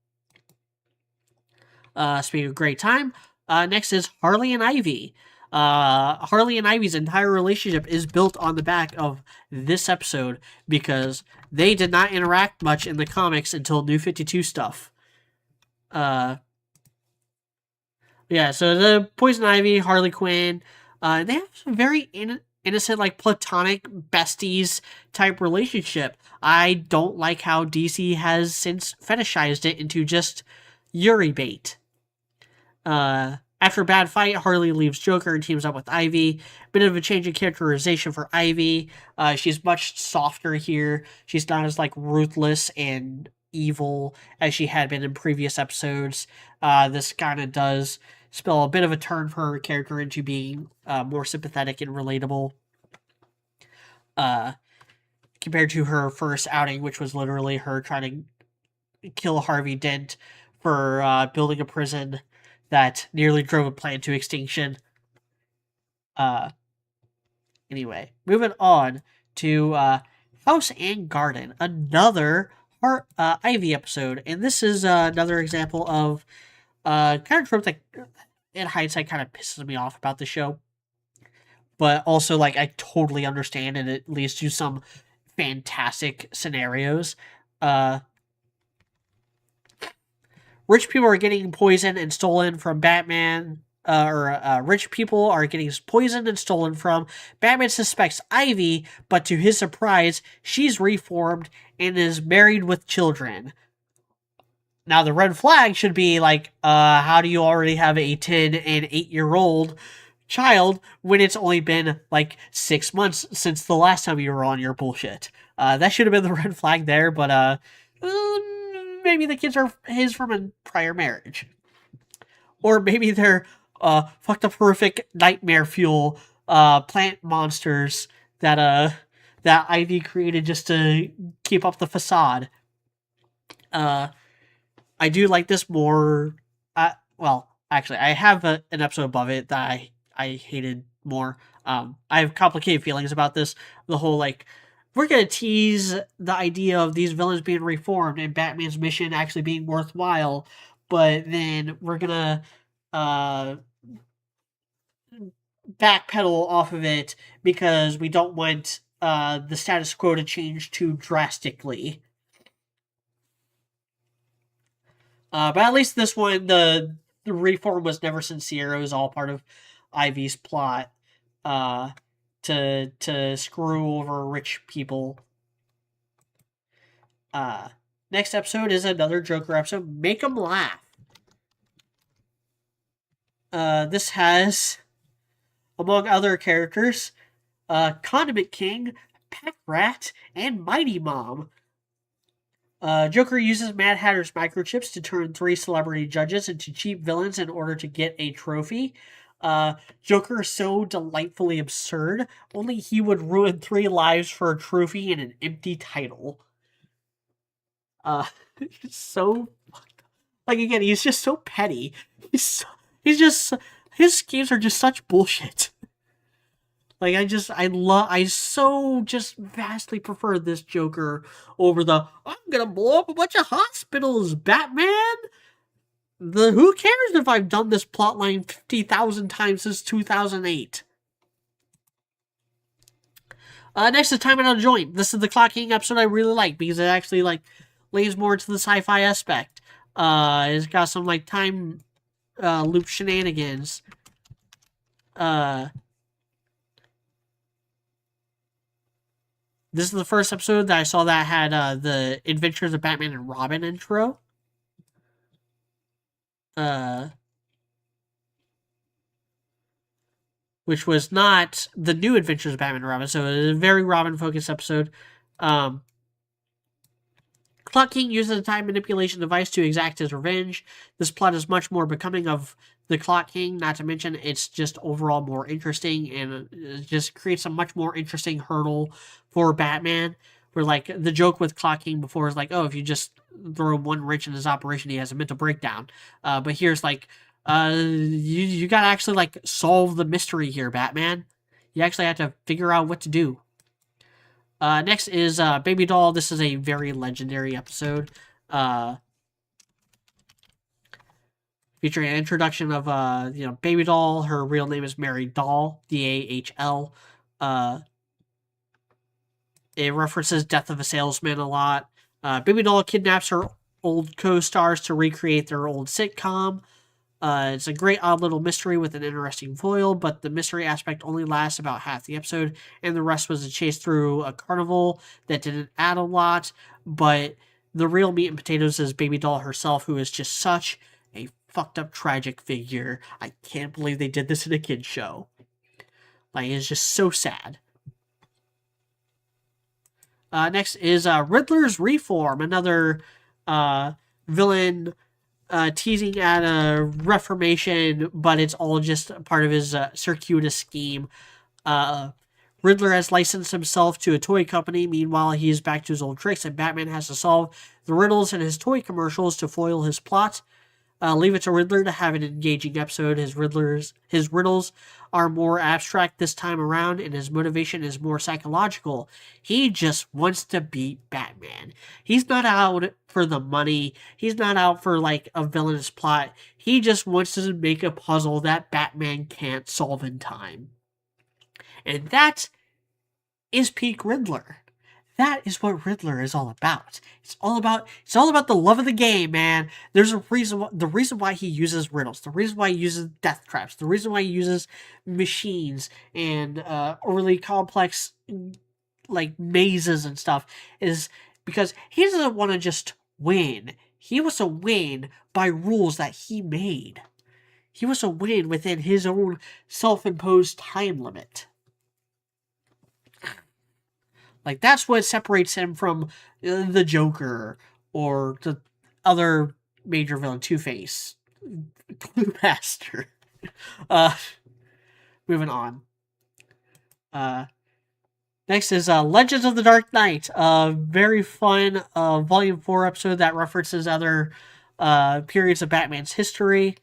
Speaking of great time, next is Harley and Ivy. Harley and Ivy's entire relationship is built on the back of this episode because they did not interact much in the comics until New 52 stuff. Yeah, so the Poison Ivy, Harley Quinn, they have some very innocent, like platonic besties type relationship. I don't like how DC has since fetishized it into just Yuri bait. After a bad fight, Harley leaves Joker and teams up with Ivy. Bit of a change in characterization for Ivy. She's much softer here. She's not as like ruthless and evil as she had been in previous episodes. This kind of does spell a bit of a turn for her character into being more sympathetic and relatable. Compared to her first outing, which was literally her trying to kill Harvey Dent for building a prison that nearly drove a plant to extinction. Anyway, moving on to House and Garden, another Ivy episode, and this is another example of kind of trope that, in hindsight, kind of pisses me off about the show. But also, like, I totally understand, and it leads to some fantastic scenarios. Rich people are getting poisoned and stolen from Batman. Rich people are getting poisoned and stolen from. Batman suspects Ivy, but to his surprise, she's reformed and is married with children. Now, the red flag should be like, how do you already have a 10 and 8-year-old child when it's only been like 6 months since the last time you were on your bullshit? That should have been the red flag there, but maybe the kids are his from a prior marriage. Or maybe they're fucked up horrific nightmare fuel plant monsters that Ivy created just to keep up the facade. I do like this more. Well, actually, I have an episode above it that I hated more. I have complicated feelings about this. The whole like, we're gonna tease the idea of these villains being reformed and Batman's mission actually being worthwhile, but then we're gonna backpedal off of it because we don't want the status quo to change too drastically. But at least this one, the reform was never sincere. It was all part of Ivy's plot to screw over rich people. Next episode is another Joker episode, Make 'em Laugh. This has, among other characters, Condiment King, Pack Rat, and Mighty Mom. Joker uses Mad Hatter's microchips to turn 3 celebrity judges into cheap villains in order to get a trophy. Joker is so delightfully absurd, only he would ruin 3 lives for a trophy and an empty title. It's so like, again, he's just so petty. He's just, his schemes are just such bullshit. Like, I so just vastly prefer this Joker over the, I'm gonna blow up a bunch of hospitals, Batman! Who cares if I've done this plotline 50,000 times since 2008? Next is Time Out of Joint. This is the Clock King episode I really like because it actually, like, lays more into the sci-fi aspect. It's got some, like, time loop shenanigans. This is the first episode that I saw that had the Adventures of Batman and Robin intro. Which was not the new Adventures of Batman and Robin, so it was a very Robin-focused episode. Clock King uses a time manipulation device to exact his revenge. This plot is much more becoming of the Clock King, not to mention it's just overall more interesting, and it just creates a much more interesting hurdle for Batman, where, like, the joke with Clock King before is like, oh, if you just throw one wrench in his operation, he has a mental breakdown. But here's like, you gotta actually, like, solve the mystery here, Batman. You actually have to figure out what to do. Next is Baby Doll. This is a very legendary episode. Featuring an introduction of Baby Doll. Her real name is Mary Dahl, Dahl. It references Death of a Salesman a lot. Baby Doll kidnaps her old co-stars to recreate their old sitcom. It's a great odd little mystery with an interesting foil, but the mystery aspect only lasts about half the episode, and the rest was a chase through a carnival that didn't add a lot, but the real meat and potatoes is Baby Doll herself, who is just such a fucked up tragic figure. I can't believe they did this in a kid's show. Like, it's just so sad. Next is Riddler's Reform, another villain teasing at a reformation, but it's all just part of his circuitous scheme. Riddler has licensed himself to a toy company. Meanwhile, he's back to his old tricks, and Batman has to solve the riddles in his toy commercials to foil his plot. Leave it to Riddler to have an engaging episode. His riddles are more abstract this time around, and his motivation is more psychological. He just wants to beat Batman. He's not out for the money. He's not out for, like, a villainous plot. He just wants to make a puzzle that Batman can't solve in time. And that is peak Riddler. That is what Riddler is all about. It's all about the love of the game, man. There's a reason. The reason why he uses riddles, the reason why he uses death traps, the reason why he uses machines and overly complex, like, mazes and stuff, is because he doesn't want to just win. He wants to win by rules that he made. He wants to win within his own self-imposed time limit. Like, that's what separates him from the Joker or the other major villain, Two-Face. Clue Master. Moving on. Next is Legends of the Dark Knight. A very fun Volume 4 episode that references other periods of Batman's history.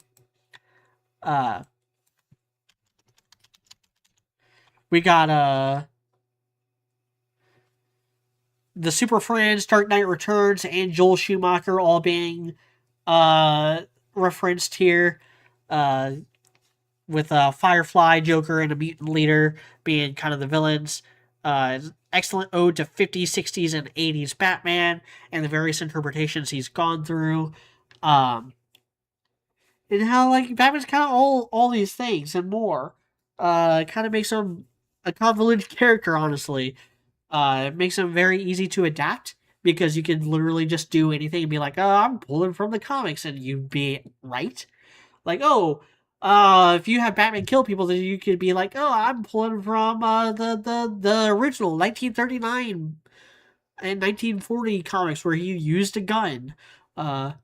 We got the Super Friends, Dark Knight Returns, and Joel Schumacher all being referenced here, with Firefly, Joker, and a Mutant Leader being kind of the villains. Excellent ode to 50s, 60s, and 80s Batman and the various interpretations he's gone through. And how, like, Batman's kind of all these things and more. Kind of makes him a convoluted character, honestly. It makes them very easy to adapt because you can literally just do anything and be like, oh, I'm pulling from the comics, and you'd be right. Like, oh, if you have Batman kill people, then you could be like, oh, I'm pulling from the original 1939 and 1940 comics where he used a gun. Have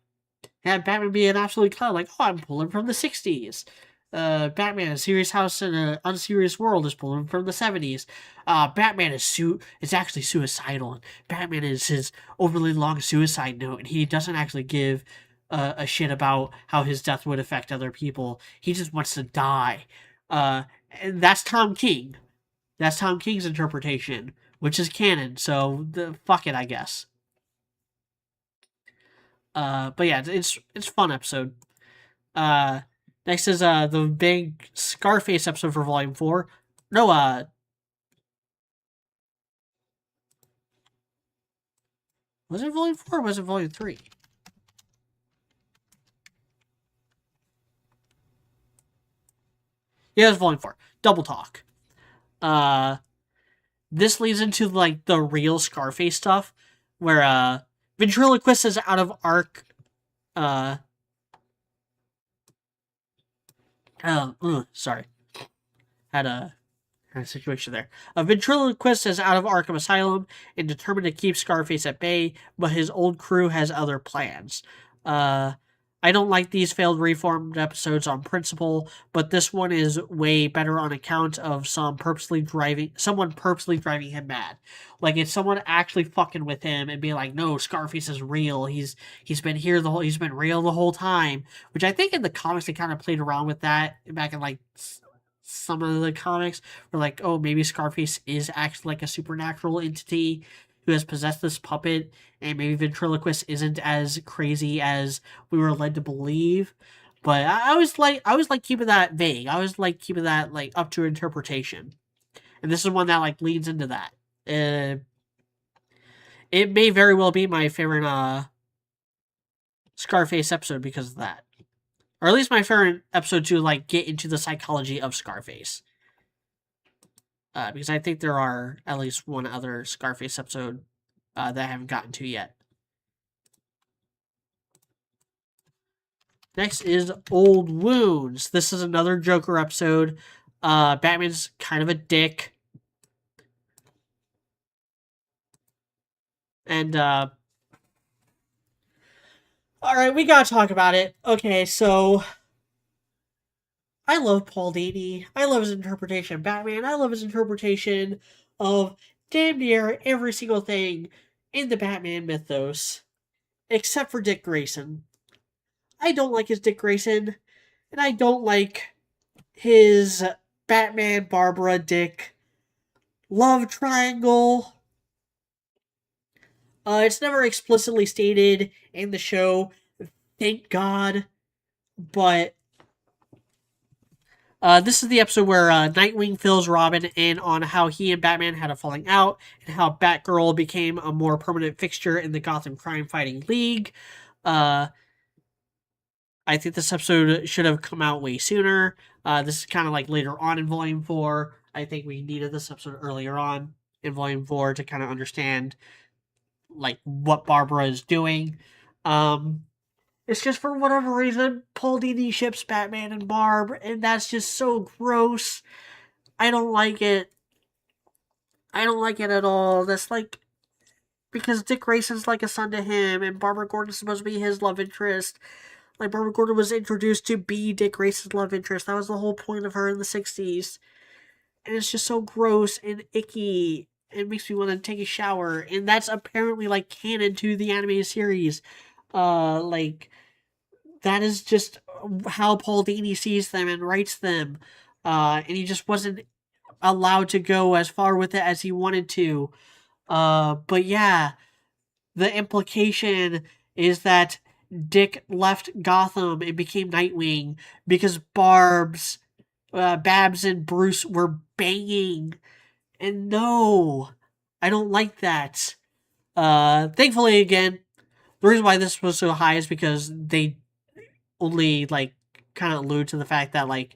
Batman be an absolute clown, like, oh, I'm pulling from the 60s. Batman, a serious house in an unserious world, is pulling from the 70s. Batman is actually suicidal, and Batman is his overly long suicide note, and he doesn't actually give a shit about how his death would affect other people. He just wants to die. And that's Tom King. That's Tom King's interpretation, which is canon. So fuck it, I guess. But yeah, it's a fun episode. Next is the big Scarface episode for Volume 4. No, was it Volume 4 or was it Volume 3? Yeah, it was Volume 4. Double Talk. This leads into like the real Scarface stuff, where Ventriloquist is out of arc. Sorry, had a situation there. A ventriloquist is out of Arkham Asylum and determined to keep Scarface at bay, but his old crew has other plans. I don't like these failed reformed episodes on principle, but this one is way better on account of someone purposely driving him mad. Like it's someone actually fucking with him and being like, "No, Scarface is real. He's been here he's been real the whole time." Which I think in the comics they kind of played around with that back in like some of the comics, where like, oh, maybe Scarface is actually like a supernatural entity who has possessed this puppet, and maybe Ventriloquist isn't as crazy as we were led to believe. But I was like keeping that vague. I was like keeping that like up to interpretation, and this is one that like leads into that. It may very well be my favorite Scarface episode because of that, or at least my favorite episode to like get into the psychology of Scarface. Because I think there are at least one other Scarface episode that I haven't gotten to yet. Next is Old Wounds. This is another Joker episode. Batman's kind of a dick. And, alright, we gotta talk about it. Okay, so I love Paul Dini. I love his interpretation of Batman. I love his interpretation of damn near every single thing in the Batman mythos, except for Dick Grayson. I don't like his Dick Grayson, and I don't like his Batman Barbara Dick love triangle. It's never explicitly stated in the show, thank God, but this is the episode where Nightwing fills Robin in on how he and Batman had a falling out, and how Batgirl became a more permanent fixture in the Gotham Crime Fighting League. I think this episode should have come out way sooner. This is kind of like later on in Volume 4. I think we needed this episode earlier on in Volume 4 to kind of understand like what Barbara is doing. It's just for whatever reason, Paul Dini ships Batman and Barb, and that's just so gross. I don't like it. I don't like it at all. That's like, because Dick Grayson's like a son to him, and Barbara Gordon's supposed to be his love interest. Like, Barbara Gordon was introduced to be Dick Grayson's love interest. That was the whole point of her in the 60s. And it's just so gross and icky. It makes me want to take a shower. And that's apparently, like, canon to the animated series. Like, that is just how Paul Dini sees them and writes them. And he just wasn't allowed to go as far with it as he wanted to. But yeah, the implication is that Dick left Gotham and became Nightwing because Babs and Bruce were banging. And no, I don't like that. Thankfully, again, the reason why this was so high is because they only, like, kind of allude to the fact that, like,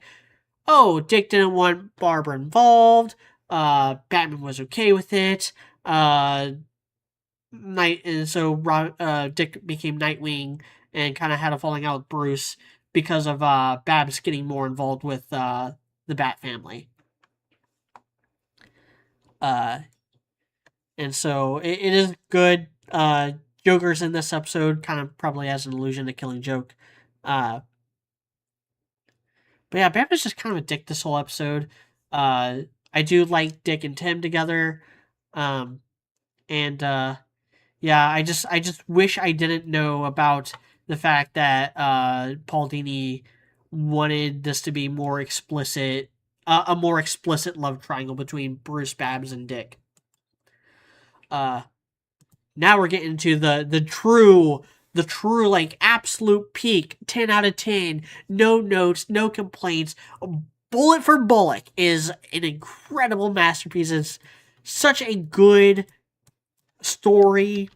oh, Dick didn't want Barbara involved. Batman was okay with it. And so Dick became Nightwing and kind of had a falling out with Bruce because of Babs getting more involved with the Bat family. And so it is good. Joker's in this episode, kind of probably as an allusion to Killing Joke. But yeah, Batman's just kind of a dick this whole episode. I do like Dick and Tim together. And yeah, I just wish I didn't know about the fact that Paul Dini wanted this to be more explicit a more explicit love triangle between Bruce, Babs, and Dick. Now we're getting to the true like absolute peak, 10 out of 10, no notes, no complaints. Bullet for Bullock is an incredible masterpiece. It's such a good story.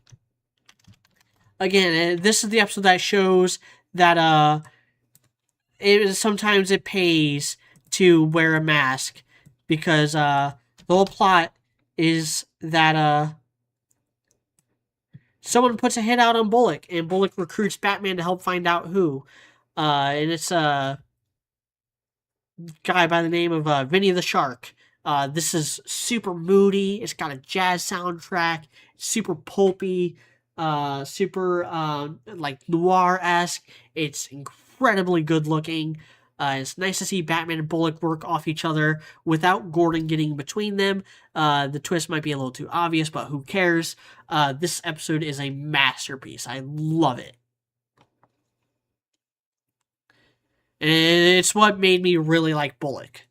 Again, this is the episode that shows that sometimes it pays to wear a mask, because the whole plot is that someone puts a hit out on Bullock, and Bullock recruits Batman to help find out who. And it's a guy by the name of Vinny the Shark. This is super moody. It's got a jazz soundtrack. It's super pulpy. Super like noir-esque. It's incredibly good looking. It's nice to see Batman and Bullock work off each other without Gordon getting between them. The twist might be a little too obvious, but who cares? This episode is a masterpiece. I love it. And it's what made me really like Bullock.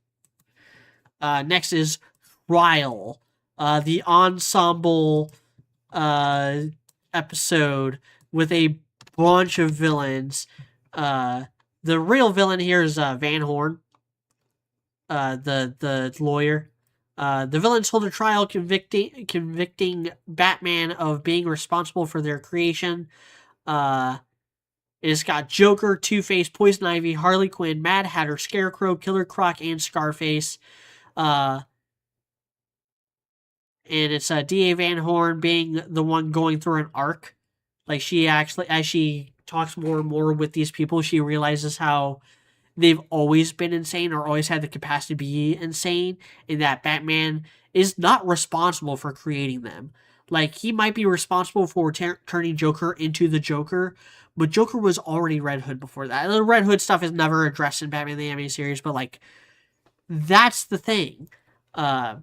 Next is Trial. The ensemble episode with a bunch of villains. The real villain here is Van Horn, the lawyer. The villains hold a trial convicting Batman of being responsible for their creation. It's got Joker, Two-Face, Poison Ivy, Harley Quinn, Mad Hatter, Scarecrow, Killer Croc, and Scarface. And it's D.A. Van Horn being the one going through an arc. Like, she actually, as she talks more and more with these people, she realizes how they've always been insane, or always had the capacity to be insane, and that Batman is not responsible for creating them. Like, he might be responsible for turning Joker into the Joker, but Joker was already Red Hood before that. The Red Hood stuff is never addressed in Batman the Animated Series, but, like, that's the thing. Like,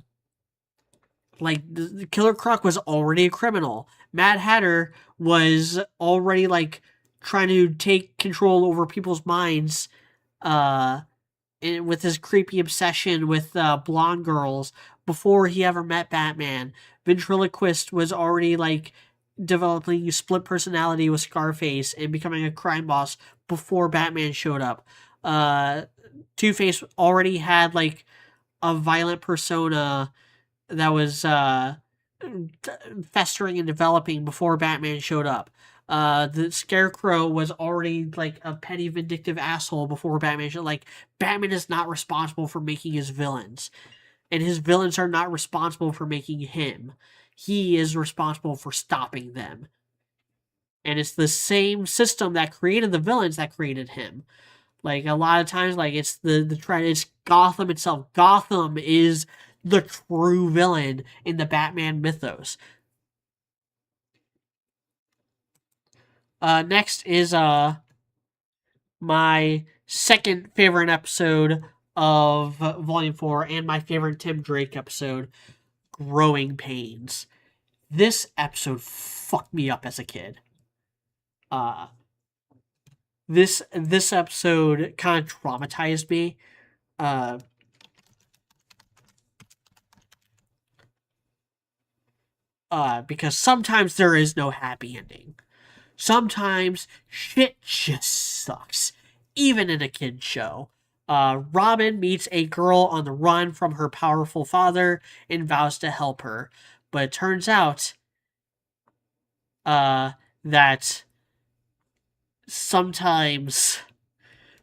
the Killer Croc was already a criminal. Mad Hatter was already, like, trying to take control over people's minds with his creepy obsession with blonde girls before he ever met Batman. Ventriloquist was already, like, developing split personality with Scarface and becoming a crime boss before Batman showed up. Two-Face already had, like, a violent persona that was festering and developing before Batman showed up. The Scarecrow was already, like, a petty, vindictive asshole before Batman showed up. Like, Batman is not responsible for making his villains, and his villains are not responsible for making him. He is responsible for stopping them. And it's the same system that created the villains that created him. Like, a lot of times, like, it's it's Gotham itself. Gotham is the true villain in the Batman mythos. Next is my second favorite episode of Volume 4 and my favorite Tim Drake episode, Growing Pains. This episode fucked me up as a kid. This episode kind of traumatized me. Because sometimes there is no happy ending. Sometimes shit just sucks, even in a kid's show. Robin meets a girl on the run from her powerful father and vows to help her. But it turns out that sometimes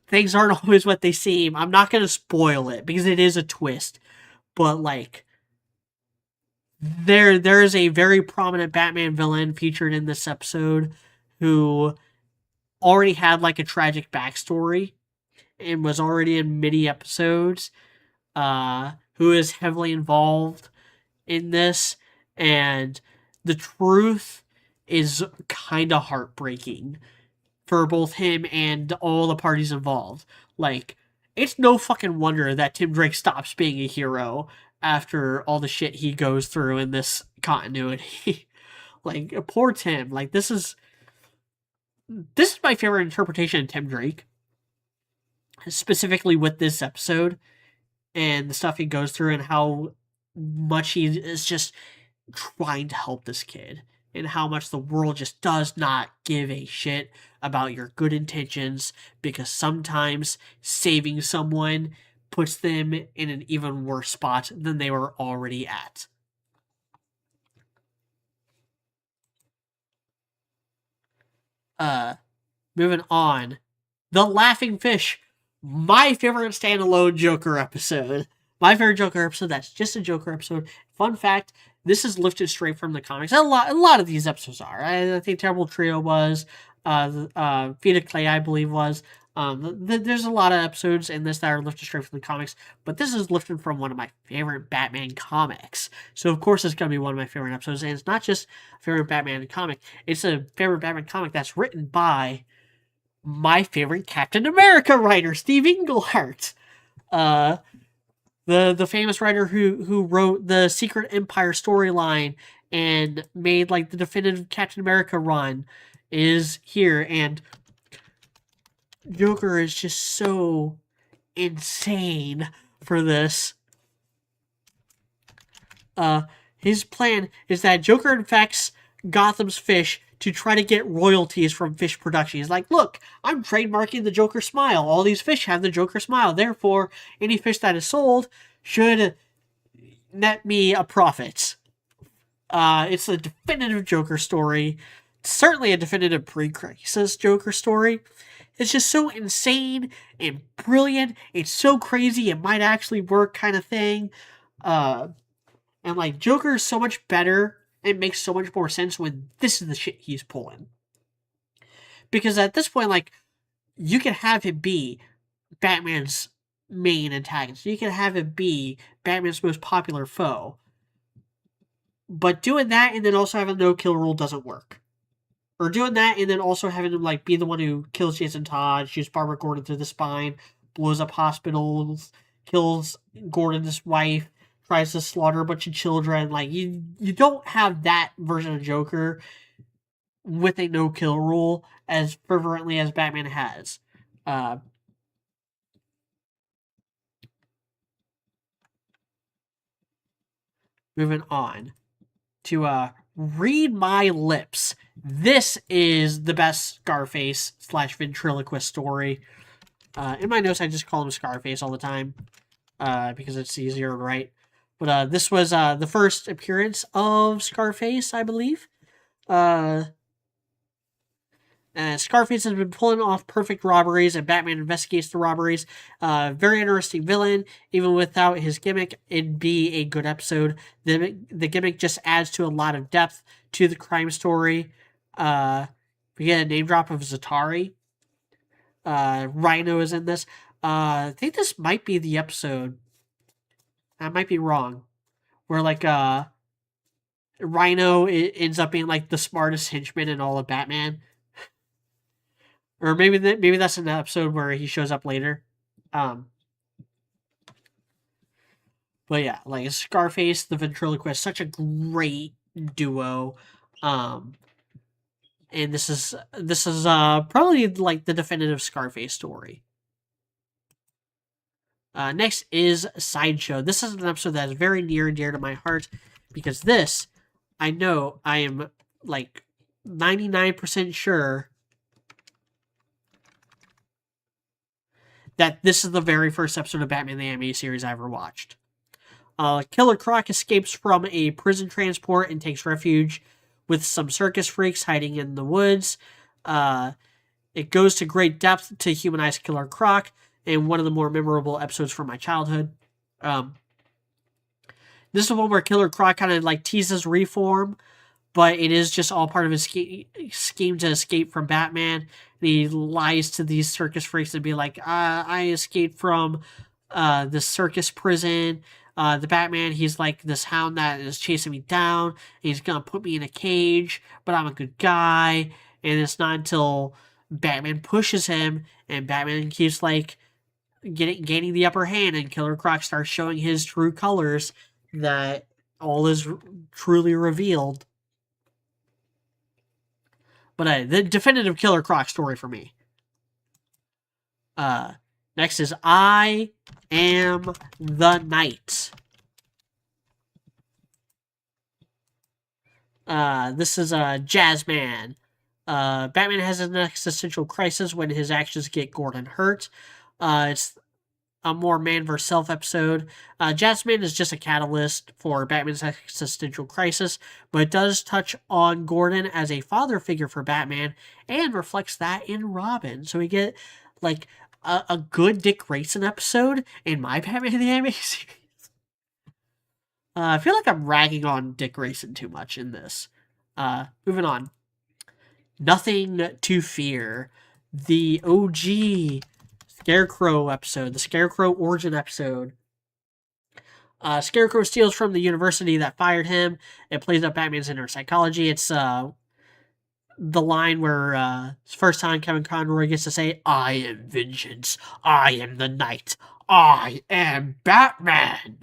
things aren't always what they seem. I'm not going to spoil it because it is a twist. But, like, there is a very prominent Batman villain featured in this episode who already had, like, a tragic backstory and was already in many episodes, who is heavily involved in this, and the truth is kind of heartbreaking for both him and all the parties involved. Like, it's no fucking wonder that Tim Drake stops being a hero after all the shit he goes through in this continuity. Like, poor Tim. Like, this is my favorite interpretation of Tim Drake, specifically with this episode. and the stuff he goes through and how much he is just trying to help this kid and how much the world just does not give a shit about your good intentions, because sometimes saving someone puts them in an even worse spot than they were already at. Moving on. The Laughing Fish, my favorite standalone Joker episode. My favorite Joker episode, that's just a Joker episode. Fun fact, this is lifted straight from the comics. A lot of these episodes are. I think Terrible Trio was. Feet of Clay, I believe, was. There's a lot of episodes in this that are lifted straight from the comics, but this is lifted from one of my favorite Batman comics. So, of course, it's going to be one of my favorite episodes. And it's not just a favorite Batman comic, it's a favorite Batman comic that's written by my favorite Captain America writer, Steve Englehart. The famous writer who wrote the Secret Empire storyline and made like the definitive Captain America run is here, and Joker is just so insane for this. His plan is that Joker infects Gotham's fish to try to get royalties from fish production. He's like, look, I'm trademarking the Joker smile. All these fish have the Joker smile. Therefore, any fish that is sold should net me a profit. It's a definitive Joker story. Certainly a definitive pre-crisis Joker story. It's just so insane and brilliant. It's so crazy it might actually work kind of thing. And like, Joker is so much better. It makes so much more sense when this is the shit he's pulling. Because at this point, like, you can have it be Batman's main antagonist. You can have it be Batman's most popular foe. But doing that and then also having no kill rule doesn't work. Or doing that and then also having him, like, be the one who kills Jason Todd, shoots Barbara Gordon through the spine, blows up hospitals, kills Gordon's wife, tries to slaughter a bunch of children. Like, you don't have that version of Joker with a no-kill rule as fervently as Batman has. Moving on to Read My Lips. This is the best Scarface / ventriloquist story. In my notes, I just call him Scarface all the time because it's easier to write. But this was the first appearance of Scarface, I believe. Scarface has been pulling off perfect robberies, and Batman investigates the robberies. Very interesting villain. Even without his gimmick, it'd be a good episode. The gimmick just adds to a lot of depth to the crime story. We get a name drop of Zatari. Rhino is in this. I think this might be the episode. I might be wrong. Where like Rhino ends up being like the smartest henchman in all of Batman. Or maybe that's an episode where he shows up later. But yeah, like Scarface, the ventriloquist, such a great duo. And this is probably like the definitive Scarface story. Next is Sideshow. This is an episode that is very near and dear to my heart because this, I know I am like 99% sure that this is the very first episode of Batman the Animated Series I ever watched. Killer Croc escapes from a prison transport and takes refuge with some circus freaks hiding in the woods. It goes to great depth to humanize Killer Croc in one of the more memorable episodes from my childhood. This is the one where Killer Croc kind of like teases Reform, but it is just all part of his scheme to escape from Batman. And he lies to these circus freaks and be like, I escaped from this circus prison. The Batman, he's like this hound that is chasing me down. He's going to put me in a cage, but I'm a good guy. And it's not until Batman pushes him and Batman keeps like gaining the upper hand and Killer Croc starts showing his true colors that all is truly revealed. But the definitive Killer Croc story for me. Next is I Am the Night. This is a Jazzman. Batman has an existential crisis when his actions get Gordon hurt. It's a more man versus self episode. Jazzman is just a catalyst for Batman's existential crisis, but it does touch on Gordon as a father figure for Batman and reflects that in Robin. So we get like a good Dick Grayson episode in my Batman the Animated Series. I feel like I'm ragging on Dick Grayson too much in this. Moving on. Nothing to Fear. The OG Scarecrow episode. The Scarecrow origin episode. Scarecrow steals from the university that fired him. It plays up Batman's inner psychology. It's the line where it's the first time Kevin Conroy gets to say, I am vengeance. I am the night. I am Batman.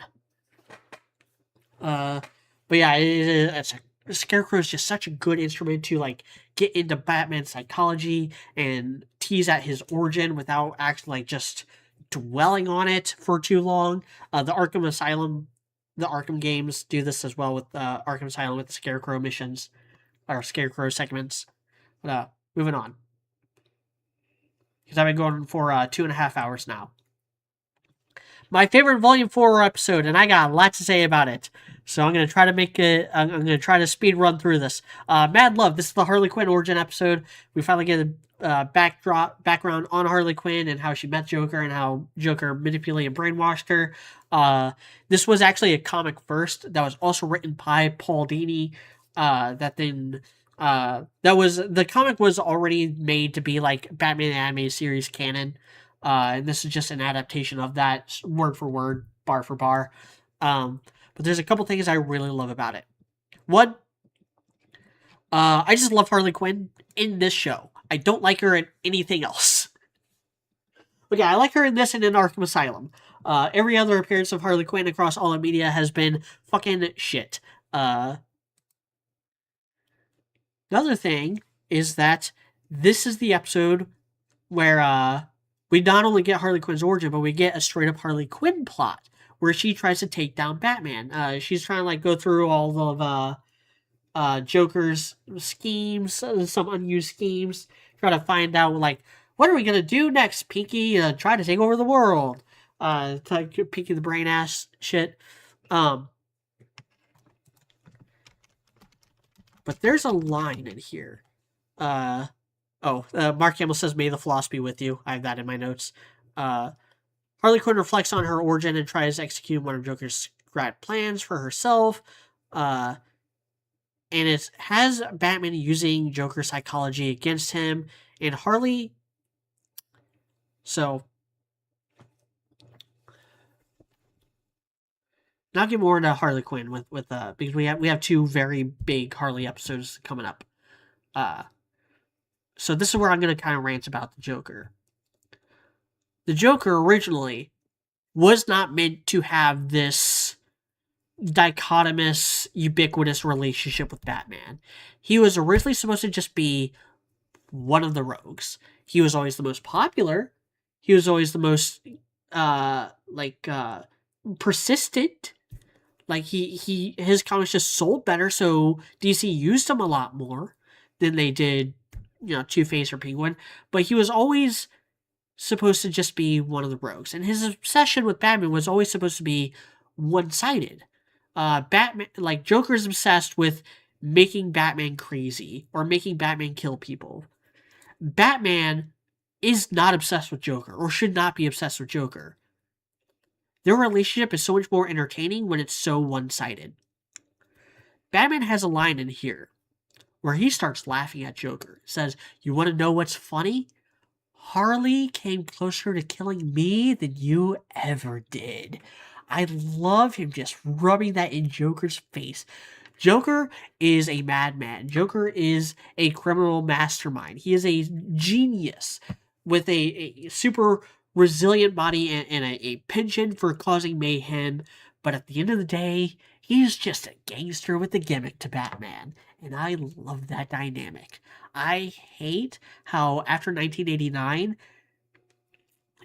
But yeah, it's Scarecrow is just such a good instrument to like get into Batman's psychology and tease at his origin without actually like just dwelling on it for too long. The Arkham games do this as well with Arkham Asylum with the Scarecrow missions or Scarecrow segments. But moving on, because I've been going for 2.5 hours now. My favorite Volume 4 episode, and I got a lot to say about it. So I'm going to try to make it, I'm going to try to speed run through this. Mad Love, this is the Harley Quinn origin episode. We finally get a background on Harley Quinn and how she met Joker and how Joker manipulated and brainwashed her. This was actually a comic first that was also written by Paul Dini. The comic was already made to be like Batman Animated Series canon. And this is just an adaptation of that word for word, bar for bar. But there's a couple things I really love about it. One, I just love Harley Quinn in this show. I don't like her in anything else. But yeah, I like her in this and in Arkham Asylum. Every other appearance of Harley Quinn across all the media has been fucking shit. Another thing is that this is the episode where we not only get Harley Quinn's origin, but we get a straight up Harley Quinn plot where she tries to take down Batman. She's trying to like go through all of Joker's schemes, some unused schemes, try to find out like what are we gonna do next, Pinky? Try to take over the world. Pinky the brain ass shit. But there's a line in here. Mark Hamill says, "May the floss be with you." I have that in my notes. Harley Quinn reflects on her origin and tries to execute one of Joker's grand plans for herself. And it has Batman using Joker psychology against him and Harley. So, now get more into Harley Quinn with because we have two very big Harley episodes coming up. So this is where I'm going to kind of rant about the Joker. The Joker originally was not meant to have this dichotomous, ubiquitous relationship with Batman. He was originally supposed to just be one of the rogues. He was always the most popular. He was always the most, persistent. Like, his comics just sold better, so DC used him a lot more than they did, Two-Face or Penguin. But he was always supposed to just be one of the rogues. And his obsession with Batman was always supposed to be one-sided. Joker's obsessed with making Batman crazy or making Batman kill people. Batman is not obsessed with Joker or should not be obsessed with Joker. Their relationship is so much more entertaining when it's so one-sided. Batman has a line in here where he starts laughing at Joker. Says, "You want to know what's funny? Harley came closer to killing me than you ever did." I love him just rubbing that in Joker's face. Joker is a madman. Joker is a criminal mastermind. He is a genius with a super resilient body and a penchant for causing mayhem. But at the end of the day, he's just a gangster with a gimmick to Batman. And I love that dynamic. I hate how after 1989,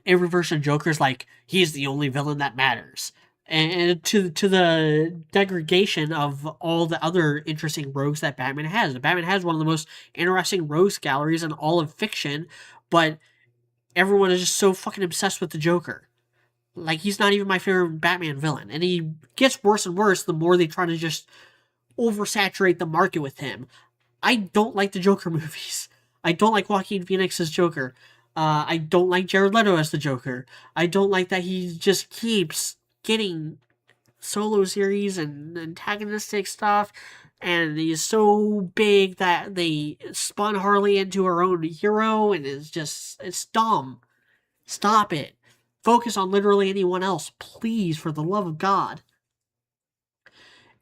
every version of Joker is like, he's the only villain that matters. And to the degradation of all the other interesting rogues that Batman has. Batman has one of the most interesting rogues galleries in all of fiction, but everyone is just so fucking obsessed with the Joker. Like, he's not even my favorite Batman villain. And he gets worse and worse the more they try to just oversaturate the market with him. I don't like the Joker movies. I don't like Joaquin Phoenix as Joker. I don't like Jared Leto as the Joker. I don't like that he just keeps getting solo series and antagonistic stuff. And he's so big that they spun Harley into her own hero, and it's dumb. Stop it. Focus on literally anyone else, please, for the love of God.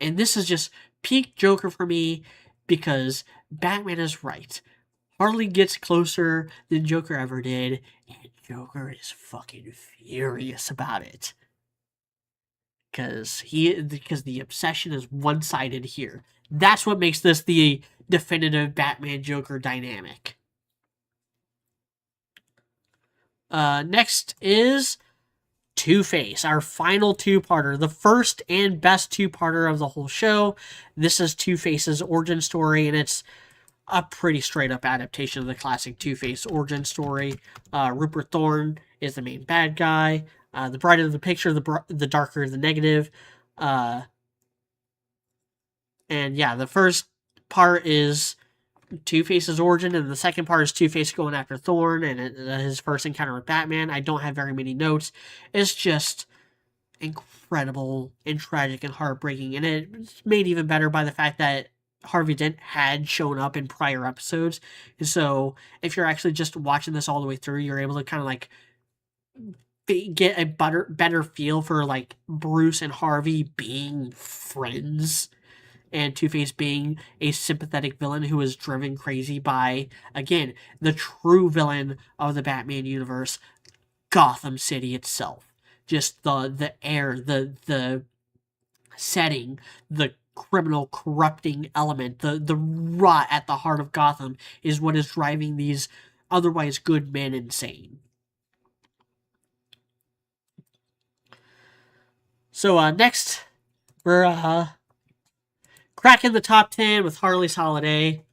And this is just peak Joker for me, because Batman is right. Harley gets closer than Joker ever did, and Joker is fucking furious about it. Because the obsession is one-sided here. That's what makes this the definitive Batman-Joker dynamic. Next is Two-Face, our final two-parter, the first and best two-parter of the whole show. This is Two-Face's origin story, and it's a pretty straight-up adaptation of the classic Two-Face origin story. Rupert Thorne is the main bad guy. The brighter the picture, the darker the negative. And yeah, the first part is Two-Face's origin, and the second part is Two-Face going after Thorne and his first encounter with Batman. I don't have very many notes. It's just incredible and tragic and heartbreaking, and it's made even better by the fact that Harvey Dent had shown up in prior episodes. And so if you're actually just watching this all the way through, you're able to kind of like get a better feel for like Bruce and Harvey being friends, and Two-Face being a sympathetic villain who is driven crazy by, again, the true villain of the Batman universe, Gotham City itself. Just the air, the setting, the criminal corrupting element, the rot at the heart of Gotham is what is driving these otherwise good men insane. So next, we're cracking the top 10 with Harley's Holiday.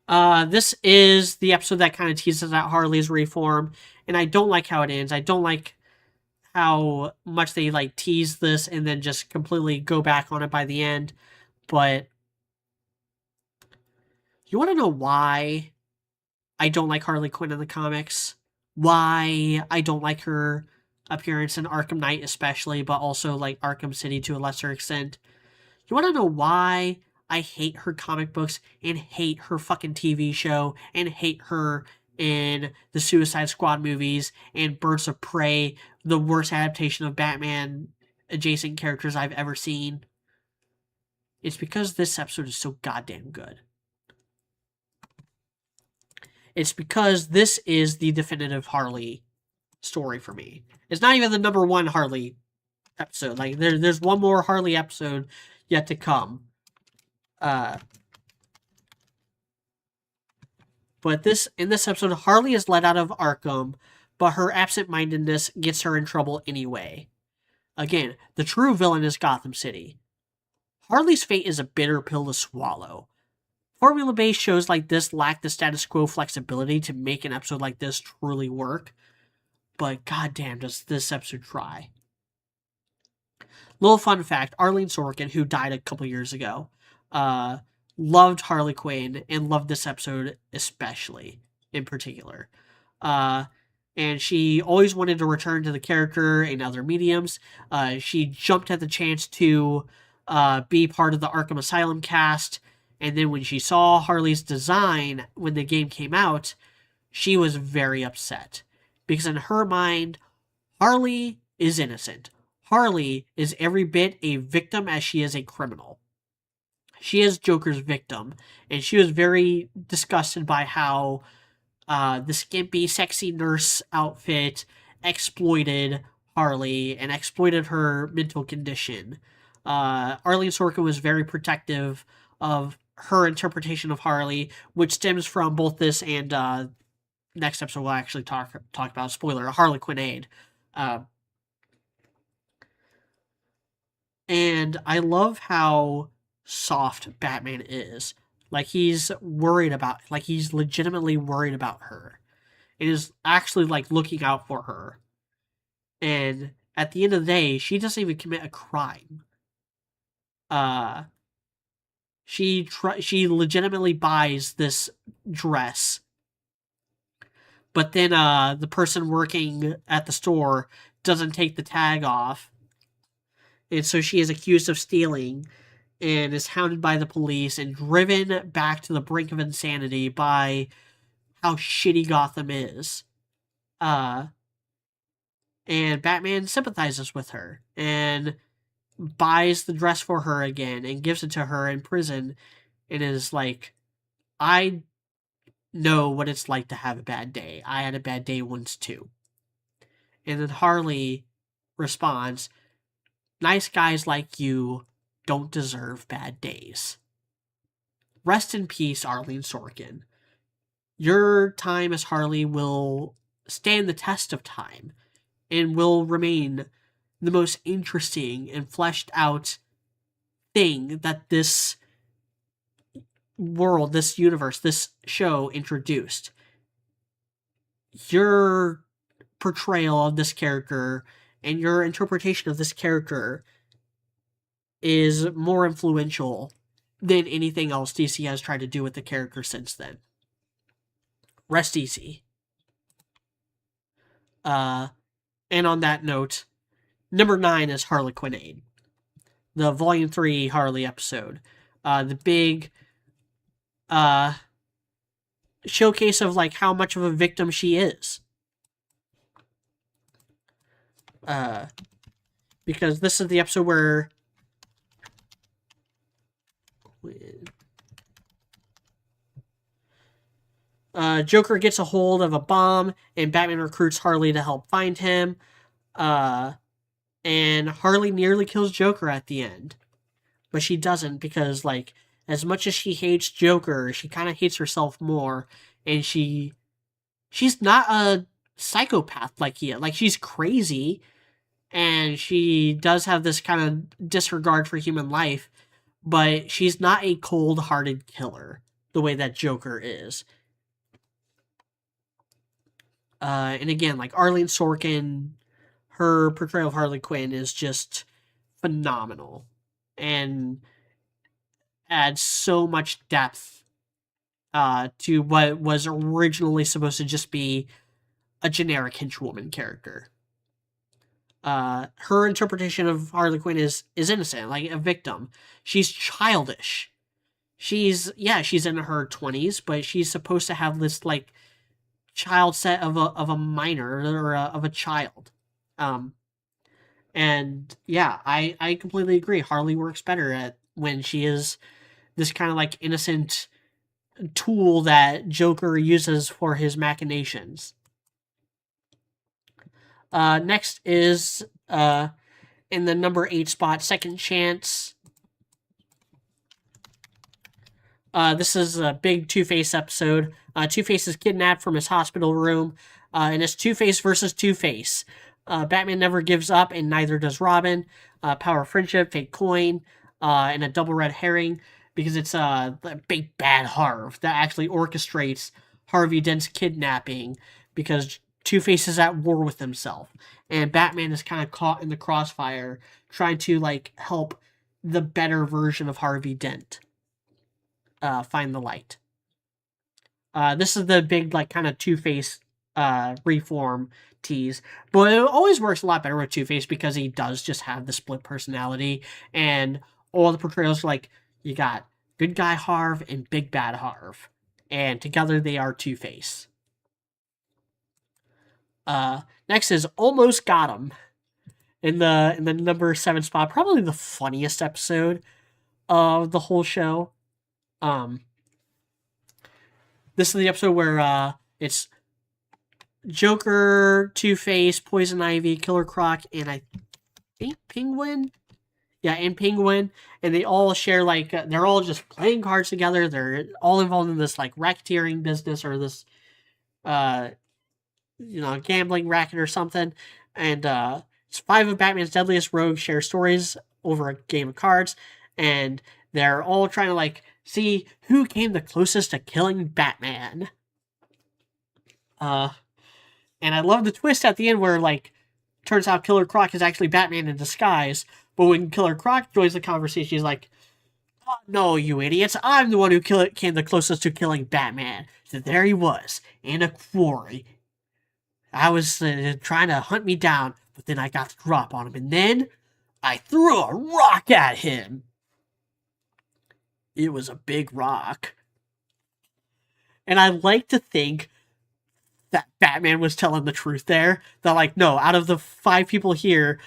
This is the episode that kind of teases out Harley's reform, and I don't like how it ends. I don't like how much they like tease this and then just completely go back on it by the end. But you want to know why I don't like Harley Quinn in the comics? Why I don't like her appearance in Arkham Knight especially, but also like Arkham City to a lesser extent? You want to know why I hate her comic books and hate her fucking TV show and hate her in the Suicide Squad movies and Birds of Prey, the worst adaptation of Batman adjacent characters I've ever seen? It's because this episode is so goddamn good. It's because this is the definitive Harley story for me. It's not even the number one Harley episode. Like, there's one more Harley episode yet to come. But in this episode, Harley is let out of Arkham, but her absent-mindedness gets her in trouble anyway. Again, the true villain is Gotham City. Harley's fate is a bitter pill to swallow. Formula-based shows like this lack the status quo flexibility to make an episode like this truly work, but goddamn does this episode try. Little fun fact, Arlene Sorkin, who died a couple years ago, loved Harley Quinn and loved this episode especially, in particular. And she always wanted to return to the character in other mediums. She jumped at the chance to be part of the Arkham Asylum cast, and then when she saw Harley's design when the game came out, she was very upset. Because in her mind, Harley is innocent. Harley is every bit a victim as she is a criminal. She is Joker's victim, and she was very disgusted by how the skimpy, sexy nurse outfit exploited Harley and exploited her mental condition. Arlene Sorkin was very protective of her interpretation of Harley, which stems from both this and next episode we'll actually talk about, spoiler, Harley Quinn. And I love how soft Batman is. Like, he's legitimately worried about her. And is actually, like, looking out for her. And at the end of the day, she doesn't even commit a crime. She legitimately buys this dress. But then the person working at the store doesn't take the tag off. And so she is accused of stealing and is hounded by the police and driven back to the brink of insanity by how shitty Gotham is. And Batman sympathizes with her and buys the dress for her again and gives it to her in prison and is like, I know what it's like to have a bad day. I had a bad day once too. And then Harley responds, nice guys like you don't deserve bad days. Rest in peace, Arlene Sorkin. Your time as Harley will stand the test of time and will remain the most interesting and fleshed out thing that this world, this universe, this show introduced. Your portrayal of this character and your interpretation of this character is more influential than anything else DC has tried to do with the character since then. Rest easy. And on that note, number 9 is Harley Quinn, the Volume 3 Harley episode. The big showcase of like how much of a victim she is. Because this is the episode where Joker gets a hold of a bomb and Batman recruits Harley to help find him. And Harley nearly kills Joker at the end. But she doesn't because, like, as much as she hates Joker, she kind of hates herself more. And she's not a psychopath like he is. Like, she's crazy. And she does have this kind of disregard for human life. But she's not a cold-hearted killer the way that Joker is. And again, like, Arlene Sorkin, her portrayal of Harley Quinn is just phenomenal. And adds so much depth to what was originally supposed to just be a generic henchwoman character. Her interpretation of Harley Quinn is innocent, like a victim. She's childish. She's in her 20s, but she's supposed to have this, like, child set of a minor or of a child. And yeah, I completely agree. Harley works better at when she is this kind of like innocent tool that Joker uses for his machinations. Next is in the number 8 spot, Second Chance. This is a big Two-Face episode. Two-Face is kidnapped from his hospital room, and it's Two-Face versus Two-Face. Batman never gives up, and neither does Robin. Power of friendship, fake coin, and a double red herring, because it's the big bad Harv that actually orchestrates Harvey Dent's kidnapping, because Two-Face is at war with himself, and Batman is kind of caught in the crossfire, trying to, like, help the better version of Harvey Dent find the light. This is the big, like, kind of Two-Face reform tease, but it always works a lot better with Two-Face because he does just have the split personality, and all the portrayals, like, you got good guy Harv and big bad Harv, and together they are Two-Face. Next is Almost Got Him, in the number 7 spot, probably the funniest episode of the whole show. This is the episode where it's Joker, Two-Face, Poison Ivy, Killer Croc, and I think Penguin. Yeah, and Penguin, and they all share, like, they're all just playing cards together. They're all involved in this, like, racketeering business or this uh, gambling racket or something. And it's 5 of Batman's deadliest rogues share stories over a game of cards, and they're all trying to like see who came the closest to killing Batman. And I love the twist at the end where like turns out Killer Croc is actually Batman in disguise. But when Killer Croc joins the conversation, he's like, "Oh, no, you idiots! I'm the one who came the closest to killing Batman." So there he was in a quarry. I was trying to hunt me down, but then I got the drop on him, and then I threw a rock at him. It was a big rock. And I like to think that Batman was telling the truth there. That, like, no, out of the 5 people here,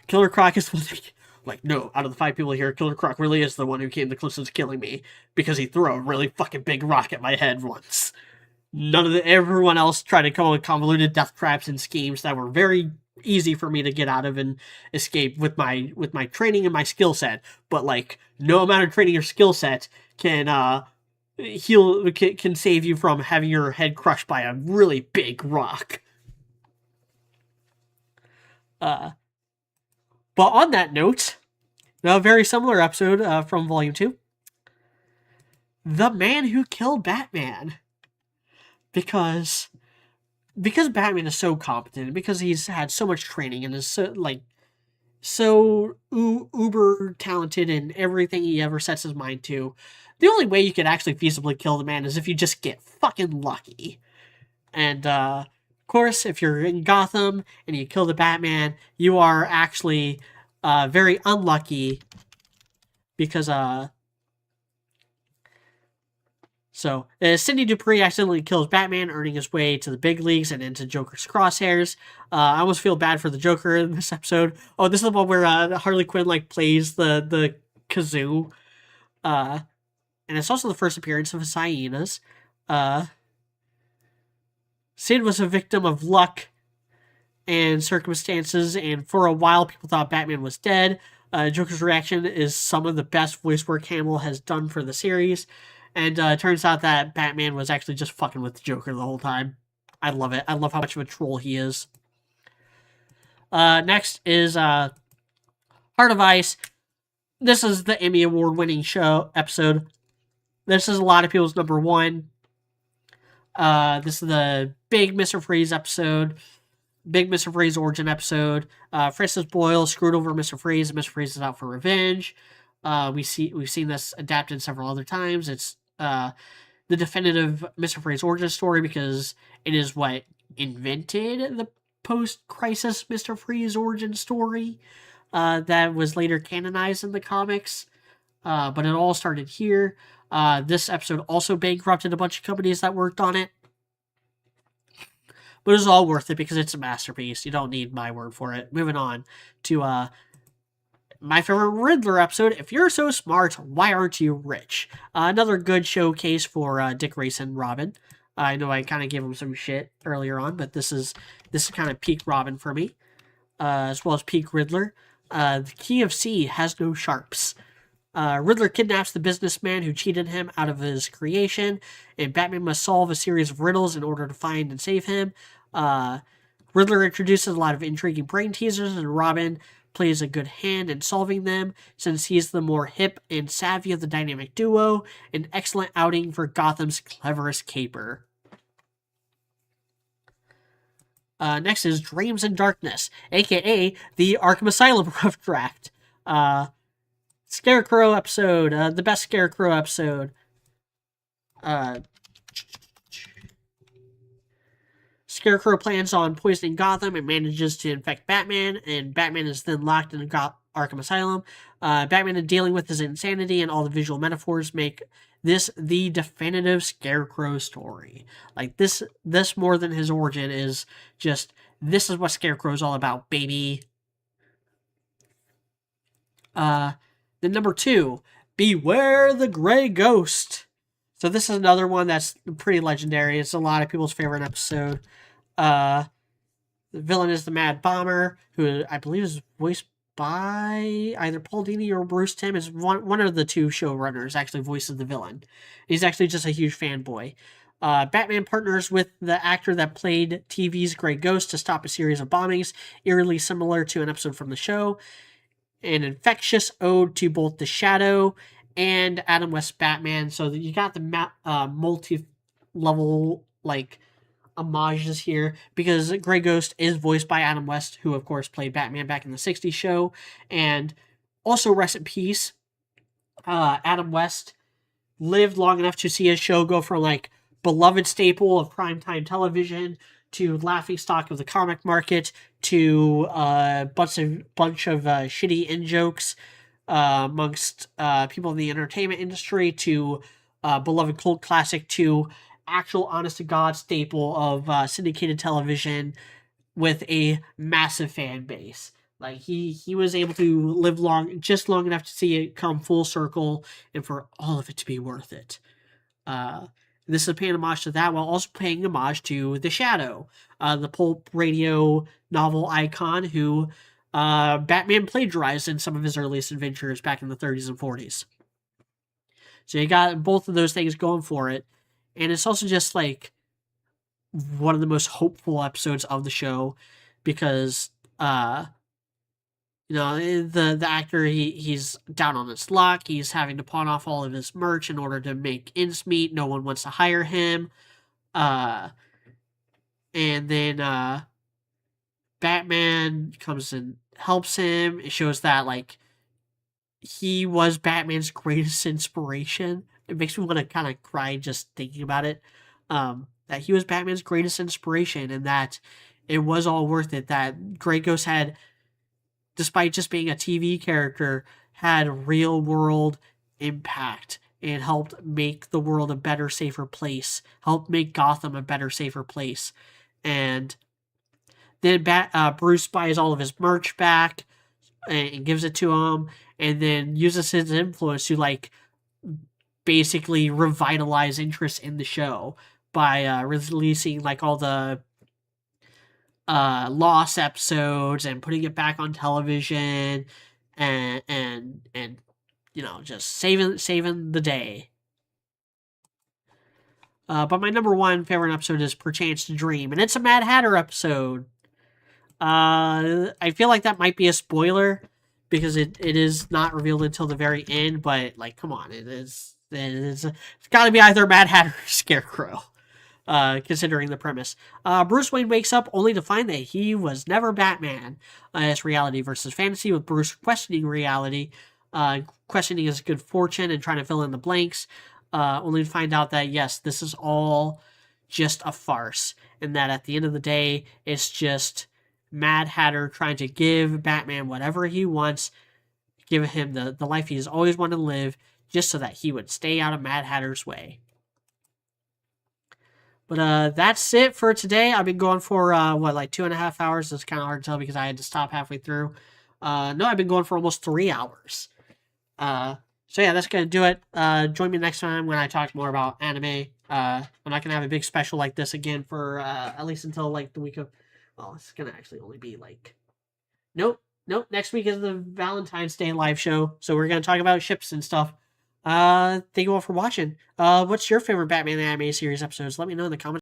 Killer Croc is the one that, like, no, out of the 5 people here, Killer Croc really is the one who came the closest to killing me because he threw a really fucking big rock at my head once. Everyone else tried to come up with convoluted death traps and schemes that were very easy for me to get out of and escape with my training and my skill set. But like, no amount of training or skill set can save you from having your head crushed by a really big rock. But on that note, a very similar episode from Volume 2. The Man Who Killed Batman. Because Batman is so competent, because he's had so much training and is so uber talented in everything he ever sets his mind to, the only way you could actually feasibly kill the man is if you just get fucking lucky. And of course, if you're in Gotham and you kill the Batman, you are actually very unlucky because Sidney Dupree accidentally kills Batman, earning his way to the big leagues and into Joker's crosshairs. I almost feel bad for the Joker in this episode. Oh, this is the one where Harley Quinn like plays the kazoo, and it's also the first appearance of his hyenas. Sid was a victim of luck and circumstances, and for a while people thought Batman was dead. Joker's reaction is some of the best voice work Hamill has done for the series. And it turns out that Batman was actually just fucking with the Joker the whole time. I love it. I love how much of a troll he is. Next is Heart of Ice. This is the Emmy Award-winning episode. This is a lot of people's number 1. This is the big Mr. Freeze episode. Big Mr. Freeze origin episode. Francis Boyle screwed over Mr. Freeze, and Mr. Freeze is out for revenge. We've seen this adapted several other times. It's the definitive Mr. Freeze origin story because it is what invented the post-crisis Mr. Freeze origin story that was later canonized in the comics. But it all started here. This episode also bankrupted a bunch of companies that worked on it. But it was all worth it because it's a masterpiece. You don't need my word for it. Moving on to my favorite Riddler episode, If You're So Smart, Why Aren't You Rich? Another good showcase for Dick Grayson Robin. I know I kind of gave him some shit earlier on, but this is kind of peak Robin for me, as well as peak Riddler. The Key of C has no sharps. Riddler kidnaps the businessman who cheated him out of his creation, and Batman must solve a series of riddles in order to find and save him. Riddler introduces a lot of intriguing brain teasers, and Robin plays a good hand in solving them, since he's the more hip and savvy of the dynamic duo, an excellent outing for Gotham's cleverest caper. Next is Dreams in Darkness, aka the Arkham Asylum rough draft. Scarecrow episode, the best Scarecrow episode. Scarecrow plans on poisoning Gotham and manages to infect Batman, and Batman is then locked in Arkham Asylum. Batman is dealing with his insanity, and all the visual metaphors make this the definitive Scarecrow story. Like, this more than his origin is just, this is what Scarecrow is all about, baby. Then number 2, Beware the Grey Ghost. So this is another one that's pretty legendary. It's a lot of people's favorite episode. The villain is the Mad Bomber, who I believe is voiced by either Paul Dini or Bruce Timm. Is one of the two showrunners actually voices the villain. He's actually just a huge fanboy. Batman partners with the actor that played TV's Grey Ghost to stop a series of bombings, eerily similar to an episode from the show. An infectious ode to both the Shadow and Adam West Batman. So you got the multi-level like homages here, because Grey Ghost is voiced by Adam West, who of course played Batman back in the '60s show, and also rest in peace. Adam West lived long enough to see his show go from like beloved staple of primetime television to laughingstock of the comic market to a bunch of shitty in jokes amongst people in the entertainment industry to beloved cult classic to actual honest to god staple of syndicated television with a massive fan base. Like he was able to live long enough to see it come full circle and for all of it to be worth it. This is paying homage to that while also paying homage to The Shadow, the pulp radio novel icon who Batman plagiarized in some of his earliest adventures back in the 30s and 40s. So you got both of those things going for it. And it's also just like one of the most hopeful episodes of the show because the actor he's down on his luck. He's having to pawn off all of his merch in order to make ends meet. No one wants to hire him. And then Batman comes and helps him. It shows that like he was Batman's greatest inspiration. It makes me want to kind of cry just thinking about it. That he was Batman's greatest inspiration and that it was all worth it. That Grey Ghost had, despite just being a TV character, had real world impact and helped make the world a better, safer place. Helped make Gotham a better, safer place. And then Bruce buys all of his merch back and gives it to him, and then uses his influence to like basically revitalize interest in the show by releasing like all the Lost episodes and putting it back on television and just saving the day. But my number one favorite episode is Perchance to Dream, and it's a Mad Hatter episode. I feel like that might be a spoiler because it is not revealed until the very end, but like, come on, it's got to be either Mad Hatter or Scarecrow. Considering the premise. Bruce Wayne wakes up only to find that he was never Batman. It's reality versus fantasy, with Bruce questioning reality, questioning his good fortune and trying to fill in the blanks, only to find out that, yes, this is all just a farce, and that at the end of the day, it's just Mad Hatter trying to give Batman whatever he wants, give him the life he's always wanted to live, just so that he would stay out of Mad Hatter's way. But that's it for today. I've been going for, 2.5 hours? It's kind of hard to tell because I had to stop halfway through. No, I've been going for almost 3 hours. So yeah, that's going to do it. Join me next time when I talk more about anime. I'm not going to have a big special like this again for at least until like the week of... Well, it's going to actually only be like... Nope. Next week is the Valentine's Day live show. So we're going to talk about ships and stuff. Thank you all for watching. What's your favorite Batman anime series episodes? Let me know in the comments.